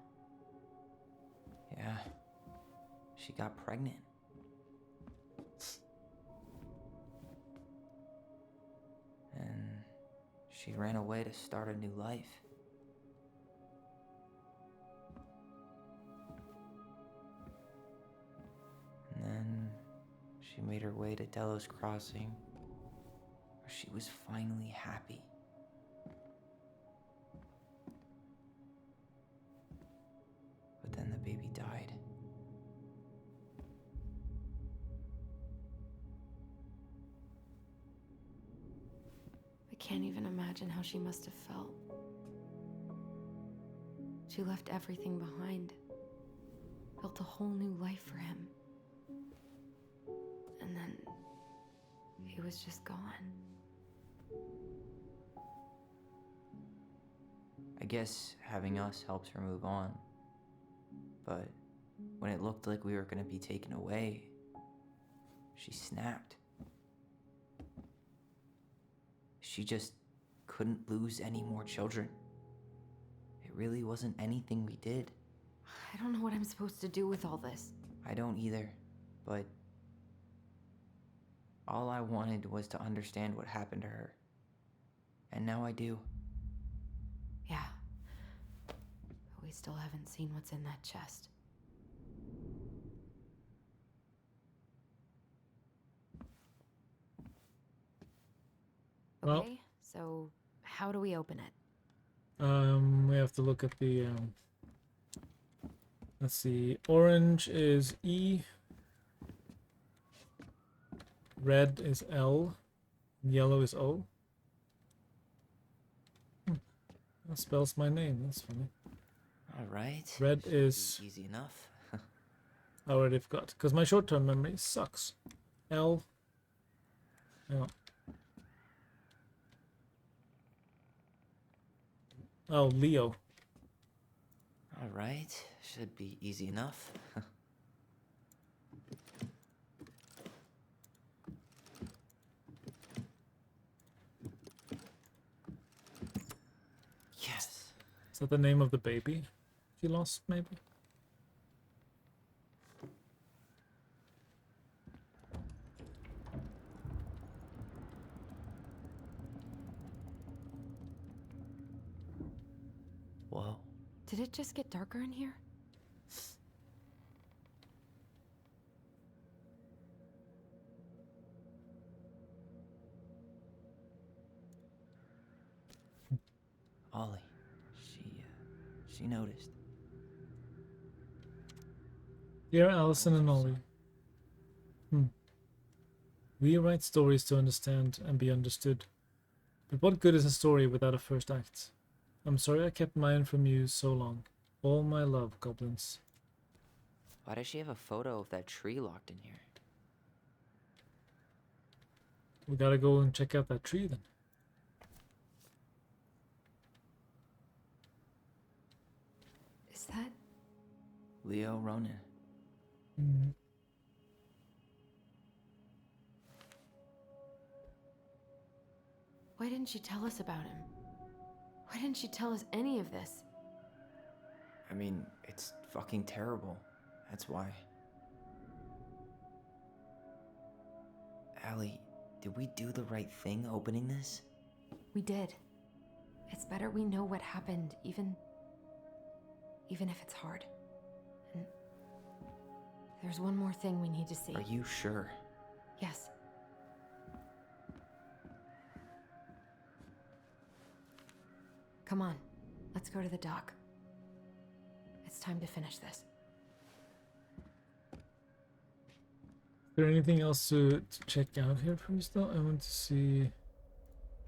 Speaker 1: Yeah, she got pregnant. And she ran away to start a new life. And then she made her way to Delos Crossing, where she was finally happy. But then the baby died.
Speaker 2: I can't even imagine how she must have felt. She left everything behind, built a whole new life for him. And then he was just gone.
Speaker 1: I guess having us helped her move on. But when it looked like we were going to be taken away, she snapped. She just couldn't lose any more children. It really wasn't anything we did.
Speaker 2: I don't know what I'm supposed to do with all this.
Speaker 1: I don't either, but all I wanted was to understand what happened to her. And now I do.
Speaker 2: Yeah. But we still haven't seen what's in that chest.
Speaker 5: Well,
Speaker 2: Okay, so how do we open it?
Speaker 5: We have to look at the, let's see, orange is E, red is L, yellow is O. That spells my name, that's funny.
Speaker 1: Alright.
Speaker 5: Red is...
Speaker 1: easy enough.
Speaker 5: I already forgot, because my short-term memory sucks. L... Hang on. Oh, Leo.
Speaker 1: Alright, should be easy enough. Yes.
Speaker 5: Is that the name of the baby she lost, maybe?
Speaker 1: Whoa.
Speaker 2: Did it just get darker in here?
Speaker 1: Ollie. She noticed.
Speaker 5: Dear Allison and Ollie. We write stories to understand and be understood. But what good is a story without a first act? I'm sorry I kept mine from you so long. All my love, goblins.
Speaker 1: Why does she have a photo of that tree locked in here?
Speaker 5: We gotta go and check out that tree then.
Speaker 2: Is that...
Speaker 1: Leo Ronan.
Speaker 2: Why didn't she tell us about him? Why didn't she tell us any of this?
Speaker 1: I mean, it's fucking terrible. That's why. Allie, did we do the right thing opening this?
Speaker 2: We did. It's better we know what happened, even if it's hard. And there's one more thing we need to see.
Speaker 1: Are you sure?
Speaker 2: Yes. Come on, let's go to the dock. It's time to finish this.
Speaker 5: Is there anything else to check out here for me still? I want to see.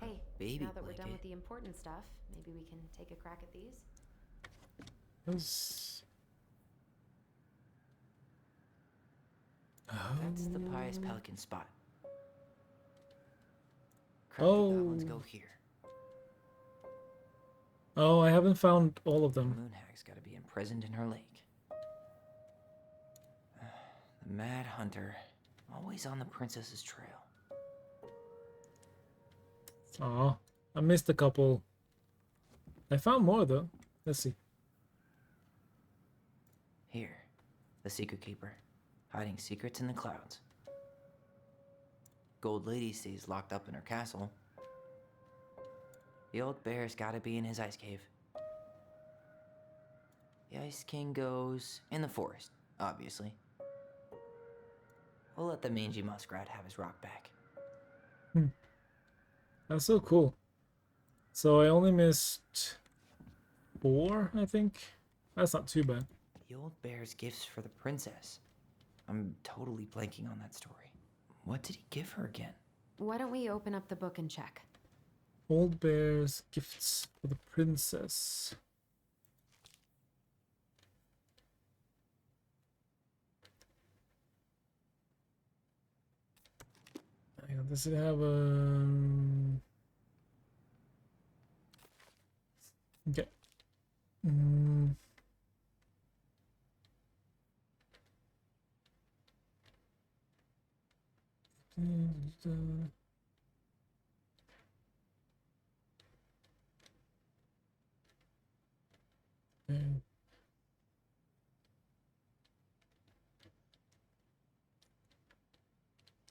Speaker 2: Hey,
Speaker 1: Baby
Speaker 2: now that we're done
Speaker 1: blanket.
Speaker 2: with the important stuff, maybe we can take a crack at these?
Speaker 5: Yes.
Speaker 1: That's the pious pelican spot. Crafty goblins go here.
Speaker 5: Oh, I haven't found all of them.
Speaker 1: Moon hag's gotta be imprisoned in her lake. The Mad Hunter, always on the princess's trail.
Speaker 5: Aw, I missed a couple. I found more though. Let's see.
Speaker 1: Here, the Secret Keeper, hiding secrets in the clouds. Gold Lady stays locked up in her castle. The old bear's gotta be in his ice cave. The Ice King goes in the forest, obviously. We'll let the mangy muskrat have his rock back.
Speaker 5: That's so cool. So I only missed 4, I think. That's not too bad.
Speaker 1: The old bear's gifts for the princess. I'm totally blanking on that story. What did he give her again?
Speaker 2: Why don't we open up the book and check?
Speaker 5: Old Bear's gifts for the princess. Hang on, does it have a... Okay.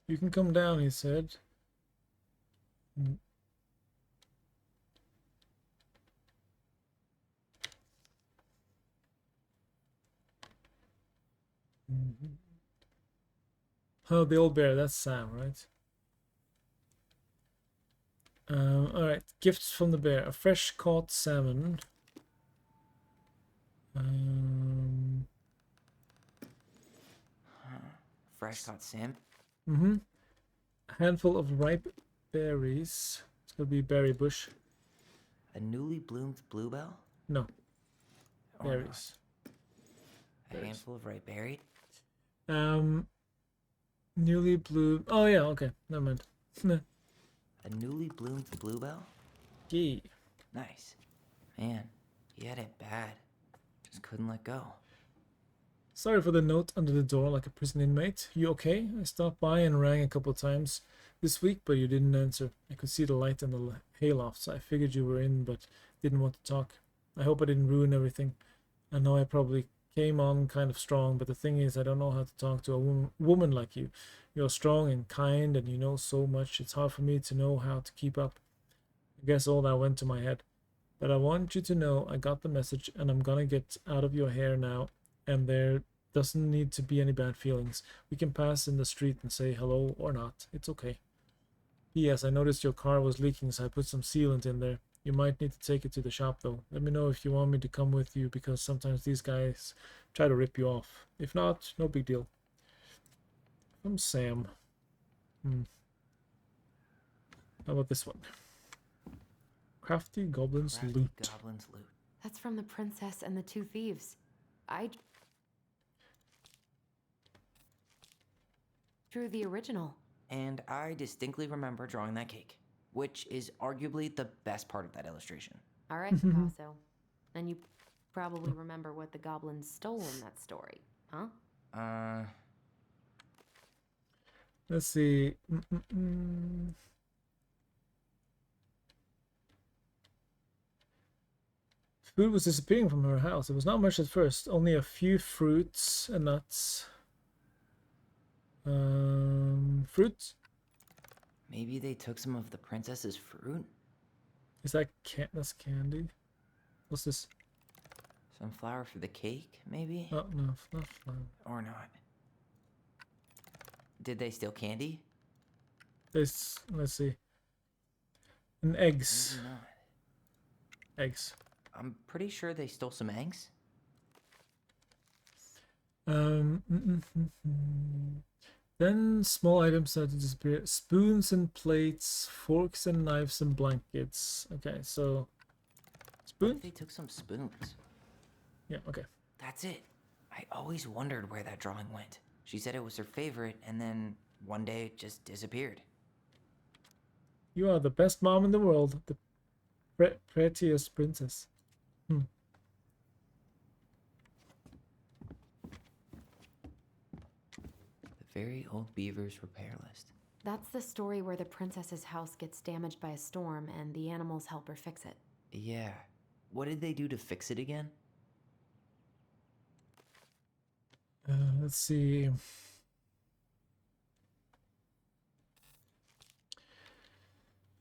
Speaker 5: You can come down, he said. Oh, the old bear, that's Sam, right? Alright, gifts from the bear. A fresh caught salmon.
Speaker 1: Fresh caught salmon?
Speaker 5: A handful of ripe berries. It's gonna be berry bush.
Speaker 1: A newly bloomed bluebell?
Speaker 5: No.
Speaker 1: Or
Speaker 5: Berries.
Speaker 1: not? A handful of ripe berry?
Speaker 5: Newly bloomed. Oh yeah, okay. Never mind.
Speaker 1: A newly bloomed bluebell?
Speaker 5: Yeah.
Speaker 1: Nice. Man, he had it bad. Just couldn't let go.
Speaker 5: Sorry for the note under the door like a prison inmate. You okay? I stopped by and rang a couple times this week, but you didn't answer. I could see the light in the hayloft, so I figured you were in, but didn't want to talk. I hope I didn't ruin everything. I know I probably came on kind of strong, but the thing is, I don't know how to talk to a woman like you. You're strong and kind, and you know so much. It's hard for me to know how to keep up. I guess all that went to my head. But I want you to know I got the message, and I'm gonna get out of your hair now, and there doesn't need to be any bad feelings. We can pass in the street and say hello or not. It's okay. P.S. I noticed your car was leaking, so I put some sealant in there. You might need to take it to the shop, though. Let me know if you want me to come with you, because sometimes these guys try to rip you off. If not, no big deal. From Sam. How about this one? Crafty Goblin's
Speaker 1: Crafty
Speaker 5: Loot.
Speaker 1: Goblin's loot.
Speaker 2: That's from the princess and the 2 thieves. I drew the original.
Speaker 1: And I distinctly remember drawing that cake, which is arguably the best part of that illustration.
Speaker 2: All right, Picasso. Then you probably remember what the goblins stole in that story, huh?
Speaker 5: Let's see. Food was disappearing from her house. It was not much at first, only a few fruits and nuts. Fruit?
Speaker 1: Maybe they took some of the princess's fruit?
Speaker 5: Is that that's candy? What's this?
Speaker 1: Some flour for the cake, maybe?
Speaker 5: Oh, no, not flour.
Speaker 1: Or not. Did they steal candy?
Speaker 5: This, let's see. And eggs.
Speaker 1: Maybe not.
Speaker 5: Eggs.
Speaker 1: I'm pretty sure they stole some eggs.
Speaker 5: Then small items start to disappear. Spoons and plates, forks and knives and blankets. Okay, so spoon.
Speaker 1: They took some spoons.
Speaker 5: Yeah. Okay.
Speaker 1: That's it. I always wondered where that drawing went. She said it was her favorite, and then one day it just disappeared.
Speaker 5: You are the best mom in the world. The prettiest princess.
Speaker 1: The very old beaver's repair list.
Speaker 2: That's the story where the princess's house gets damaged by a storm and the animals help her fix it.
Speaker 1: Yeah. What did they do to fix it again?
Speaker 5: Let's see.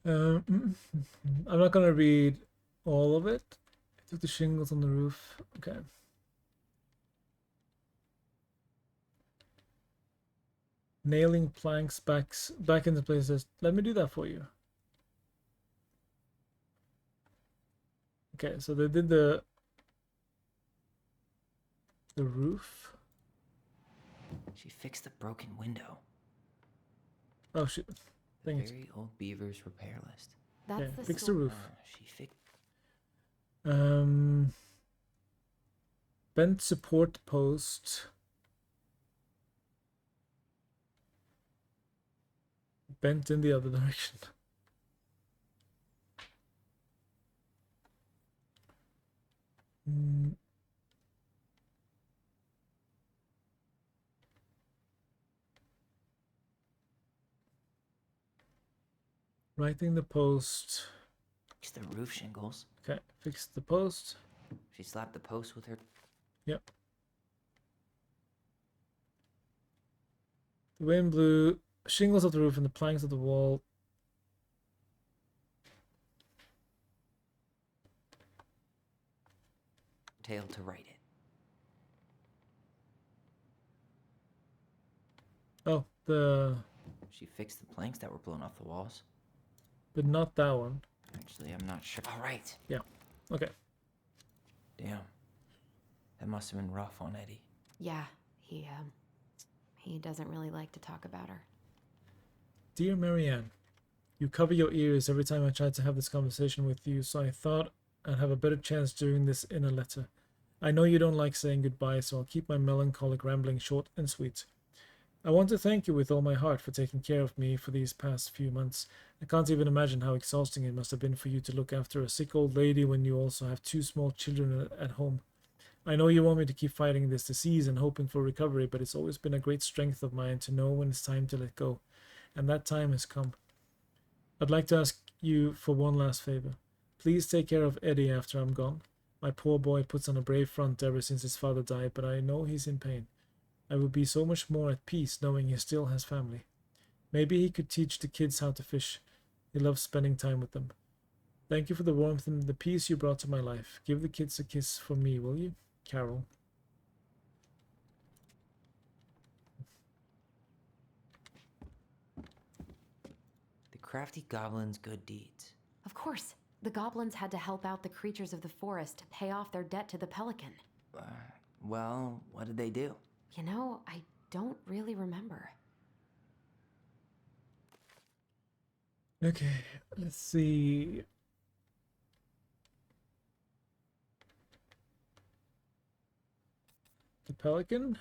Speaker 5: I'm not gonna read all of it. I took the shingles on the roof. Okay. Nailing planks back into places. Let me do that for you. Okay, so they did the roof.
Speaker 1: She fixed the broken window.
Speaker 5: Oh shit.
Speaker 1: The very old beaver's repair list.
Speaker 2: That's the
Speaker 5: fix the roof.
Speaker 1: She fixed.
Speaker 5: Bent support post. Bent in the other direction. Writing the post.
Speaker 1: Fix the roof shingles.
Speaker 5: Okay, fix the post.
Speaker 1: She slapped the post with her.
Speaker 5: Yep. The wind blew shingles off the roof and the planks of the wall.
Speaker 1: Tail to write it.
Speaker 5: Oh,
Speaker 1: She fixed the planks that were blown off the walls.
Speaker 5: but not that one.
Speaker 1: Actually, I'm not sure. All right.
Speaker 5: Yeah. Okay.
Speaker 1: Damn. That must have been rough on Eddie.
Speaker 2: Yeah, he doesn't really like to talk about her.
Speaker 5: Dear Marianne, you cover your ears every time I try to have this conversation with you, so I thought I'd have a better chance doing this in a letter. I know you don't like saying goodbye, so I'll keep my melancholic rambling short and sweet. I want to thank you with all my heart for taking care of me for these past few months. I can't even imagine how exhausting it must have been for you to look after a sick old lady when you also have 2 small children at home. I know you want me to keep fighting this disease and hoping for recovery, but it's always been a great strength of mine to know when it's time to let go, and that time has come. I'd like to ask you for one last favor. Please take care of Eddie after I'm gone. My poor boy puts on a brave front ever since his father died, but I know he's in pain. I would be so much more at peace knowing he still has family. Maybe he could teach the kids how to fish. He loves spending time with them. Thank you for the warmth and the peace you brought to my life. Give the kids a kiss for me, will you? Carol.
Speaker 1: The crafty goblin's good deeds.
Speaker 2: Of course, the goblins had to help out the creatures of the forest to pay off their debt to the pelican.
Speaker 1: Well, what did they do?
Speaker 2: You know, I don't really remember.
Speaker 5: Okay, let's see. The pelican?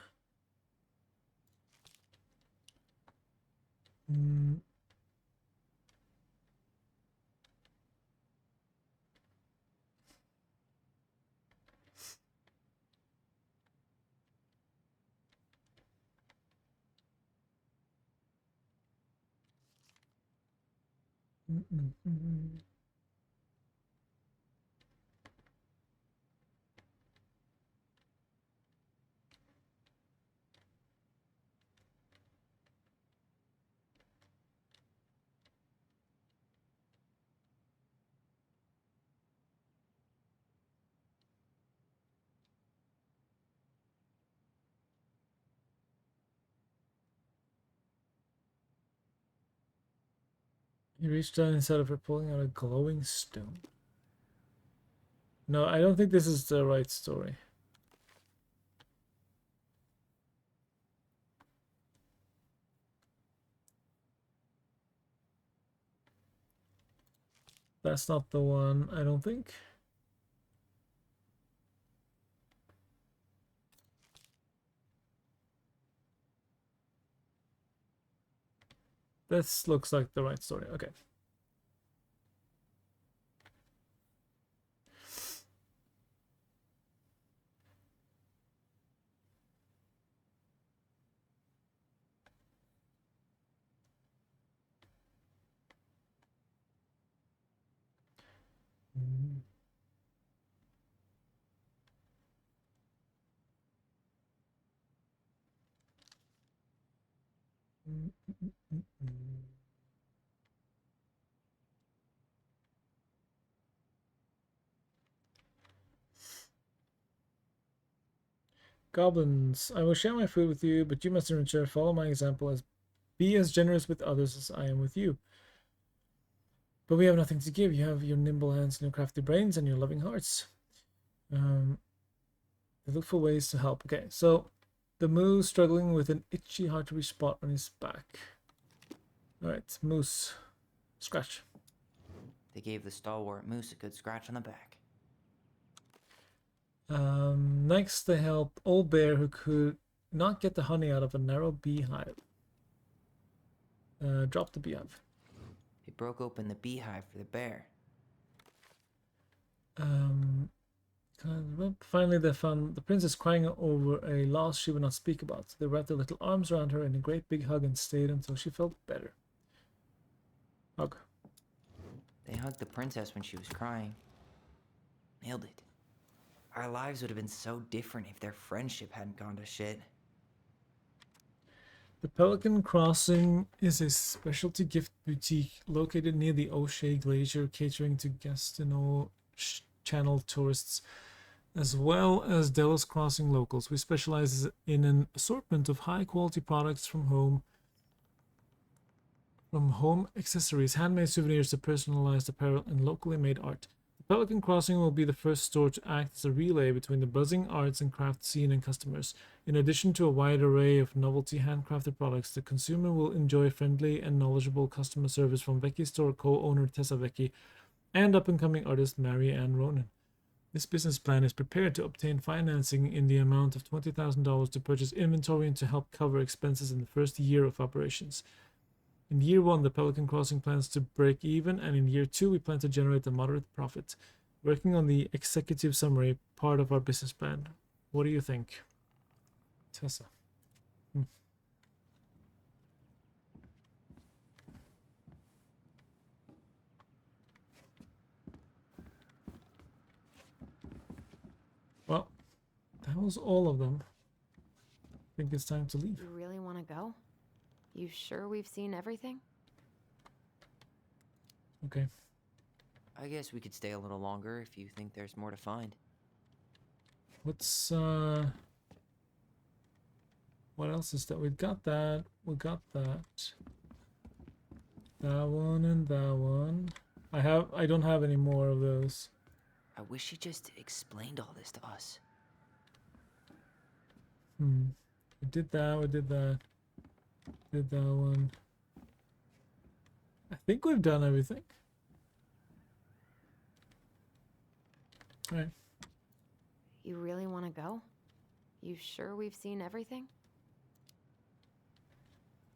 Speaker 5: He reached down inside of her, pulling out a glowing stone. No, I don't think this is the right story. That's not the one, I don't think. This looks like the right story. Okay. Goblins, I will share my food with you, but you must in return follow my example as be as generous with others as I am with you. But we have nothing to give. You have your nimble hands and your crafty brains and your loving hearts. They look for ways to help. Okay, so the Moose struggling with an itchy, hard to reach spot on his back. Alright, Moose. Scratch.
Speaker 1: They gave the stalwart Moose a good scratch on the back.
Speaker 5: Next, they helped Old Bear, who could not get the honey out of a narrow beehive. Drop the beehive.
Speaker 1: They broke open the beehive for the bear.
Speaker 5: Finally, they found the princess crying over a loss she would not speak about. They wrapped their little arms around her in a great big hug and stayed until she felt better. Hug.
Speaker 1: They hugged the princess when she was crying. Nailed it. Our lives would have been so different if their friendship hadn't gone to shit.
Speaker 5: The Pelican Crossing is a specialty gift boutique located near the O'Shea Glacier, catering to Gastineau Channel tourists as well as Delos Crossing locals. We specialize in an assortment of high-quality products from home accessories, handmade souvenirs to personalized apparel, and locally made art. The Pelican Crossing will be the first store to act as a relay between the buzzing arts and craft scene and customers. In addition to a wide array of novelty handcrafted products, the consumer will enjoy friendly and knowledgeable customer service from Vecchi store co-owner Tessa Vecchi and up-and-coming artist Mary Ann Ronan. This business plan is prepared to obtain financing in the amount of $20,000 to purchase inventory and to help cover expenses in the first year of operations. In year 1, the Pelican Crossing plans to break even, and in year 2, we plan to generate a moderate profit. Working on the executive summary, part of our business plan. What do you think? Tessa. Well, that was all of them. I think it's time to leave.
Speaker 2: You really want to go? You sure we've seen everything?
Speaker 5: Okay.
Speaker 1: I guess we could stay a little longer if you think there's more to find.
Speaker 5: What's what else is that? We got that. We got that. That one and that one. I don't have any more of those.
Speaker 1: I wish you just explained all this to us.
Speaker 5: We did that, we did that. Did that one. I think we've done everything. Alright.
Speaker 2: You really want to go? You sure we've seen everything?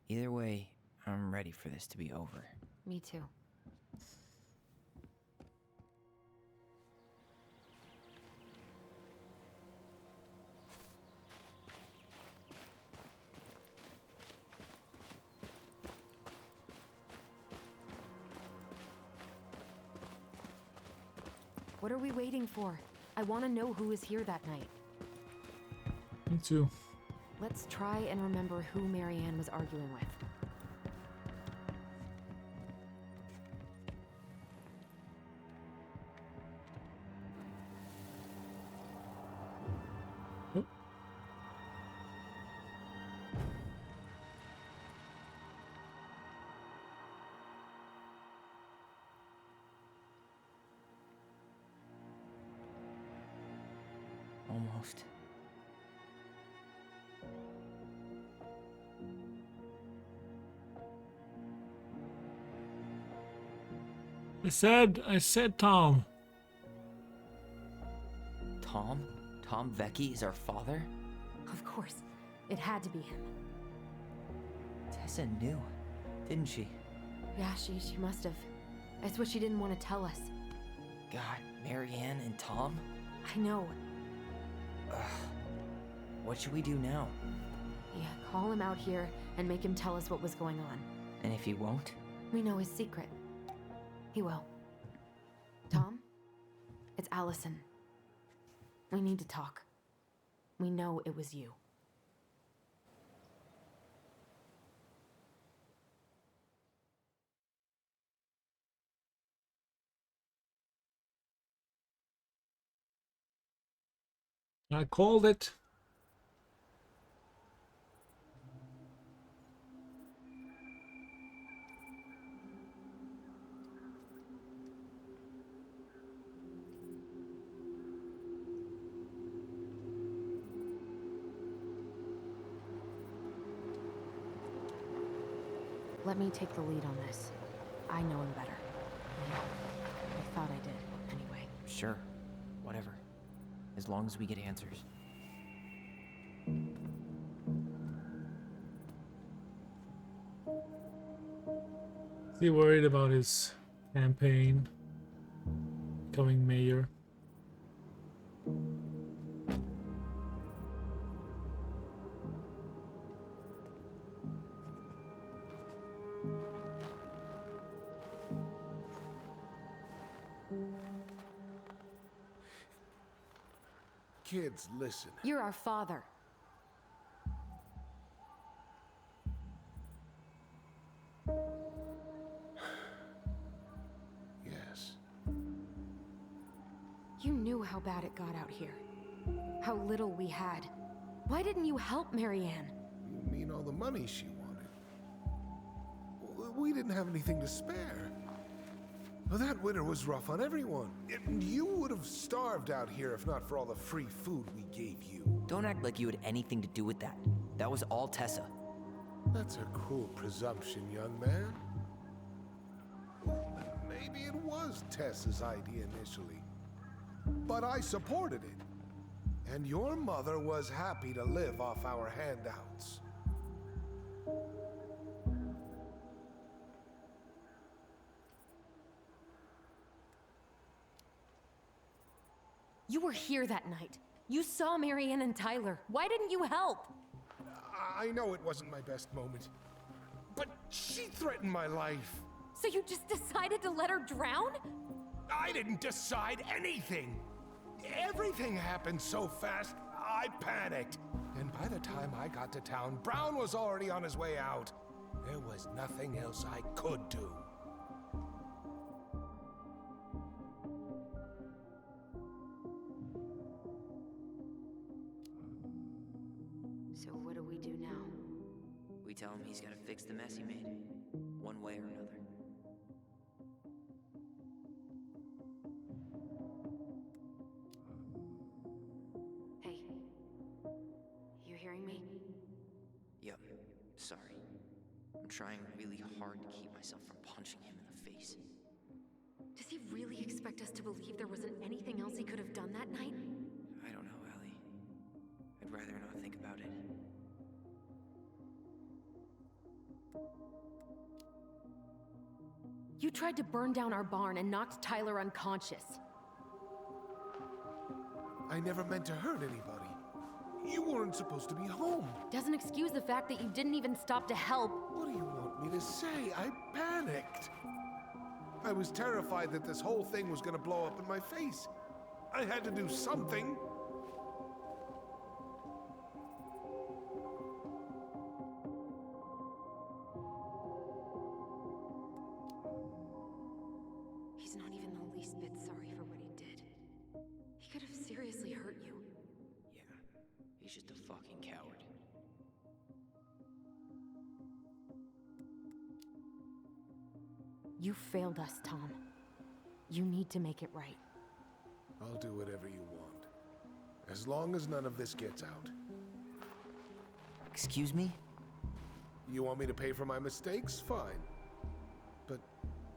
Speaker 1: Either way, I'm ready for this to be over.
Speaker 2: Me too. What are we waiting for? I want to know who was here that night.
Speaker 5: Me too.
Speaker 2: Let's try and remember who Marianne was arguing with.
Speaker 1: Almost.
Speaker 5: I said Tom.
Speaker 1: Tom? Tom Vecchi is our father?
Speaker 14: Of course. It had to be him.
Speaker 1: Tessa knew, didn't she?
Speaker 14: Yeah, she must have. It's what she didn't want to tell us.
Speaker 1: God, Marianne and Tom?
Speaker 14: I know.
Speaker 1: Ugh. What should we do now?
Speaker 14: Yeah, call him out here and make him tell us what was going on.
Speaker 1: And if he won't?
Speaker 14: We know his secret. He will. Tom? It's Allison. We need to talk. We know it was you.
Speaker 5: I called it.
Speaker 14: Let me take the lead on this. I know him better. I thought I did, anyway.
Speaker 1: Sure. Whatever. As long as we get answers.
Speaker 5: Is he worried about his campaign? Becoming mayor?
Speaker 12: Kids, listen.
Speaker 14: You're our father.
Speaker 12: Yes.
Speaker 14: You knew how bad it got out here. How little we had. Why didn't you help Marianne?
Speaker 12: You mean all the money she wanted? We didn't have anything to spare. Well, that winter was rough on everyone. And you would have starved out here if not for all the free food we gave you.
Speaker 1: Don't act like you had anything to do with that. That was all Tessa.
Speaker 12: That's a cruel presumption, young man. Maybe it was Tessa's idea initially. But I supported it. And your mother was happy to live off our handouts.
Speaker 14: You were here that night. You saw Marianne and Tyler. Why didn't you help?
Speaker 12: I know it wasn't my best moment. But she threatened my life.
Speaker 14: So you just decided to let her drown?
Speaker 12: I didn't decide anything. Everything happened so fast, I panicked. And by the time I got to town, Brown was already on his way out. There was nothing else I could do.
Speaker 2: So what do we do now?
Speaker 1: We tell him he's got to fix the mess he made, one way or another.
Speaker 2: Hey, you hearing me?
Speaker 1: Yep, sorry. I'm trying really hard to keep myself from punching him in the face.
Speaker 2: Does he really expect us to believe there wasn't anything else he could have done that night?
Speaker 1: I don't know, Allie. I'd rather not think about it.
Speaker 14: You tried to burn down our barn and knocked Tyler unconscious.
Speaker 12: I never meant to hurt anybody. You weren't supposed to be home.
Speaker 14: Doesn't excuse the fact that you didn't even stop to help.
Speaker 12: What do you want me to say? I panicked. I was terrified that this whole thing was going to blow up in my face. I had to do something.
Speaker 2: He's not even the least bit sorry for what he did. He could have seriously hurt you.
Speaker 1: Yeah, he's just a fucking coward.
Speaker 14: You failed us, Tom. You need to make it right.
Speaker 12: I'll do whatever you want. As long as none of this gets out.
Speaker 1: Excuse me?
Speaker 12: You want me to pay for my mistakes? Fine. But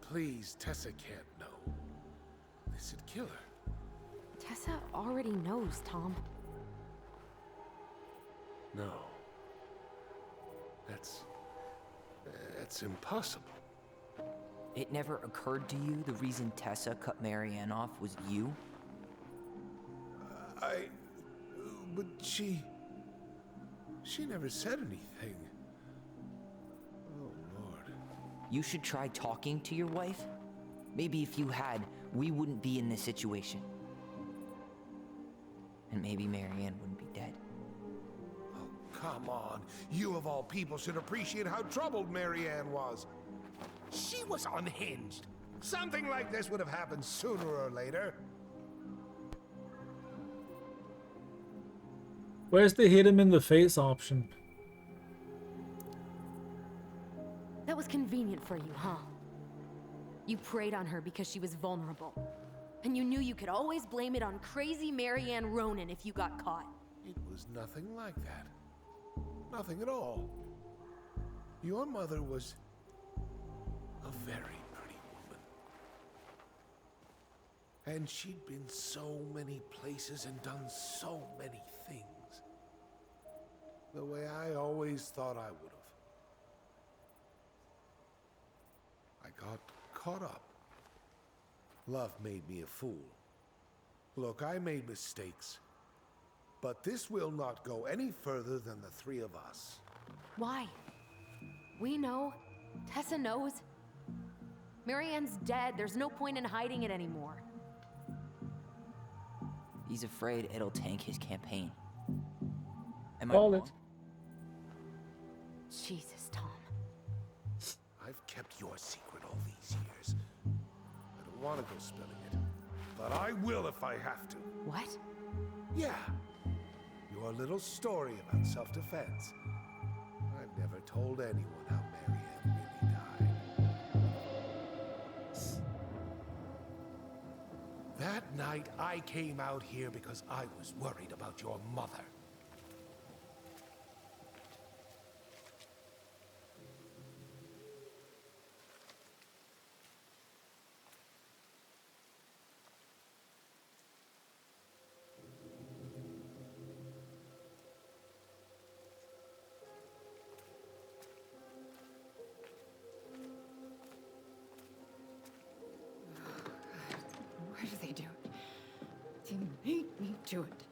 Speaker 12: please, Tessa can't know. innocent killer.
Speaker 2: Tessa already knows, Tom.
Speaker 12: No. That's impossible.
Speaker 1: It never occurred to you the reason Tessa cut Marianne off was you?
Speaker 12: But she never said anything. Oh, Lord.
Speaker 1: You should try talking to your wife. Maybe if you had, we wouldn't be in this situation. And maybe Marianne wouldn't be dead.
Speaker 12: Oh, come on. You of all people should appreciate how troubled Marianne was. She was unhinged. Something like this would have happened sooner or later.
Speaker 5: Where's the hit him in the face option?
Speaker 14: That was convenient for you, huh? You preyed on her because she was vulnerable. And you knew you could always blame it on crazy Marianne Ronan if you got caught.
Speaker 12: It was nothing like that. Nothing at all. Your mother was a very pretty woman. And she'd been so many places and done so many things. The way I always thought I would have. I got caught up. Love made me a fool. Look, I made mistakes. But this will not go any further than the three of us.
Speaker 14: Why? We know. Tessa knows. Marianne's dead. There's no point in hiding it anymore.
Speaker 1: He's afraid it'll tank his campaign. Am I
Speaker 5: Call
Speaker 1: wrong?
Speaker 5: it.
Speaker 14: Jesus, Tom.
Speaker 12: I've kept your secret all these years. I don't want to go spilling it. But I will if I have to.
Speaker 14: What?
Speaker 12: Yeah. Your little story about self-defense. I've never told anyone how Marianne really died. That night, I came out here because I was worried about your mother.
Speaker 7: Why did they do it? They made me do it.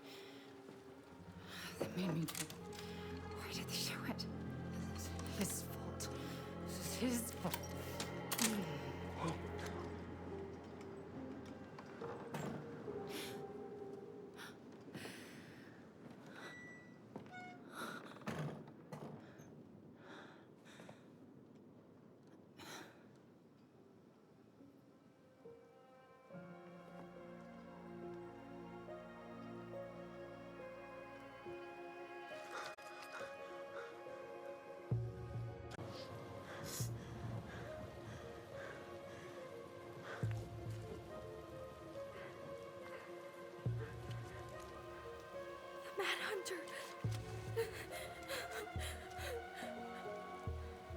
Speaker 7: They made me do it. Why did they do it? It's his fault. It's his fault.
Speaker 10: Manhunter.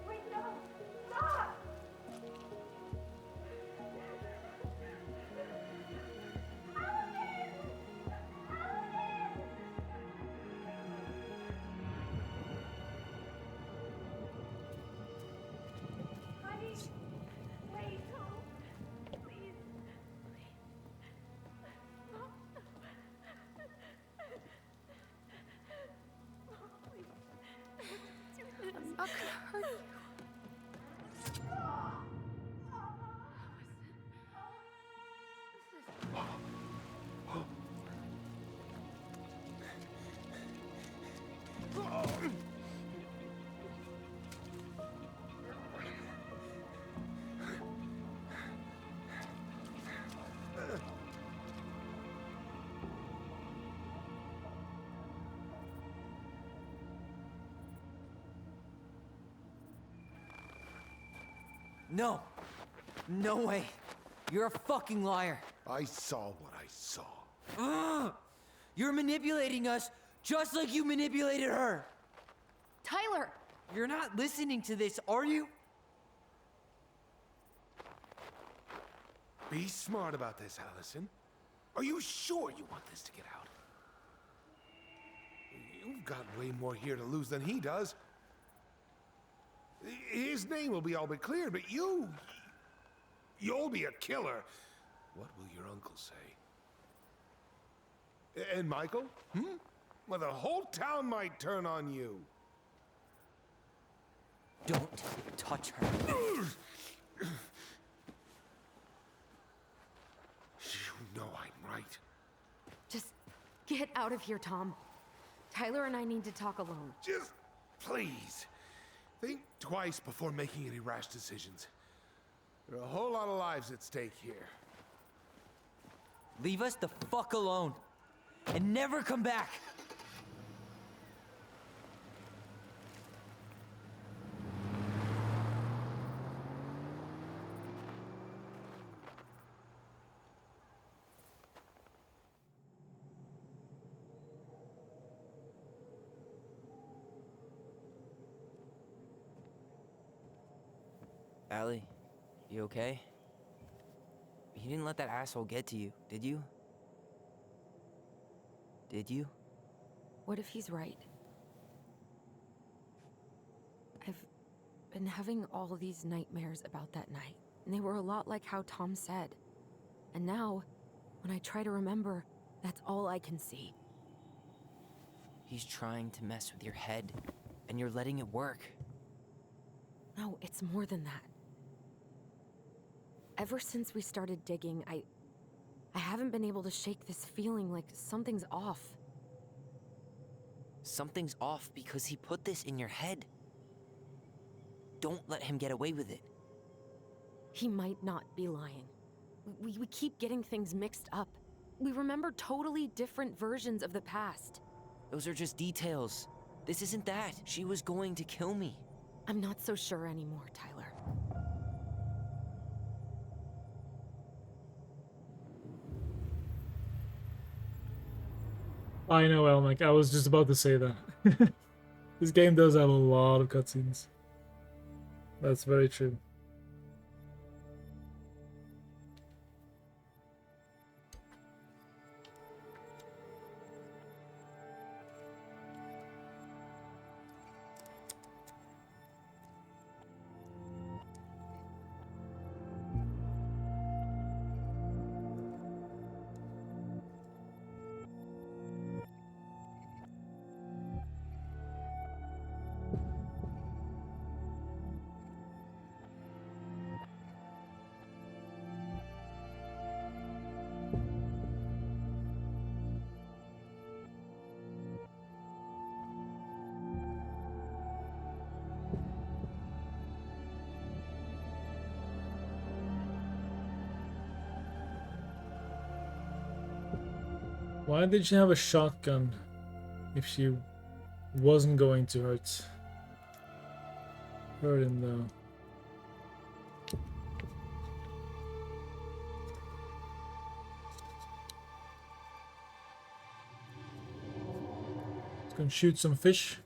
Speaker 10: Wait, no! Stop! Honey, wait, Tom. Please. I'm not gonna hurt you.
Speaker 1: No. No way. You're a fucking liar.
Speaker 12: I saw what I saw.
Speaker 1: Ugh! You're manipulating us just like you manipulated her.
Speaker 14: Tyler!
Speaker 1: You're not listening to this, are you?
Speaker 12: Be smart about this, Allison. Are you sure you want this to get out? You've got way more here to lose than he does. His name will be all but cleared, but you'll be a killer. What will your uncle say? And Michael? Well, the whole town might turn on you.
Speaker 1: Don't touch her.
Speaker 12: You know I'm right.
Speaker 14: Just get out of here, Tom. Tyler and I need to talk alone.
Speaker 12: Just please, think twice before making any rash decisions. There are a whole lot of lives at stake here.
Speaker 1: Leave us the fuck alone. And never come back. Allie, you okay? You didn't let that asshole get to you, did you? Did you?
Speaker 2: What if he's right? I've been having all these nightmares about that night, and they were a lot like how Tom said. And now, when I try to remember, that's all I can see.
Speaker 1: He's trying to mess with your head, and you're letting it work.
Speaker 2: No, it's more than that. Ever since we started digging, I haven't been able to shake this feeling like something's off.
Speaker 1: Something's off because he put this in your head. Don't let him get away with it.
Speaker 2: He might not be lying. We keep getting things mixed up. We remember totally different versions of the past.
Speaker 1: Those are just details. This isn't that. She was going to kill me.
Speaker 2: I'm not so sure anymore, Tyler.
Speaker 5: I know, Elmec. I was just about to say that. This game does have a lot of cutscenes. That's very true. Why did she have a shotgun if she wasn't going to hurt him though? Let's go and shoot some fish.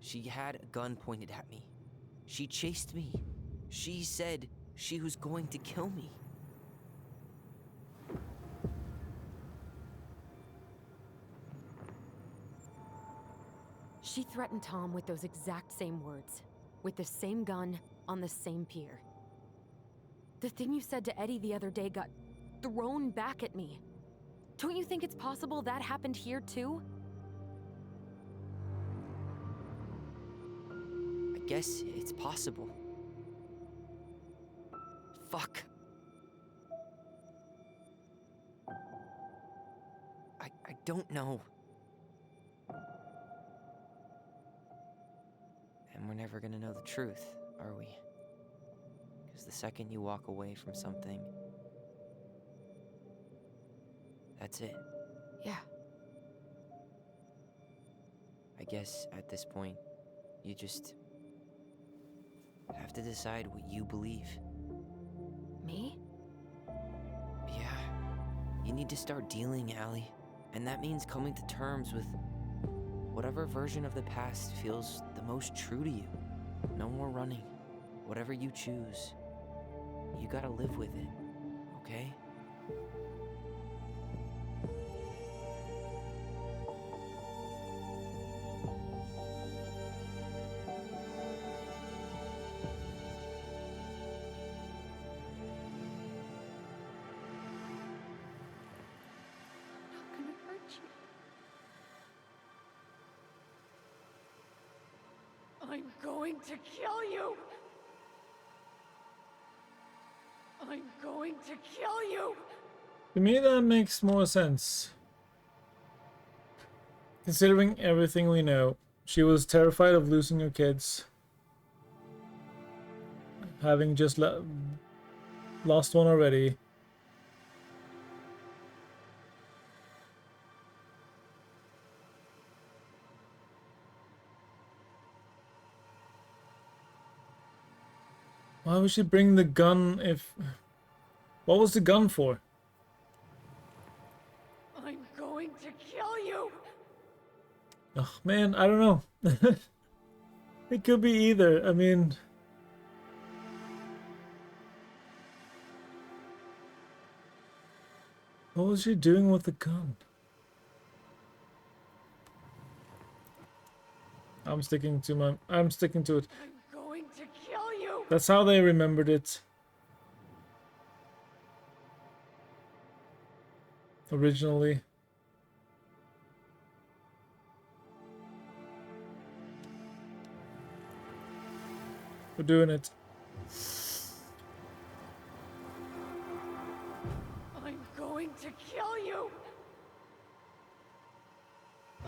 Speaker 1: She had a gun pointed at me. She chased me. She said she was going to kill me.
Speaker 2: She threatened Tom with those exact same words, with the same gun, on the same pier. The thing you said to Eddie the other day got thrown back at me. Don't you think it's possible that happened here too?
Speaker 1: I guess it's possible. Fuck. I don't know. And we're never gonna know the truth, are we? Because the second you walk away from something, That's it.
Speaker 2: Yeah.
Speaker 1: I guess at this point, you just have to decide what you believe.
Speaker 2: Me?
Speaker 1: Yeah. You need to start dealing, Allie. And that means coming to terms with whatever version of the past feels the most true to you. No more running. Whatever you choose, you gotta live with it, okay?
Speaker 10: I'm not gonna hurt you. I'm going to kill you! I'm going to kill you!
Speaker 5: To me, that makes more sense. Considering everything we know, she was terrified of losing her kids. Having just lost one already. Why would she bring the gun if... What was the gun for?
Speaker 10: I'm going to kill you!
Speaker 5: Oh, man, I don't know. It could be either. I mean... What was she doing with the gun? I'm sticking to it.
Speaker 10: I'm going to kill you!
Speaker 5: That's how they remembered it. Originally. We're doing it.
Speaker 10: I'm going to kill you!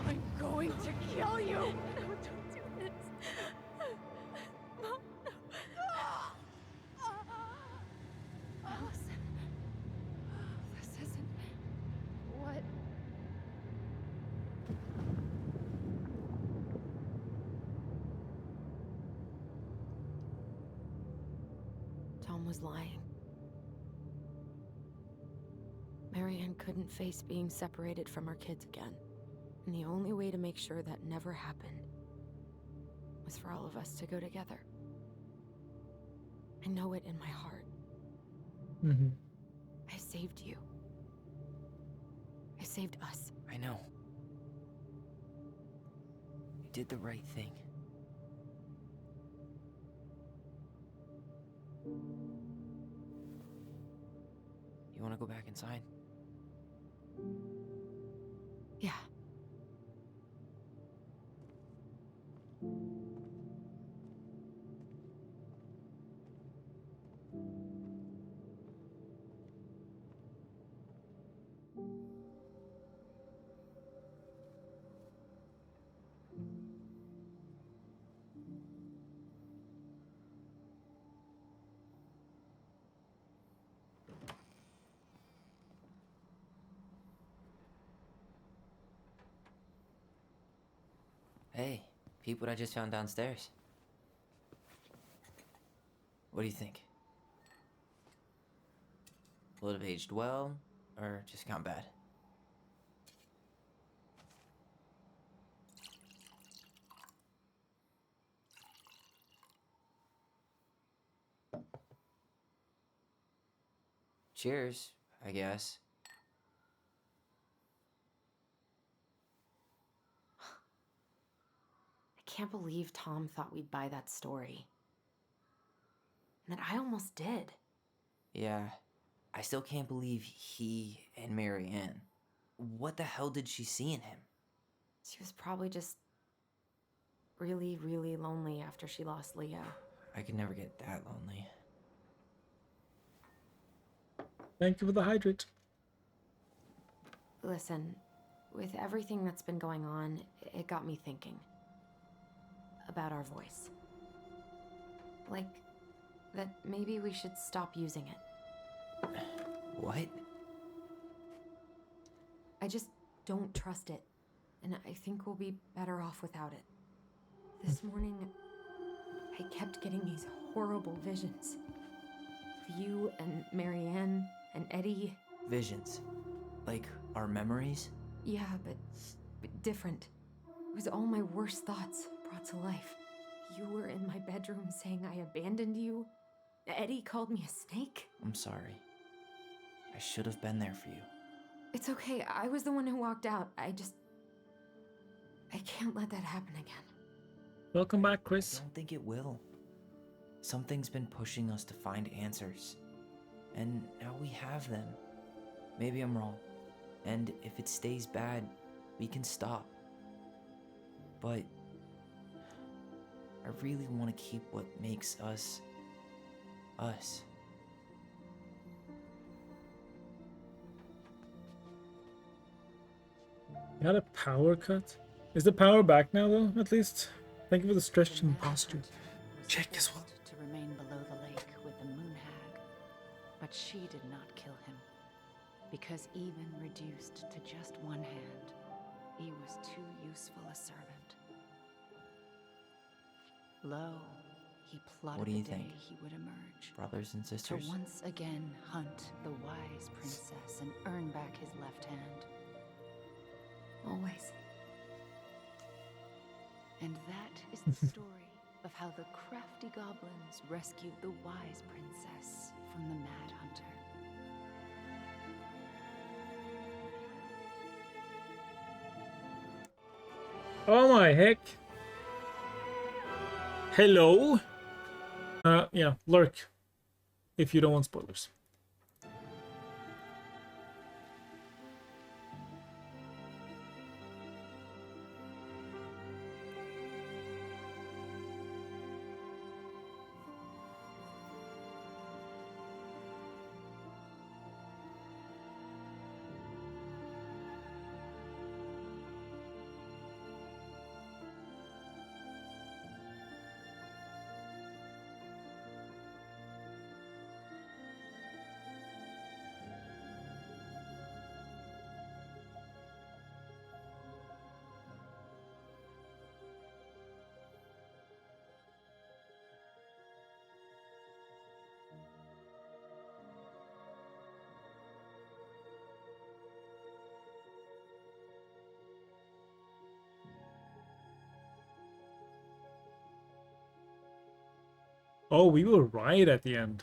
Speaker 10: I'm going to kill you! No, don't do this. Mom, no. Allison. This isn't what...
Speaker 2: Tom was lying. Marianne couldn't face being separated from her kids again. And the only way to make sure that never happened was for all of us to go together. I know it in my heart.
Speaker 5: Mm-hmm.
Speaker 2: I saved you. I saved us.
Speaker 1: I know. You did the right thing. You want to go back inside?
Speaker 2: Yeah.
Speaker 1: Hey, peep what I just found downstairs. What do you think? Will it have aged well, or just gone bad? Cheers, I guess.
Speaker 2: I can't believe Tom thought we'd buy that story. And that I almost did.
Speaker 1: Yeah, I still can't believe he and Marianne. What the hell did she see in him?
Speaker 2: She was probably just really, really lonely after she lost Leo.
Speaker 1: I could never get that lonely.
Speaker 5: Thank you for the hydrate.
Speaker 2: Listen, with everything that's been going on, it got me thinking about our voice. Like, that maybe we should stop using it.
Speaker 1: What?
Speaker 2: I just don't trust it. And I think we'll be better off without it. This morning, I kept getting these horrible visions. Of you and Marianne and Eddie.
Speaker 1: Visions. Like our memories?
Speaker 2: Yeah, but different. It was all my worst thoughts brought to life. You were in my bedroom saying I abandoned you. Eddie called me a snake.
Speaker 1: I'm sorry. I should have been there for you.
Speaker 2: It's okay. I was the one who walked out. I can't let that happen again.
Speaker 5: Welcome back, Chris.
Speaker 1: I don't think it will. Something's been pushing us to find answers. And now we have them. Maybe I'm wrong. And if it stays bad, we can stop. But I really want to keep what makes us, us.
Speaker 5: You had a power cut? Is the power back now, though, at least? Thank you for the stretch and posture. Check as well.
Speaker 4: To remain below the lake with the moon hag, but she did not kill him, because even reduced to just one hand, he was too useful a servant. Lo, he plotted
Speaker 1: What do you
Speaker 4: the day
Speaker 1: think?
Speaker 4: he would emerge.
Speaker 1: Brothers and sisters?
Speaker 4: To once again hunt the wise princess and earn back his left hand.
Speaker 2: Always.
Speaker 4: And that is the story of how the crafty goblins rescued the wise princess from the mad hunter.
Speaker 5: Oh my heck. Hello? Yeah, lurk. If you don't want spoilers. Oh, we were right at the end.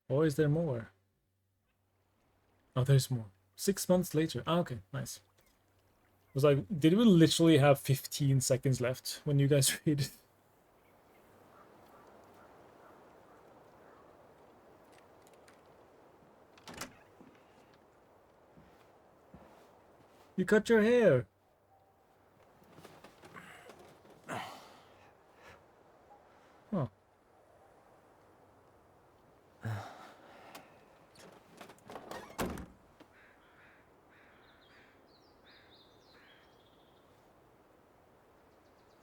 Speaker 5: Or is there more? Oh, there's more. 6 months later. Ah, okay, nice. I was like, did we literally have 15 seconds left when you guys read it? You cut your hair. Oh.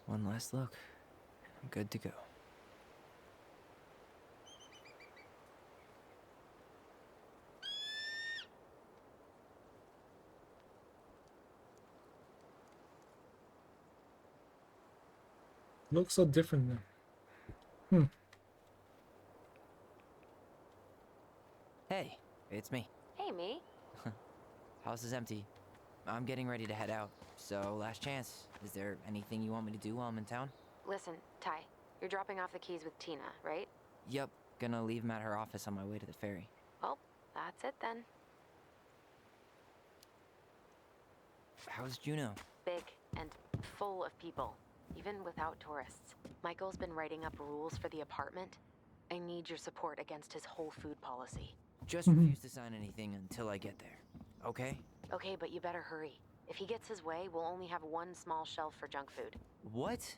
Speaker 1: One last look. I'm good to go.
Speaker 5: Looks so different now.
Speaker 1: Hey, it's me.
Speaker 14: Hey, me.
Speaker 1: House is empty. I'm getting ready to head out. So, last chance. Is there anything you want me to do while I'm in town?
Speaker 14: Listen, Ty, you're dropping off the keys with Tina, right?
Speaker 1: Yep. Gonna leave them at her office on my way to the ferry.
Speaker 14: Well, that's it then.
Speaker 1: How's Juno?
Speaker 14: Big and full of people, even without tourists. Michael's been writing up rules for the apartment. I need your support against his whole food policy.
Speaker 1: Just refuse to sign anything until I get there. Okay?
Speaker 14: Okay, but you better hurry. If he gets his way, we'll only have one small shelf for junk food.
Speaker 1: What?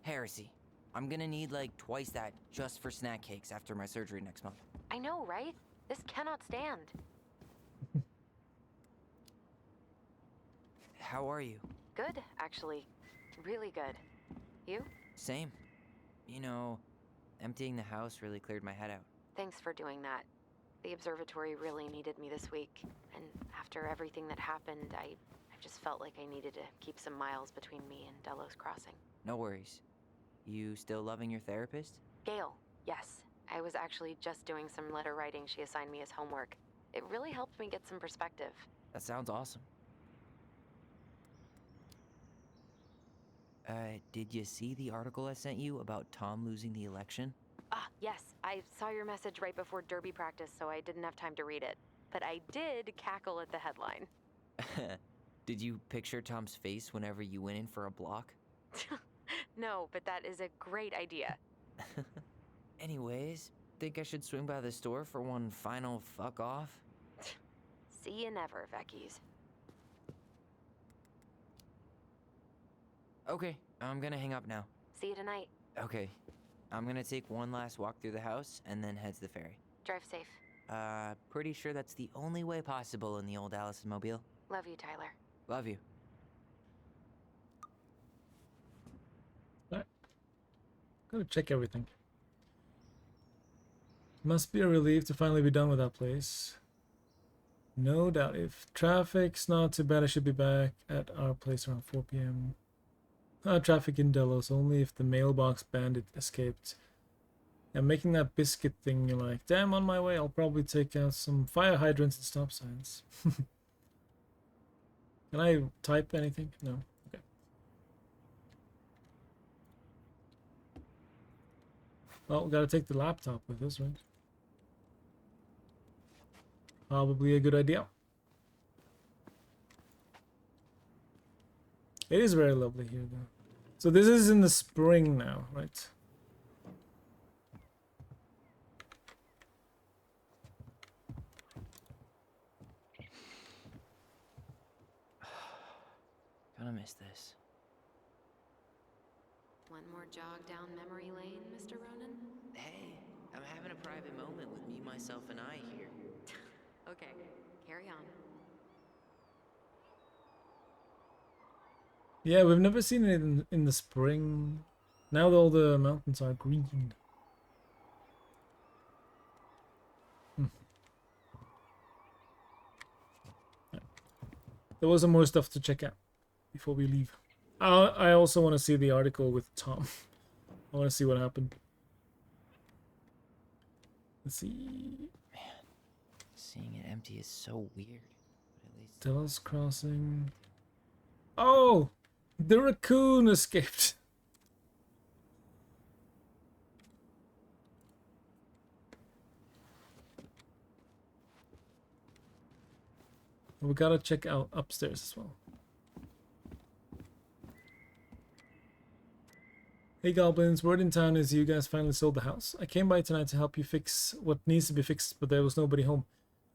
Speaker 1: Heresy. I'm gonna need like twice that just for snack cakes after my surgery next month.
Speaker 14: I know, right? This cannot stand.
Speaker 1: How are you?
Speaker 14: Good, actually.
Speaker 2: Really good. You?
Speaker 1: Same. You know, emptying the house really cleared my head out.
Speaker 2: Thanks for doing that. The observatory really needed me this week, and after everything that happened, I just felt like I needed to keep some miles between me and Delos Crossing.
Speaker 1: No worries. You still loving your therapist?
Speaker 2: Gail, yes. I was actually just doing some letter writing she assigned me as homework. It really helped me get some perspective.
Speaker 1: That sounds awesome. Did you see the article I sent you about Tom losing the election?
Speaker 2: Ah, yes. I saw your message right before derby practice, so I didn't have time to read it. But I did cackle at the headline.
Speaker 1: Did you picture Tom's face whenever you went in for a block?
Speaker 2: No, but that is a great idea.
Speaker 1: Anyways, think I should swing by the store for one final fuck off?
Speaker 2: See you never, Vecchies.
Speaker 1: Okay, I'm gonna hang up now.
Speaker 2: See you tonight.
Speaker 1: Okay, I'm gonna take one last walk through the house and then head to the ferry.
Speaker 2: Drive safe.
Speaker 1: Pretty sure that's the only way possible in the old Allison mobile.
Speaker 2: Love you, Tyler.
Speaker 1: Love you.
Speaker 5: Gotta check everything. Must be a relief to finally be done with that place. No doubt. If traffic's not too bad, I should be back at our place around 4 p.m. Traffic in Delos, only if the mailbox bandit escaped. And making that biscuit thing, you're like, damn, on my way, I'll probably take out some fire hydrants and stop signs. Can I type anything? No. Okay. Well, gotta take the laptop with us, right? Probably a good idea. It is very lovely here, though. So this is in the spring now, right?
Speaker 1: Gonna miss this.
Speaker 2: One more jog down memory lane, Mr. Ronan?
Speaker 1: Hey, I'm having a private moment with me, myself, and I here.
Speaker 2: Okay, carry on.
Speaker 5: Yeah, we've never seen it in the spring. Now all the mountains are green. There was some more stuff to check out before we leave. I also want to see the article with Tom. I want to see what happened. Let's see.
Speaker 1: Man, seeing it empty is so weird. But at least
Speaker 5: Delos Crossing. Oh! The raccoon escaped. We gotta check out upstairs as well. Hey goblins, word in town is you guys finally sold the house. I came by tonight to help you fix what needs to be fixed, but there was nobody home.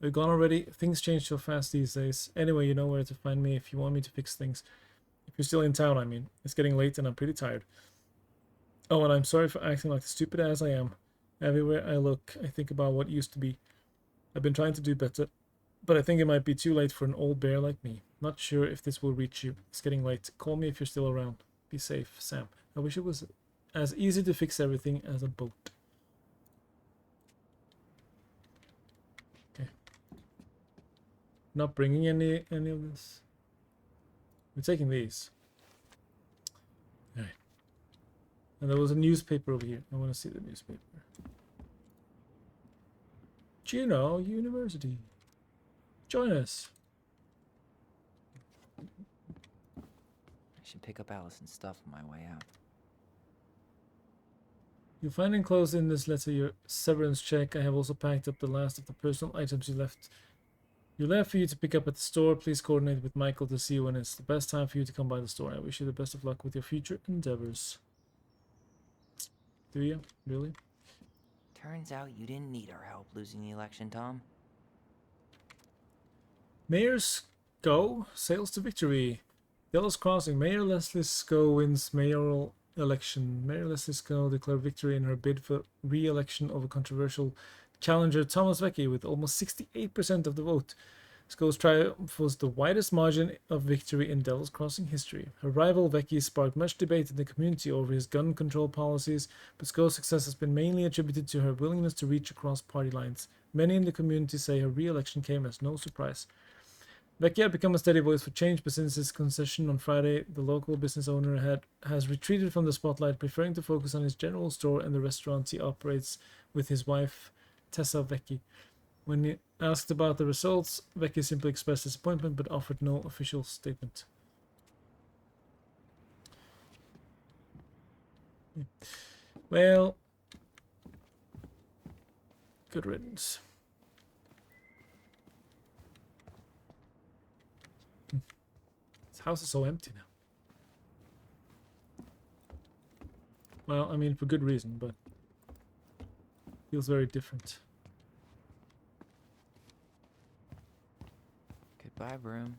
Speaker 5: Are you gone already? Things change so fast these days. Anyway, you know where to find me if you want me to fix things. If you're still in town, I mean. It's getting late and I'm pretty tired. Oh, and I'm sorry for acting like the stupid ass I am. Everywhere I look, I think about what used to be. I've been trying to do better, but I think it might be too late for an old bear like me. Not sure if this will reach you. It's getting late. Call me if you're still around. Be safe, Sam. I wish it was as easy to fix everything as a boat. Okay. Not bringing any of this. We're taking these. Alright. And there was a newspaper over here. I want to see the newspaper. Juneau University. Join us.
Speaker 1: I should pick up Allison's stuff on my way out.
Speaker 5: You'll find enclosed in this letter your severance check. I have also packed up the last of the personal items you left for you to pick up at the store. Please coordinate with Michael to see when it's the best time for you to come by the store. I wish you the best of luck with your future endeavors. Do you? Really?
Speaker 1: Turns out you didn't need our help losing the election, Tom.
Speaker 5: Mayor Sco sails to victory. Delos Crossing. Mayor Leslie Sco wins mayoral election. Mayor Leslie Sco declared victory in her bid for re-election over controversial challenger Thomas Vecchi with almost 68% of the vote. Skull's triumph was the widest margin of victory in Devil's Crossing history. Her rival Vecchi sparked much debate in the community over his gun control policies, but Skull's success has been mainly attributed to her willingness to reach across party lines. Many in the community say her re-election came as no surprise. Vecchi had become a steady voice for change, but since his concession on Friday, the local business owner has retreated from the spotlight, preferring to focus on his general store and the restaurants he operates with his wife, Tessa Vecchi. When he asked about the results, Vecchi simply expressed disappointment but offered no official statement. Well, good riddance. This house is so empty now. Well, I mean, for good reason, but feels very different.
Speaker 1: Goodbye, room.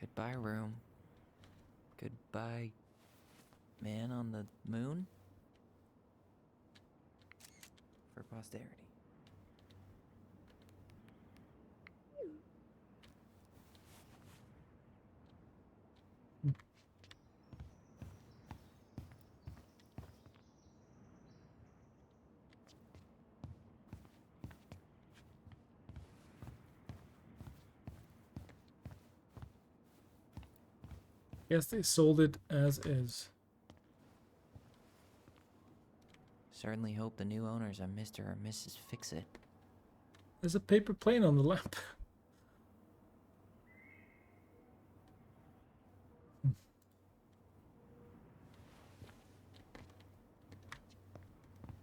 Speaker 1: Goodbye, room. Goodbye, man on the moon. For posterity.
Speaker 5: Guess they sold it as is.
Speaker 1: Certainly hope the new owners are Mr. or Mrs. Fix-It.
Speaker 5: There's a paper plane on the lamp.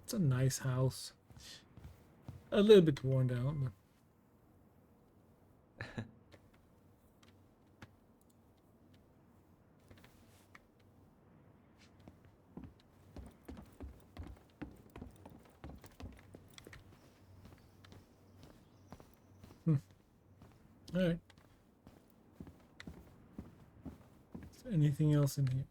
Speaker 5: It's a nice house. A little bit worn down, but alright. Is there anything else in here?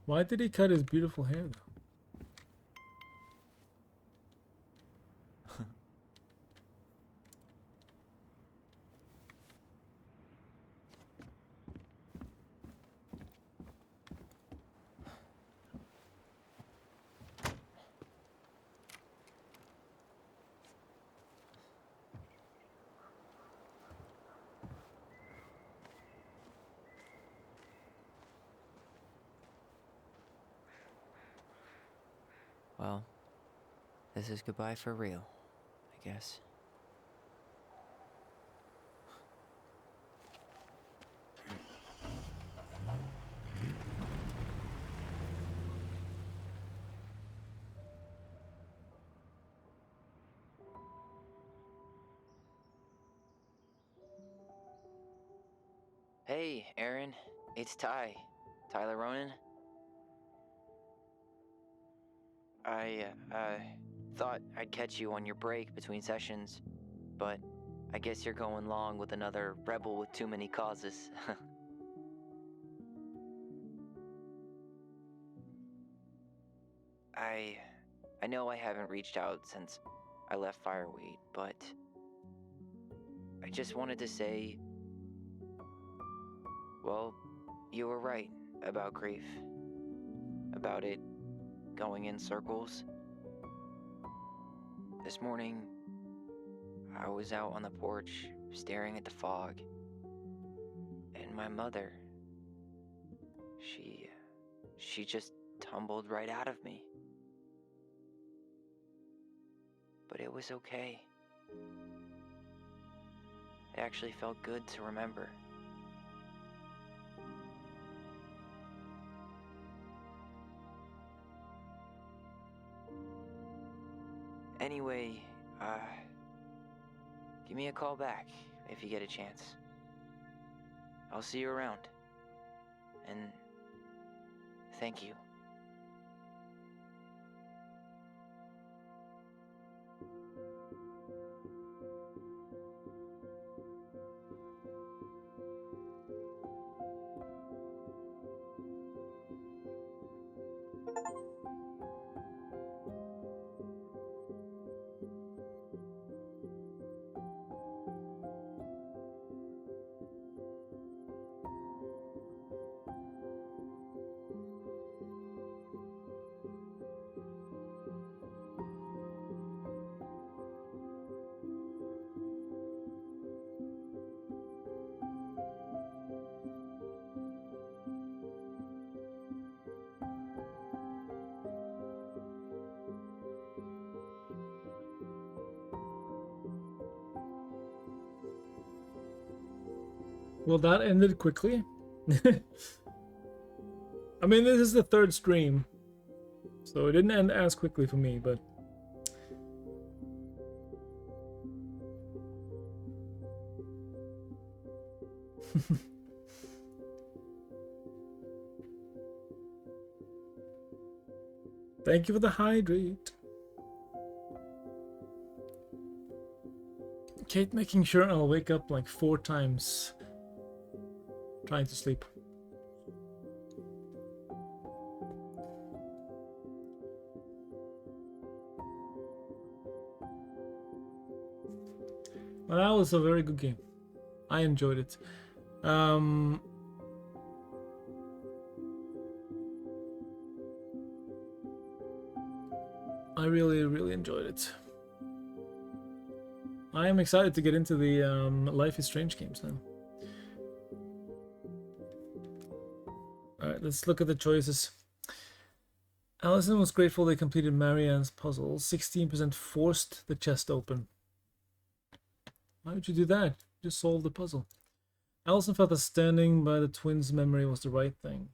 Speaker 5: Why did he cut his beautiful hair though?
Speaker 1: Well, this is goodbye for real, I guess. Hey, Aaron. It's Ty. Tyler Ronan. I thought I'd catch you on your break between sessions, but I guess you're going long with another rebel with too many causes. I know I haven't reached out since I left Fireweight, but I just wanted to say, well, you were right about grief. About it going in circles. This morning, I was out on the porch staring at the fog, and my mother, she just tumbled right out of me. But it was okay. It actually felt good to remember. Anyway, give me a call back if you get a chance. I'll see you around. And thank you.
Speaker 5: Well, that ended quickly. I mean, this is the third stream, so it didn't end as quickly for me, but... Thank you for the hydrate. Kate making sure I'll wake up like 4 times trying to sleep. Well, that was a very good game. I enjoyed it. I really enjoyed it. I am excited to get into the Life is Strange games now. Alright, let's look at the choices. Allison was grateful they completed Marianne's puzzle. 16% forced the chest open. Why would you do that? Just solve the puzzle. Allison felt that standing by the twins' memory was the right thing.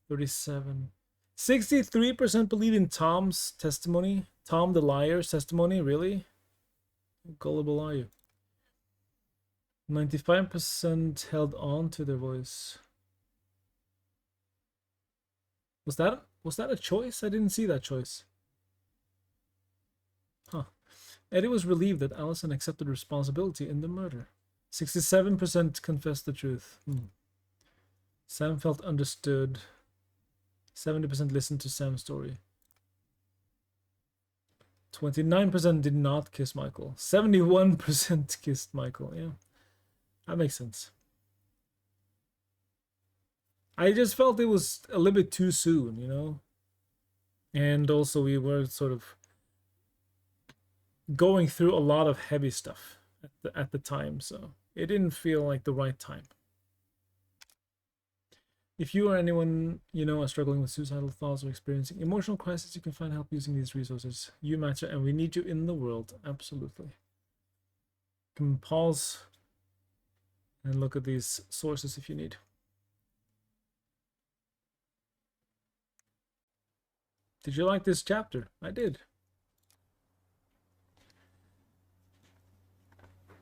Speaker 5: 37. 63% believe in Tom's testimony. Tom the liar's testimony, really? How gullible are you? 95% held on to their voice. Was that a choice? I didn't see that choice. Huh. Eddie was relieved that Allison accepted responsibility in the murder. 67% confessed the truth. Sam felt understood. 70% listened to Sam's story. 29% did not kiss Michael. 71% kissed Michael. Yeah, that makes sense. I just felt it was a little bit too soon, you know? And also we were sort of going through a lot of heavy stuff at the time, so it didn't feel like the right time. If you or anyone you know are struggling with suicidal thoughts or experiencing emotional crisis, you can find help using these resources. You matter and we need you in the world. Absolutely. You can pause and look at these sources if you need. Did you like this chapter? I did.